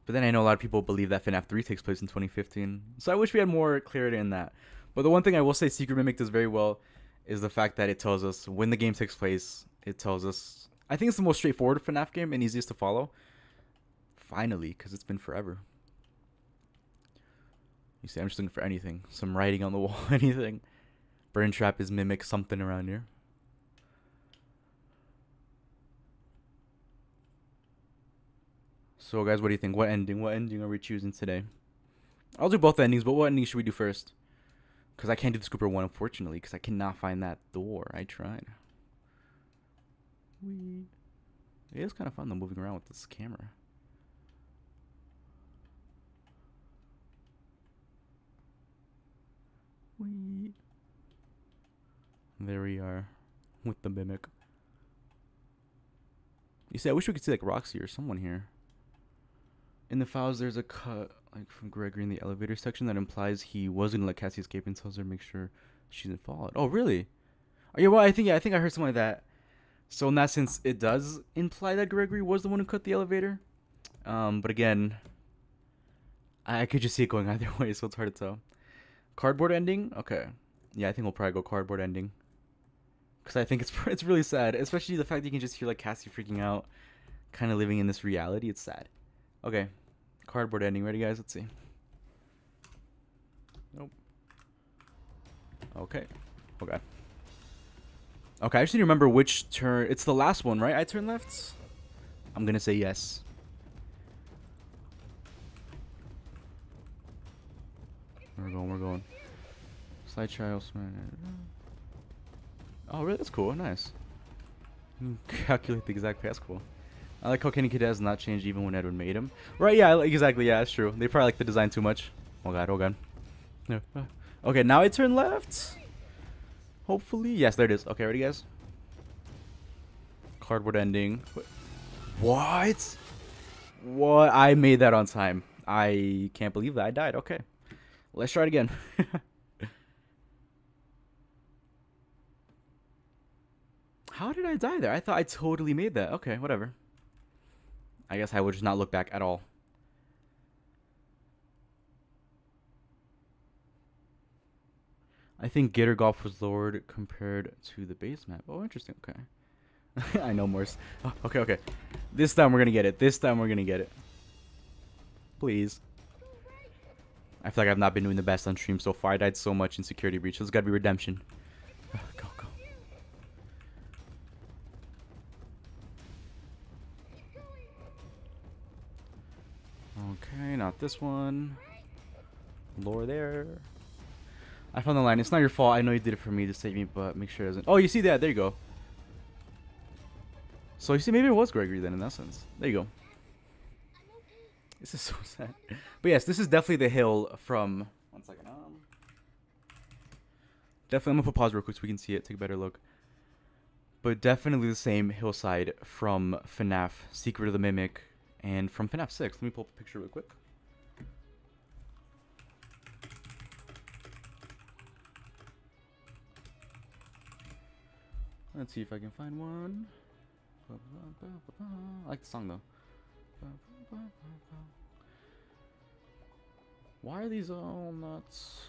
But then I know a lot of people believe that FNAF 3 takes place in 2015. So I wish we had more clarity in that. But the one thing I will say Secret Mimic does very well is the fact that it tells us when the game takes place. It tells us. I think it's the most straightforward FNAF game and easiest to follow. Finally, because it's been forever. You see, I'm just looking for anything. Some writing on the wall, anything. Burn Trap is Mimic something around here. So, guys, what do you think? What ending? What ending are we choosing today? I'll do both endings, but what ending should we do first? Because I can't do the Scooper one, unfortunately, because I cannot find that door. I tried. It is kind of fun, though, moving around with this camera. There we are with the Mimic. You see, I wish we could see like Roxy or someone here. In the files, there's a cut like from Gregory in the elevator section that implies he was gonna let Cassie escape and tells her to make sure she didn't fall. Oh, really? Oh, yeah. Well, I think I heard something like that. So in that sense, it does imply that Gregory was the one who cut the elevator. But again, I could just see it going either way, so it's hard to tell. Cardboard ending? Okay. Yeah, I think we'll probably go cardboard ending. Because I think it's really sad. Especially the fact that you can just hear like Cassie freaking out. Kind of living in this reality. It's sad. Okay. Cardboard ending. Ready, guys? Let's see. Nope. Okay. Okay. Okay, I just need to remember which turn. It's the last one, right? I turn left? I'm going to say yes. We're going, we're going. Slide trials. Oh, really? That's cool. Nice. Calculate the exact pass. Cool. I like how Kenny Kid has not changed even when Edwin made him. Right, yeah, exactly. Yeah, that's true. They probably like the design too much. Oh, God. Oh, God. Yeah. Okay, now I turn left. Hopefully. Yes, there it is. Okay, ready, guys? Cardboard ending. What? What? I made that on time. I can't believe that I died. Okay. Let's try it again. How did I die there? I thought I totally made that. Okay, whatever. I guess I would just not look back at all. I think Gator Golf was lowered compared to the base map. Oh, interesting. Okay. I know Morse. Oh, okay, okay. This time we're going to get it. This time we're going to get it. Please. I feel like I've not been doing the best on stream so far. I died so much in Security Breach. There's got to be redemption. Go, go. Okay, not this one. Lower there. I found the line. It's not your fault. I know you did it for me to save me, but make sure it doesn't. Oh, you see that? There you go. So you see, maybe it was Gregory then in that sense. There you go. This is so sad. But yes, this is definitely the hill from... One second. Definitely, I'm going to put pause real quick so we can see it. Take a better look. But definitely the same hillside from FNAF Secret of the Mimic and from FNAF 6. Let me pull up a picture real quick. Let's see if I can find one. I like the song though. Why are these all nuts?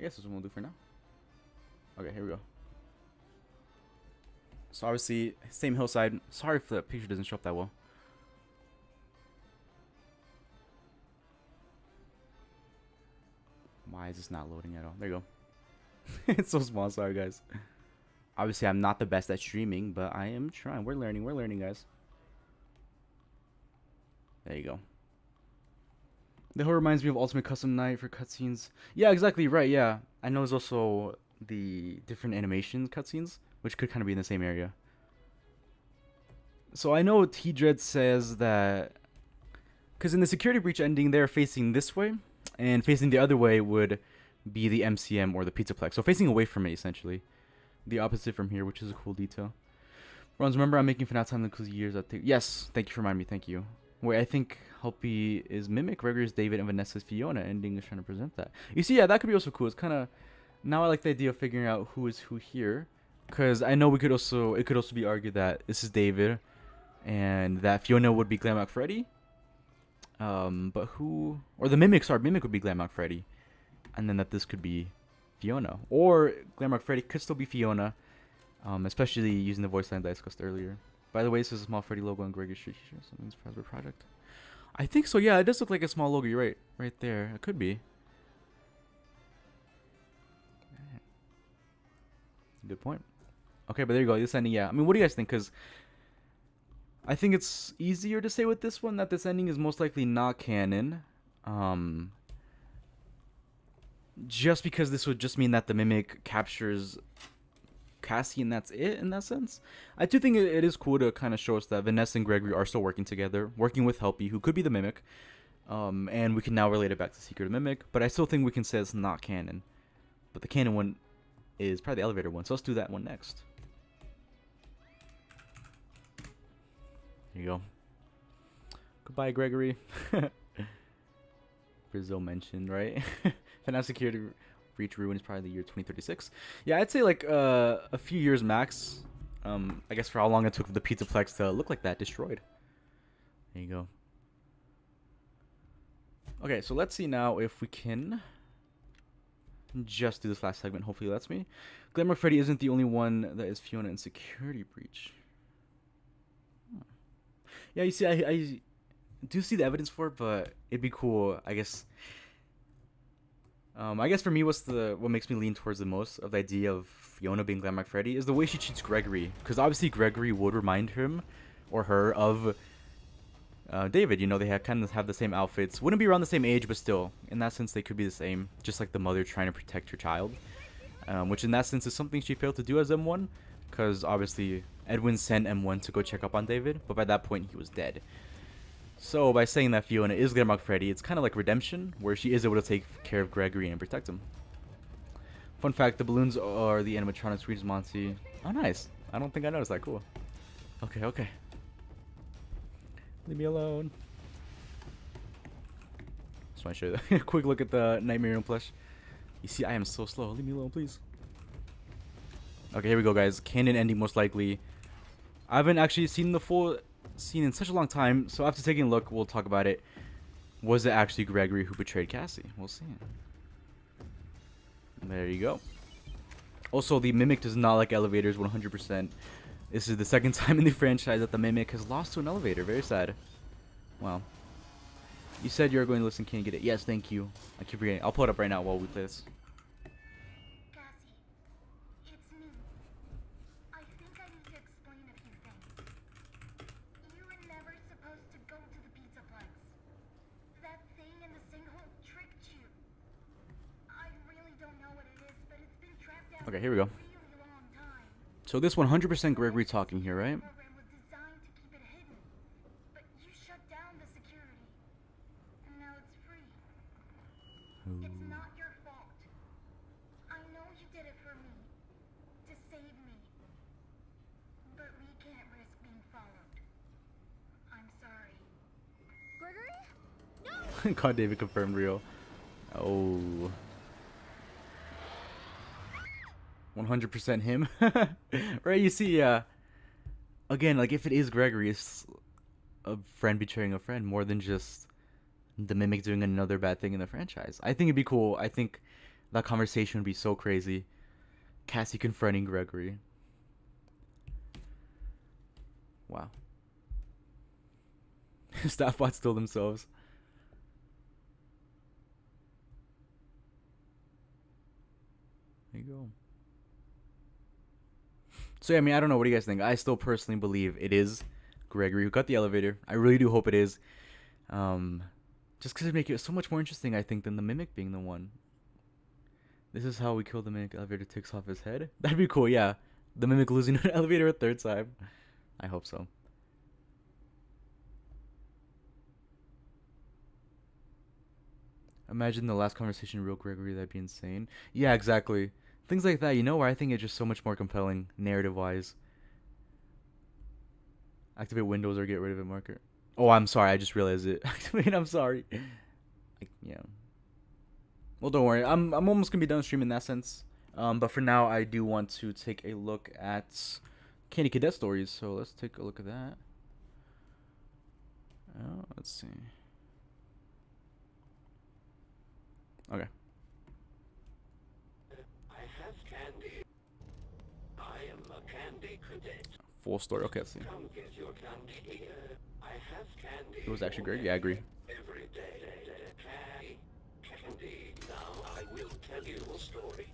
I guess this one we'll do for now. Okay, here we go. So obviously, same hillside. Sorry if the picture doesn't show up that well. Why is this not loading at all? There you go. It's so small. Sorry, guys. Obviously, I'm not the best at streaming, but I am trying. We're learning. We're learning, guys. There you go. The hill reminds me of Ultimate Custom Night for cutscenes. Yeah, exactly. Right, yeah. I know there's also the different animation cutscenes, which could kind of be in the same area. So I know T-Dread says that... Because in the Security Breach ending, they're facing this way. And facing the other way would be the MCM or the Pizzaplex. So facing away from it, essentially. The opposite from here, which is a cool detail. Ron's, remember I'm making FNAF time includes years. Yes, thank you for reminding me. Thank you. Wait, I think Helpy is Mimic, Gregory's David, and Vanessa's Fiona. Ending is trying to present that. You see, yeah, that could be also cool. It's kind of... Now I like the idea of figuring out who is who here. Because I know we could also... It could also be argued that this is David. And that Fiona would be Glamrock Freddy. But who... Or the Mimic, sorry. Mimic would be Glamrock Freddy. And then that this could be Fiona. Or Glamrock Freddy could still be Fiona. Especially using the voice line that I discussed earlier. By the way, this is a small Freddy logo on Gregory's Street. Something's Fazbear Project. I think so, yeah. It does look like a small logo. You're right. Right there. It could be. Good point. Okay, but there you go. This ending, yeah. I mean, what do you guys think? Because I think it's easier to say with this one that this ending is most likely not canon. Just because this would just mean that the Mimic captures Cassie and that's it in that sense. I do think it is cool to kind of show us that Vanessa and Gregory are still working together, working with Helpy, who could be the Mimic. And we can now relate it back to Secret of the Mimic. But I still think we can say it's not canon. But the canon one is probably the elevator one. So let's do that one next. Here you go. Goodbye, Gregory. Brazil mentioned, right? FNAF Security Breach Ruin is probably the year 2036. Yeah, I'd say like a few years max. I guess for how long it took the Pizzaplex to look like that, destroyed. There you go. Okay, so let's see now if we can just do this last segment. Hopefully that's me. Glamour Freddy isn't the only one that is Fiona in Security Breach. Yeah, you see, I do see the evidence for it, but it'd be cool, I guess. I guess for me, what makes me lean towards the most of the idea of Fiona being Glamour Freddy is the way she treats Gregory, because obviously Gregory would remind him or her of David. You know, they kind of have the same outfits. Wouldn't be around the same age, but still, in that sense, they could be the same. Just like the mother trying to protect her child, which in that sense is something she failed to do as M1, because obviously Edwin sent M1 to go check up on David, but by that point he was dead. So by saying that Fiona is Glamour Freddy, it's kind of like redemption, where she is able to take care of Gregory and protect him. Fun fact, the balloons are the animatronics reads Monty. Oh, nice. I don't think I noticed that. Cool. Okay, okay. Leave me alone. Just want to show you a quick look at the Nightmare Room plush. You see, I am so slow. Leave me alone, please. Okay, here we go, guys. Canon ending, most likely. I haven't actually seen the full scene in such a long time, so after taking a look, we'll talk about it. Was it actually Gregory who betrayed Cassie? We'll see. There you go. Also, the Mimic does not like elevators 100%. This is the second time in the franchise that the Mimic has lost to an elevator. Very sad. Wow. You said you were going to listen. Can you get it? Yes, thank you. I keep forgetting. I'll pull it up right now while we play this. Cassie, it's me. I think I need to explain a few things. You were never supposed to go to the Pizzaplex. That thing in the sinkhole tricked you. I really don't know what it is, but it's been trapped down Okay, here we go. for a really long time. So this 100% Gregory talking here, right? The program was designed to keep it hidden, but you shut down the security, and now it's free. It's not your fault. I know you did it for me, to save me, but we can't risk being followed. I'm sorry. Gregory? No! God, David confirmed real. Oh. 100% him. Right, you see, again, like, if it is Gregory, it's a friend betraying a friend more than just the Mimic doing another bad thing in the franchise. I think it'd be cool. I think that conversation would be so crazy. Cassie confronting Gregory. Wow. Staff bots still themselves. There you go. So yeah, I mean, I don't know. What do you guys think? I still personally believe it is Gregory who got the elevator. I really do hope it is. Just because it'd make it so much more interesting, I think, than the Mimic being the one. This is how we kill the Mimic. Elevator takes off his head. That'd be cool, yeah. The Mimic losing an elevator a third time. I hope so. Imagine the last conversation real Gregory. That'd be insane. Yeah, exactly. Things like that, you know, where I think it's just so much more compelling, narrative-wise. Activate Windows or get rid of it marker. Oh, I'm sorry. I just realized it. Activate. I'm sorry. Yeah. Well, don't worry. I'm almost gonna be done streaming in that sense. But for now, I do want to take a look at Candy Cadet stories. So let's take a look at that. Let's see. Okay. I have candy. I am a candy cadet. Full story. Okay, let's see. Come get your candy here. I have candy. It was actually great. Yeah, I agree. Every day. Candy. Now I will tell you a story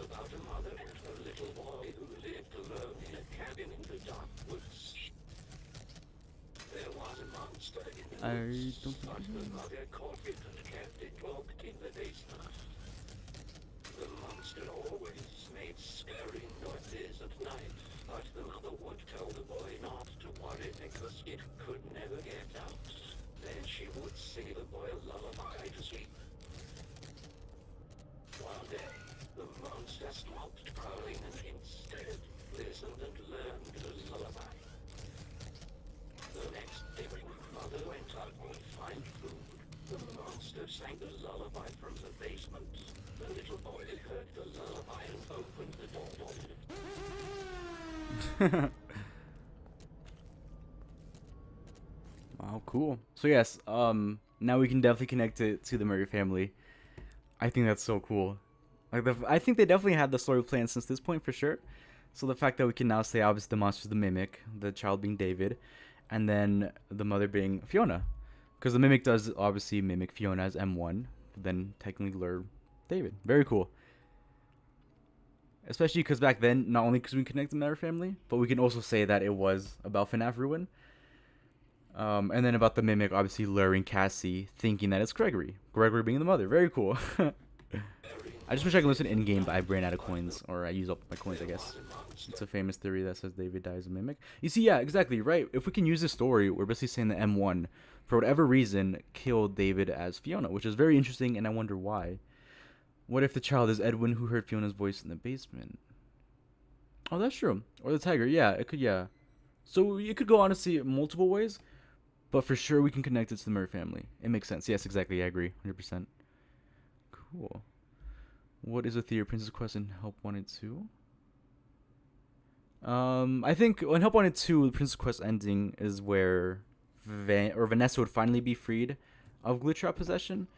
about a mother and her little boy who lived alone in a cabin in the dark woods. There was a monster in the woods, but the mother caught it and kept it locked in the basement. The monster always made scary noises at night, but the mother would tell the boy not to worry because it could never get out. Then she would sing the boy a lullaby to sleep. One day, the monster stopped growling and instead listened and learned the lullaby. The next day, when mother went out to find food, the monster sang the lullaby from the basement. The little boy heard the lullaby and opened the door. Wow, cool. So yes, now we can definitely connect it to the Murray family. I think that's so cool. Like I think they definitely had the story planned since this point for sure. So the fact that we can now say obviously the monster's the mimic, the child being David, and then the mother being Fiona, because the mimic does obviously mimic Fiona as M1, then technically lure David. Very cool. Especially because back then, not only because we connect the Murray family, but we can also say that it was about FNAF Ruin. And then about the mimic, obviously luring Cassie, thinking that it's Gregory. Gregory being the mother. Very cool. I just wish I could listen in game, but I ran out of coins, or I use up my coins, I guess. It's a famous theory that says David dies a mimic. You see, yeah, exactly, right? If we can use this story, we're basically saying that M1, for whatever reason, killed David as Fiona, which is very interesting, and I wonder why. What if the child is Edwin who heard Fiona's voice in the basement? Oh, that's true. Or the tiger, yeah, it could, yeah. So it could go honestly multiple ways. But for sure, we can connect it to the Murray family. It makes sense. Yes, exactly. I agree. 100%. Cool. What is a theory? Princess Quest and Help Wanted 2? I think in Help Wanted 2, the Princess Quest ending is where Vanessa would finally be freed of glitchtrap possession.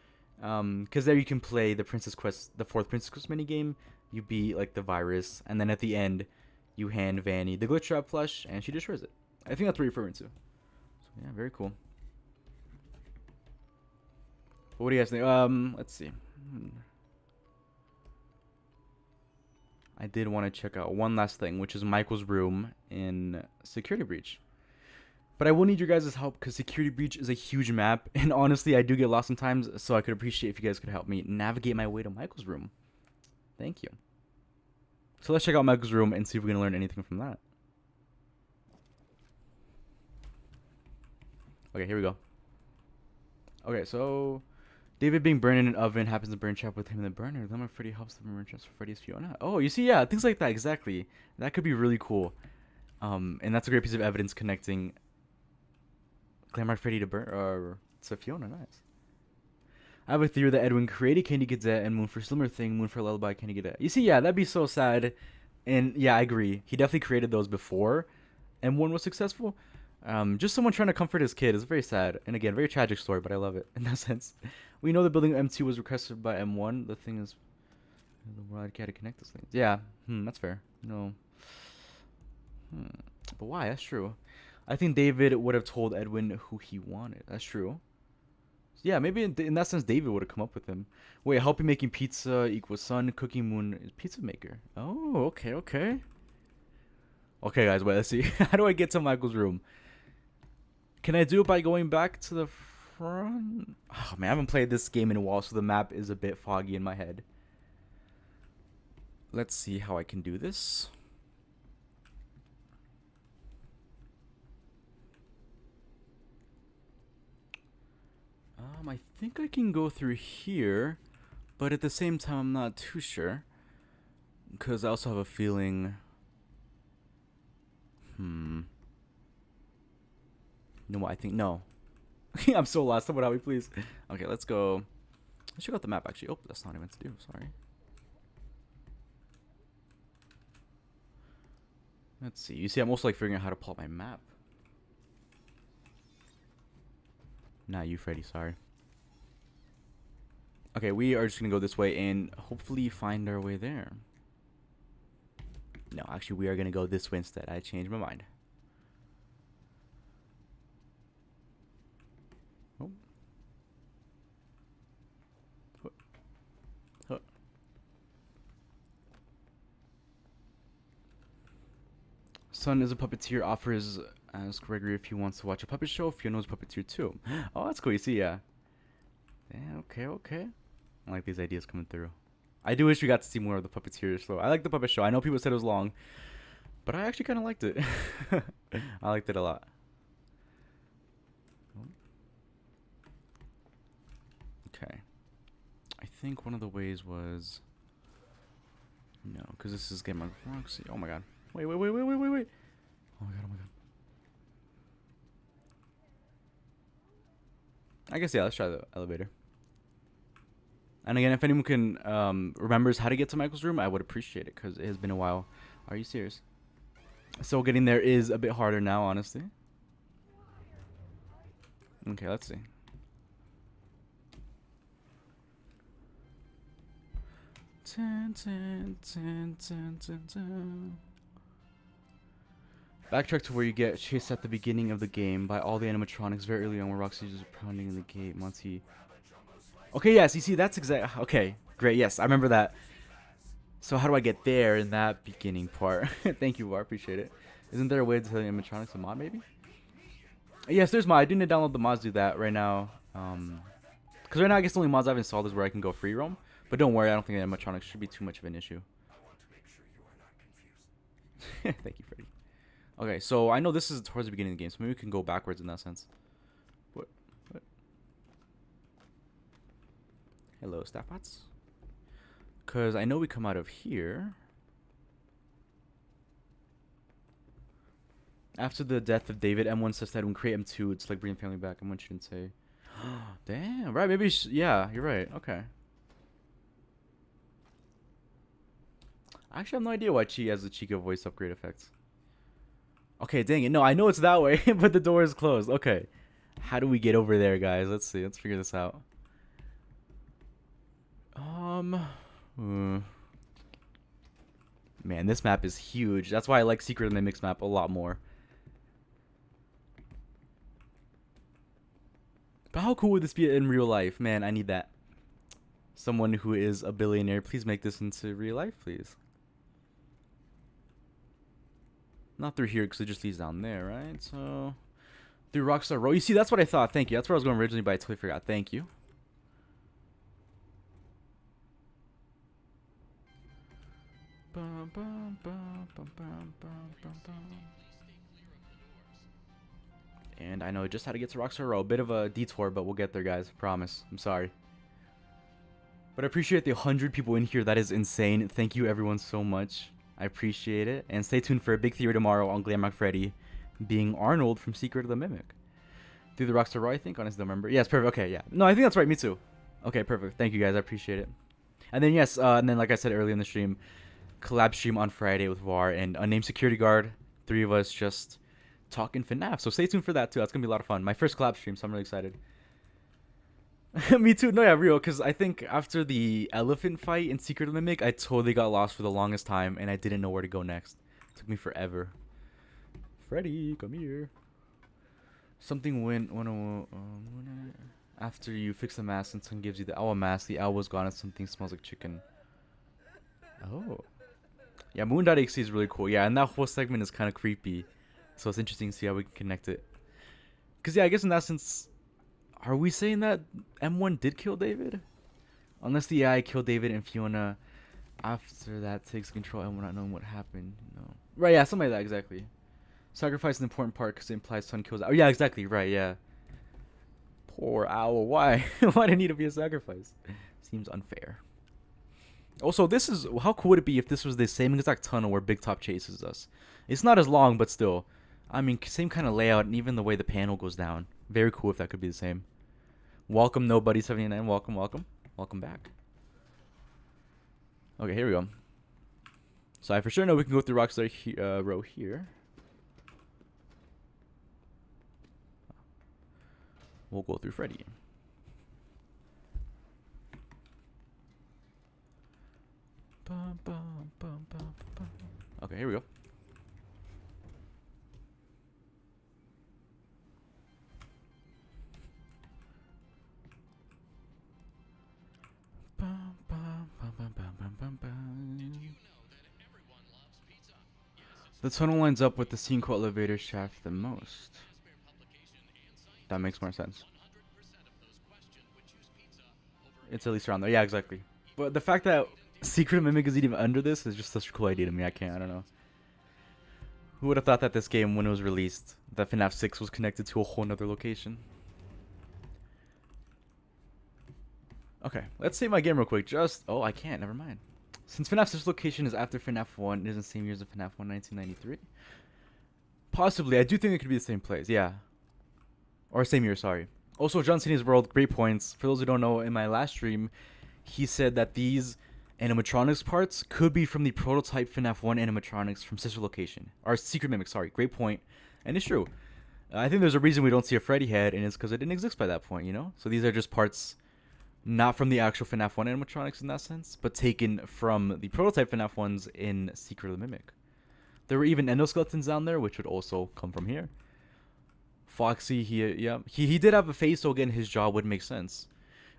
Because there you can play the Princess Quest, the fourth Princess Quest minigame. You beat like the virus, and then at the end, you hand Vanny the glitchtrap plush, and she destroys it. I think that's what you're referring to. Yeah, very cool. But what do you guys think? Let's see. I did want to check out one last thing, which is Michael's room in Security Breach. But I will need your guys' help because Security Breach is a huge map, and honestly, I do get lost sometimes, so I could appreciate if you guys could help me navigate my way to Michael's room. Thank you. So let's check out Michael's room and see if we're going to learn anything from that. Okay, here we go. Okay, so David being burned in an oven happens to burn trap with him in the burner. Then when Freddy helps the burn trap for Freddy's Fiona. Oh, you see, yeah, things like that, exactly. That could be really cool. And that's a great piece of evidence connecting Glamour Freddy to Fiona. Nice. I have a theory that Edwin created Candy Cadet and Moon for Slimmer Thing, Moon for Lullaby, Candy Cadet. You see, yeah, that'd be so sad. And yeah, I agree. He definitely created those before M1 was successful. Just someone trying to comfort his kid is very sad. And again, very tragic story, but I love it in that sense. We know the building M2 was requested by M1. The thing is, the world can't connect those things. Yeah, that's fair. No. But why? That's true. I think David would have told Edwin who he wanted. That's true. Yeah, maybe in that sense, David would have come up with him. Wait, helping making pizza equals son. Cooking Moon is pizza maker. Oh, okay, okay. Okay, guys, wait, let's see. How do I get to Michael's room? Can I do it by going back to the front? Oh, man, I haven't played this game in a while, so the map is a bit foggy in my head. Let's see how I can do this. I think I can go through here, but at the same time, I'm not too sure. Because I also have a feeling... You know what? I think no. I'm so lost. Someone help me, please. Okay, let's go. Let's check out the map, actually. Oh, that's not even to do. Sorry. Let's see. You see, I'm also like figuring out how to pull up my map. Not you, Freddy. Sorry. Okay, we are just gonna go this way and hopefully find our way there. No, actually, we are gonna go this way instead. I changed my mind. Oh. Son is a puppeteer. Offers ask Gregory if he wants to watch a puppet show. Fiona's puppeteer too. Oh, that's cool. You see, yeah. Yeah. Okay. Okay. I like these ideas coming through. I do wish we got to see more of the puppeteer show. I like the puppet show. I know people said it was long, but I actually kind of liked it. I liked it a lot. Okay. I think one of the ways was... No, because this is Game of Roxy. Oh my god. Wait. Oh my god, oh my god. I guess, yeah, let's try the elevator. And again, if anyone can remembers how to get to Michael's room, I would appreciate it because it has been a while. Are you serious? So getting there is a bit harder now, honestly. Okay, let's see. Backtrack to where you get chased at the beginning of the game by all the animatronics very early on, where Roxy's just pounding in the gate. Monty. Okay, yes, you see, that's exact. Okay, great. Yes, I remember that. So how do I get there in that beginning part? Thank you, Var. Appreciate it. Isn't there a way to tell the animatronics a mod, maybe? Yes, there's mod. I do need to download the mods to do that right now. Because right now, I guess the only mods I've installed is where I can go free roam. But don't worry, I don't think the animatronics should be too much of an issue. Thank you, Freddy. Okay, so I know this is towards the beginning of the game, so maybe we can go backwards in that sense. What? Hello, staff bots. Because I know we come out of here. After the death of David, M1 says that when create M2, it's like bringing family back. M1 shouldn't say. Damn, right, maybe, yeah, you're right, okay. I actually have no idea why Chi has the Chica voice upgrade effects. Okay, dang it. No, I know it's that way, but the door is closed. Okay. How do we get over there, guys? Let's see. Let's figure this out. Man, this map is huge. That's why I like Secret of the Mix map a lot more. But how cool would this be in real life? Man, I need that. Someone who is a billionaire, please make this into real life, please. Not through here, because it just leads down there, right? So, through Rockstar Row. You see, that's what I thought. Thank you. That's where I was going originally, but I totally forgot. Thank you. And I know just how to get to Rockstar Row. A bit of a detour, but we'll get there, guys. Promise. I'm sorry. But I appreciate the 100 people in here. That is insane. Thank you, everyone, so much. I appreciate it. And stay tuned for a big theory tomorrow on Glamrock Freddy being Arnold from Secret of the Mimic. Through the Rockstar Row, I think. Honestly, don't remember. Yes, perfect. Okay, yeah. No, I think that's right. Me too. Okay, perfect. Thank you, guys. I appreciate it. And then, yes, and then, like I said earlier in the stream, collab stream on Friday with Var and Unnamed Security Guard. 3 of us just talking FNAF. So stay tuned for that, too. That's going to be a lot of fun. My first collab stream, so I'm really excited. Me too. No, yeah, real. Because I think after the elephant fight in Secret of the Mimic, I totally got lost for the longest time, and I didn't know where to go next. It took me forever. Freddy, come here. Something went after you fix the mask and someone gives you the owl mask. The owl was gone and something smells like chicken. Oh. Yeah, Moon.exe is really cool. Yeah, and that whole segment is kind of creepy. So it's interesting to see how we can connect it. Because, yeah, I guess in that sense... Are we saying that M1 did kill David? Unless the AI killed David and Fiona after that takes control and we're not knowing what happened. No. Right, yeah, something like that, exactly. Sacrifice is an important part because it implies son kills... Oh, yeah, exactly, right, yeah. Poor owl, why? Why did it need to be a sacrifice? Seems unfair. Also, this is... How cool would it be if this was the same exact tunnel where Big Top chases us? It's not as long, but still. I mean, same kind of layout and even the way the panel goes down. Very cool if that could be the same. Welcome, Nobody79. Welcome, welcome. Welcome back. Okay, here we go. So I for sure know we can go through Rockstar Row here. We'll go through Freddy. Okay, here we go. The tunnel lines up with the Cinco elevator shaft the most. That makes more sense. It's at least around there. Yeah, exactly. But the fact that Secret Mimic is even under this is just such a cool idea to me. I don't know. Who would have thought that this game, when it was released, that FNAF 6 was connected to a whole nother location? Okay, let's save my game real quick. Oh, I can't. Never mind. Since FNAF 6 location is after FNAF 1, it is in the same year as FNAF 1, 1993. Possibly. I do think it could be the same place. Yeah. Or same year, sorry. Also, John Cena's World, great points. For those who don't know, in my last stream, he said that these animatronics parts could be from the prototype FNAF 1 animatronics from sister location. Or secret mimic, sorry. Great point. And it's true. I think there's a reason we don't see a Freddy head, and it's because it didn't exist by that point, you know? So these are just parts not from the actual FNAF 1 animatronics in that sense, but taken from the prototype FNAF 1s in Secret of the Mimic. There were even endoskeletons down there, which would also come from here. Foxy, he did have a face, so again, his jaw would make sense.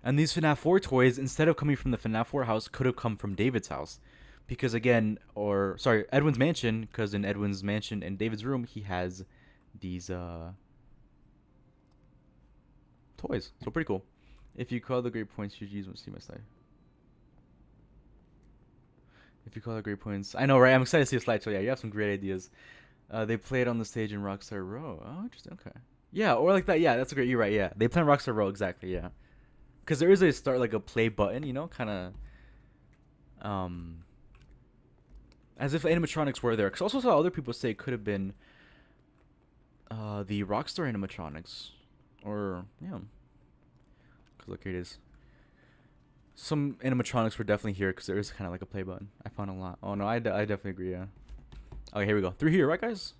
And these FNAF 4 toys, instead of coming from the FNAF 4 house, could have come from David's house. Because again, Edwin's mansion, because in Edwin's mansion and David's room, he has these toys. So pretty cool. If you call the great points, you use see my slide. If you call the great points, I know, right? I'm excited to see a slide. So yeah, you have some great ideas. They play it on the stage in Rockstar Row. Oh, interesting. Okay. Yeah, or like that. Yeah, that's a great. You're right. Yeah, they play in Rockstar Row exactly. Yeah, because there is a start like a play button. You know, kind of as if animatronics were there. Because also saw other people say it could have been the Rockstar animatronics, or yeah. Cause look, here it is. Some animatronics were definitely here because there is kind of like a play button. I found a lot. Oh no, I definitely agree. Yeah. Okay, here we go. Through here, right, guys?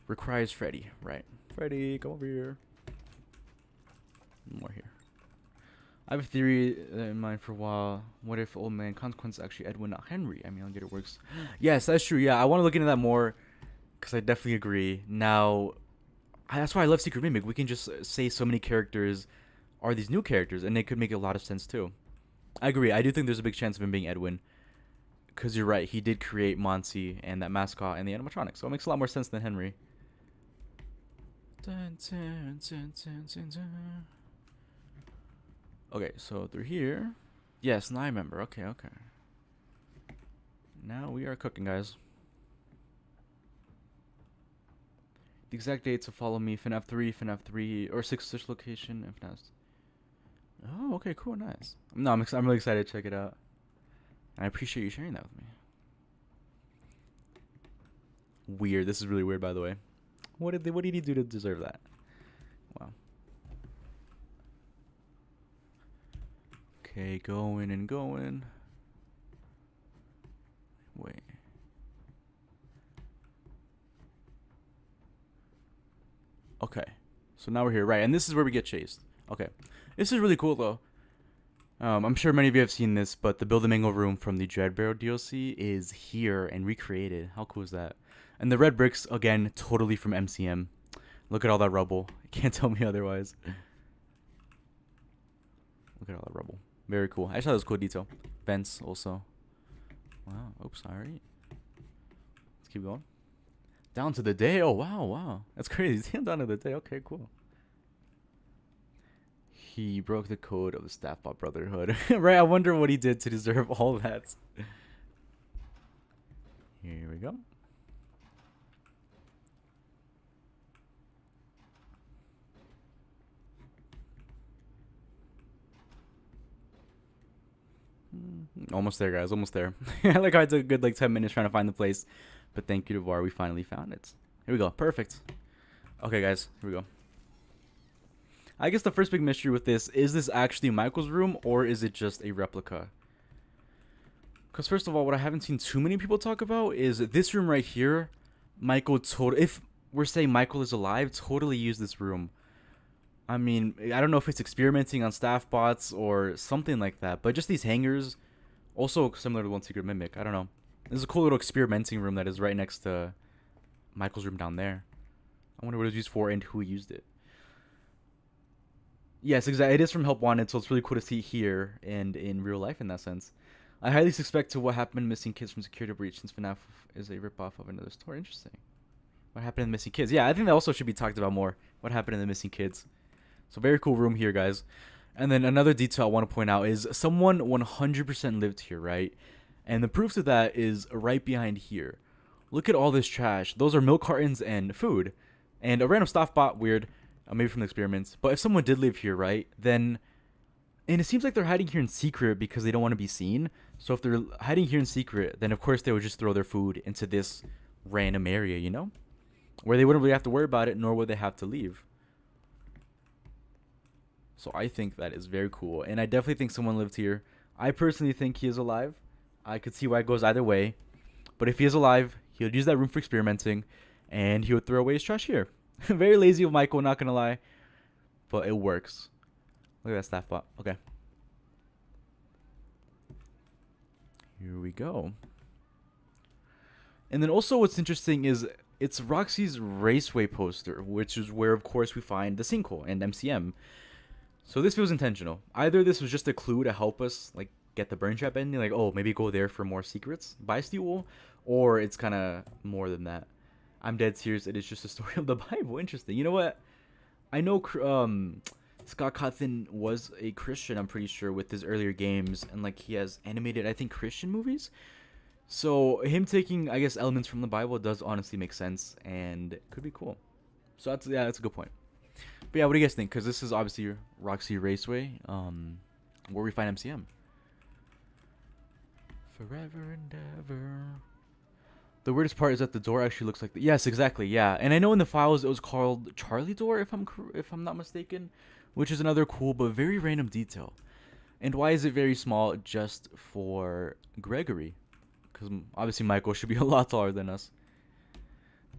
Requires Freddy, right? Freddy, come over here. More here. I have a theory in mind for a while. What if old man Consequence is actually Edwin, not Henry? I mean, I'll get it works. Yes, that's true. Yeah, I want to look into that more because I definitely agree. Now, that's why I love Secret Mimic. We can just say so many characters are these new characters, and it could make a lot of sense too. I agree. I do think there's a big chance of him being Edwin. Because you're right, he did create Monty and that mascot and the animatronic, so it makes a lot more sense than Henry. Okay, so through here. Yes, now I remember. Okay. Now we are cooking, guys. The exact dates to follow me: FNAF 3, or 6 such location, and FNAF. Oh, okay, cool, nice. No, I'm really excited to check it out. And I appreciate you sharing that with me. Weird. This is really weird, by the way. What did he do to deserve that? Wow. Okay, going and going. Wait. Okay. So now we're here, right? And this is where we get chased. Okay. This is really cool, though. I'm sure many of you have seen this, but the Build a Mango room from the Dreadbarrow DLC is here and recreated. How cool is that? And the red bricks, again, totally from MCM. Look at all that rubble. You can't tell me otherwise. Look at all that rubble. Very cool. I just thought that was a cool detail. Vents also. Wow. Oops, alright. Let's keep going. Down to the day. Oh, wow. That's crazy. Down to the day. Okay, cool. He broke the code of the Staffbot Brotherhood. Right, I wonder what he did to deserve all that. Here we go. Almost there, guys. Almost there. I like how I took a good 10 minutes trying to find the place. But thank you to VAR, we finally found it. Here we go. Perfect. Okay, guys. Here we go. I guess the first big mystery with this, is this actually Michael's room or is it just a replica? Because first of all, what I haven't seen too many people talk about is this room right here. Michael if we're saying Michael is alive, totally use this room. I mean, I don't know if it's experimenting on staff bots or something like that, but just these hangers, also similar to One Secret Mimic. I don't know. This is a cool little experimenting room that is right next to Michael's room down there. I wonder what it was used for and who used it. Yes, exactly. It is from Help Wanted, so it's really cool to see here and in real life in that sense. I highly suspect to what happened to Missing Kids from Security Breach, since FNAF is a ripoff of another story. Interesting. What happened to the Missing Kids? Yeah, I think that also should be talked about more. What happened to the Missing Kids? So very cool room here, guys. And then another detail I want to point out is someone 100% lived here, right? And the proof of that is right behind here. Look at all this trash. Those are milk cartons and food. And a random staff bot, weird. Maybe from the experiments. But if someone did live here, right, then... And it seems like they're hiding here in secret because they don't want to be seen. So if they're hiding here in secret, then of course they would just throw their food into this random area, you know? Where they wouldn't really have to worry about it, nor would they have to leave. So I think that is very cool. And I definitely think someone lived here. I personally think he is alive. I could see why it goes either way. But if he is alive, he would use that room for experimenting, and he would throw away his trash here. Very lazy of Michael, not gonna lie, but it works. Look at that staff bot. Okay. Here we go. And then also what's interesting is it's Roxy's Raceway poster, which is where, of course, we find the sinkhole and MCM. So this feels intentional. Either this was just a clue to help us, like, get the burn trap ending, like, oh, maybe go there for more secrets by Steel, or it's kind of more than that. I'm dead serious. It is just a story of the Bible. Interesting. You know what? I know Scott Cawthon was a Christian, I'm pretty sure, with his earlier games, and like he has animated, I think, Christian movies. So him taking, I guess, elements from the Bible does honestly make sense, and it could be cool. So that's a good point. But yeah, what do you guys think? Because this is obviously Roxy Raceway, where we find MCM. Forever and ever. The weirdest part is that the door actually looks like yes, exactly, yeah. And I know in the files it was called Charlie Door, if I'm not mistaken, which is another cool but very random detail. And why is it very small just for Gregory? Because obviously Michael should be a lot taller than us.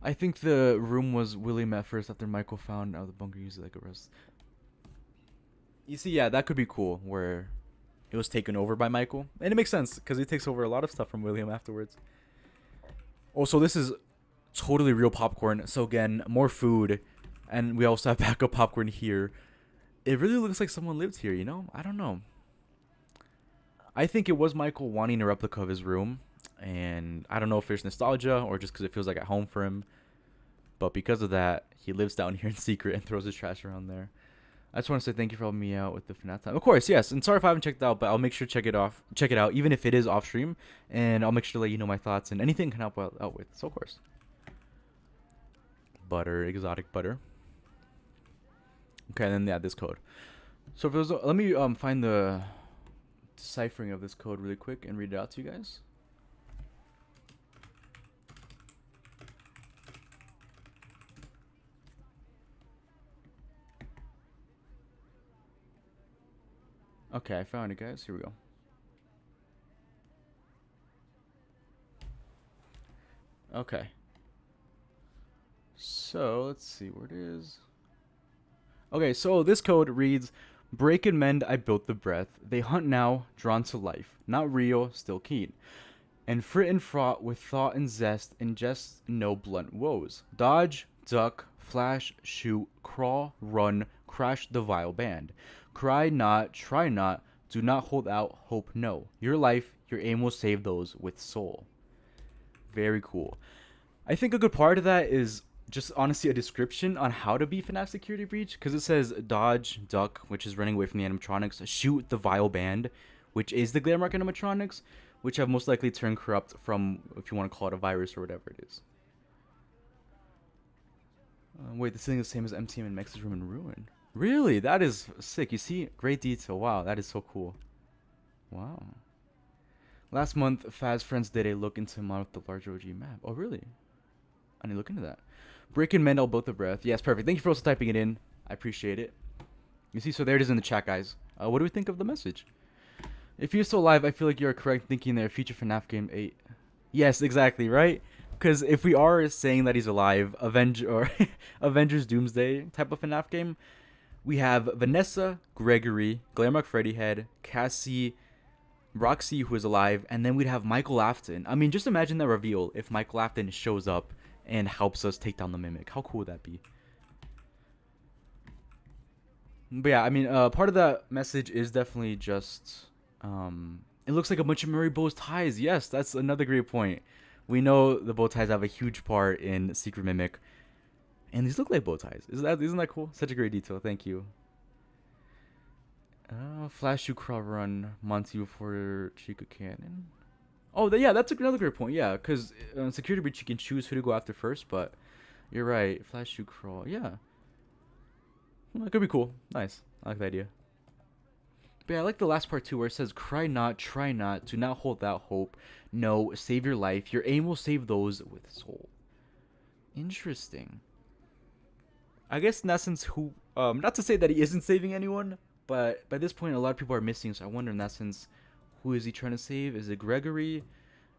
I think the room was William at first after Michael found out the bunker used it like a rest. You see, yeah, that could be cool where it was taken over by Michael. And it makes sense because he takes over a lot of stuff from William afterwards. Also, this is totally real popcorn. So again, more food. And we also have backup popcorn here. It really looks like someone lived here, you know? I don't know. I think it was Michael wanting a replica of his room. And I don't know if there's nostalgia or just because it feels like at home for him. But because of that, he lives down here in secret and throws his trash around there. I just want to say thank you for helping me out with the FNAF time. Of course, yes. And sorry if I haven't checked it out, but I'll make sure to check it out, even if it is off stream. And I'll make sure to let you know my thoughts and anything can help out with. So of course. Butter, exotic butter. Okay, and then yeah, this code. So if let me find the deciphering of this code really quick and read it out to you guys. Okay, I found it, guys. Here we go. Okay. So, let's see where it is. Okay, so this code reads, break and mend, I built the breath. They hunt now, drawn to life. Not real, still keen. And frit and fraught with thought and zest, ingest no blunt woes. Dodge, duck, flash, shoot, crawl, run, crash the vile band. Cry not, try not, do not hold out, hope no. Your life, your aim will save those with soul. Very cool. I think a good part of that is just honestly a description on how to be FNAF Security Breach, because it says dodge, duck, which is running away from the animatronics, shoot the vile band, which is the Glamrock animatronics, which have most likely turned corrupt from, if you want to call it a virus or whatever it is. Wait, this thing is the same as MTM and Mex's room in ruin. Really? That is sick. You see? Great detail. Wow, that is so cool. Wow. Last month, Faz Friends did a look into mod with the larger OG map. Oh, really? I need to look into that. Break and mend, I'll both the breath. Yes, perfect. Thank you for also typing it in. I appreciate it. You see, so there it is in the chat, guys. What do we think of the message? If you're still alive, I feel like you're correct thinking there future FNAF game 8. Yes, exactly, right? Because if we are saying that he's alive, Avengers Doomsday type of FNAF game, we have Vanessa, Gregory, Glamrock Freddy Head, Cassie, Roxy, who is alive, and then we'd have Michael Afton. I mean, just imagine that reveal if Michael Afton shows up and helps us take down the Mimic. How cool would that be? But yeah, I mean, part of that message is definitely just, it looks like a bunch of Murray bow ties. Yes, that's another great point. We know the bow ties have a huge part in Secret Mimic. And these look like bow ties. Isn't that cool? Such a great detail. Thank you. Flash you crawl run Monty before Chica Cannon. Oh, yeah, that's another great point. Yeah, because Security Breach you can choose who to go after first, but you're right. Flash you crawl. Yeah. Well, that could be cool. Nice. I like the idea. But yeah, I like the last part too where it says, cry not, try not, do not hold out hope. No, save your life. Your aim will save those with soul. Interesting. I guess in essence, who, not to say that he isn't saving anyone, but by this point, a lot of people are missing. So I wonder in essence, Who is he trying to save? Is it Gregory?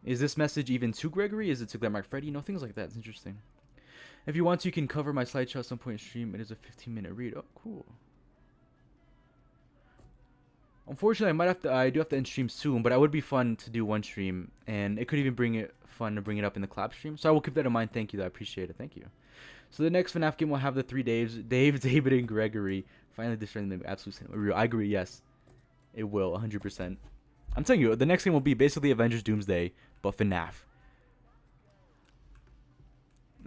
Is this message even to Gregory? Is it to Glamrock Freddy? Things like that. It's interesting. If you want to, you can cover my slideshow at some point in stream. It is a 15-minute read. Oh, cool. Unfortunately, I do have to end stream soon, but it would be fun to do one stream, and it could even bring it fun to bring it up in the collab stream. So I will keep that in mind. Thank you, I appreciate it. Thank you. So the next FNAF game will have the 3 Daves, Dave, David, and Gregory. Finally destroying the absolute cinema. I agree, yes. It will, 100%. I'm telling you, the next game will be basically Avengers Doomsday, but FNAF.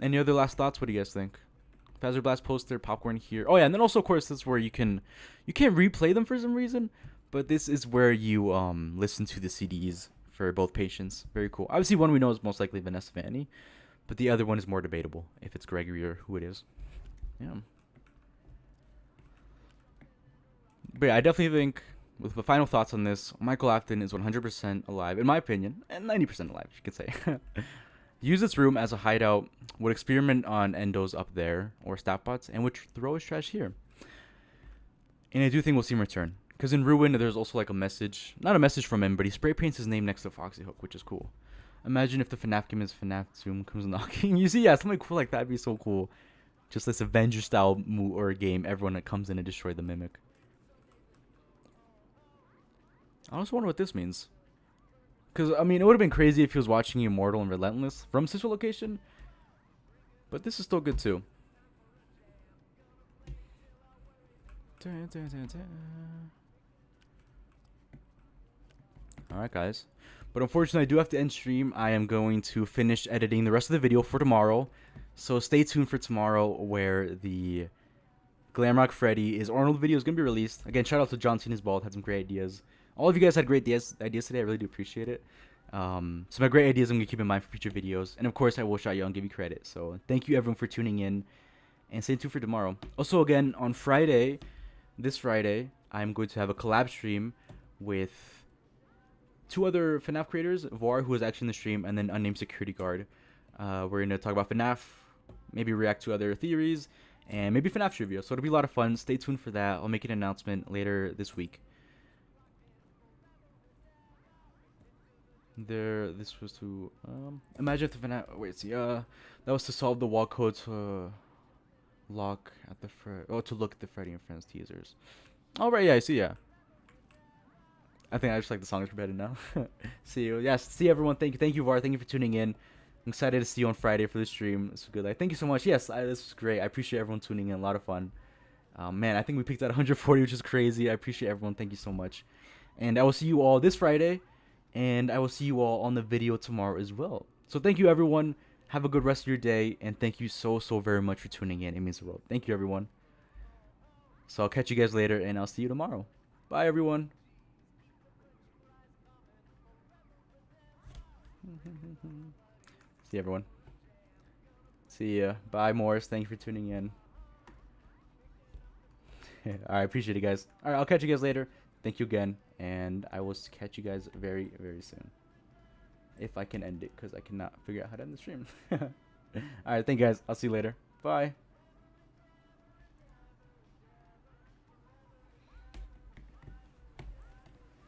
Any other last thoughts? What do you guys think? Phaser Blast poster, popcorn here. Oh yeah, and then also of course this is where you can't replay them for some reason, but this is where you listen to the CDs for both patients. Very cool. Obviously one we know is most likely Vanessa Vanny, but the other one is more debatable if it's Gregory or who it is. Yeah. But yeah, I definitely think with the final thoughts on this, Michael Afton is 100% alive in my opinion, and 90% alive, you could say. Use its room as a hideout, would experiment on endos up there, or staff bots, and would throw his trash here. And I do think we'll see him return. Because in Ruin, there's also like a message. Not a message from him, but he spray paints his name next to Foxy Hook, which is cool. Imagine if the FNAF game is FNAF Zoom comes knocking. You see, yeah, something cool like that would be so cool. Just this Avenger style or game, everyone that comes in and destroy the Mimic. I also wonder what this means. Because, I mean, it would have been crazy if he was watching Immortal and Relentless from Central Location. But this is still good, too. Alright, guys. But unfortunately, I do have to end stream. I am going to finish editing the rest of the video for tomorrow. So stay tuned for tomorrow where the Glamrock Freddy is Arnold video is going to be released. Again, shout out to John Cena's Bald. Had some great ideas. All of you guys had great ideas today. I really do appreciate it. So my great ideas I'm going to keep in mind for future videos. And of course, I will shout you out and give you credit. So thank you everyone for tuning in. And stay tuned for tomorrow. Also, again, on Friday, this Friday, I'm going to have a collab stream with 2 other FNAF creators. Var, who is actually in the stream, and then Unnamed Security Guard. We're going to talk about FNAF, maybe react to other theories, and maybe FNAF trivia. So it'll be a lot of fun. Stay tuned for that. I'll make an announcement later this week. This was to imagine if the FNAF that was to solve the wall code to look at the Freddy and Friends teasers. All right, yeah, I see. Yeah, I think I just like the song is better now. See you. Yes, see everyone. Thank you, Var. Thank you for tuning in. I'm excited to see you on Friday for the stream. It's good. Thank you so much. Yes, this was great. I appreciate everyone tuning in. A lot of fun. Man, I think we peaked at 140, which is crazy. I appreciate everyone. Thank you so much. And I will see you all this Friday. And I will see you all on the video tomorrow as well. So thank you, everyone. Have a good rest of your day. And thank you so very much for tuning in. It means the world. Thank you, everyone. So I'll catch you guys later. And I'll see you tomorrow. Bye, everyone. See everyone. See ya. Bye, Morris. Thank you for tuning in. Alright, appreciate it, guys. Alright, I'll catch you guys later. Thank you again. And I will catch you guys very soon. If I can end it, because I cannot figure out how to end the stream. Alright, thank you guys. I'll see you later. Bye.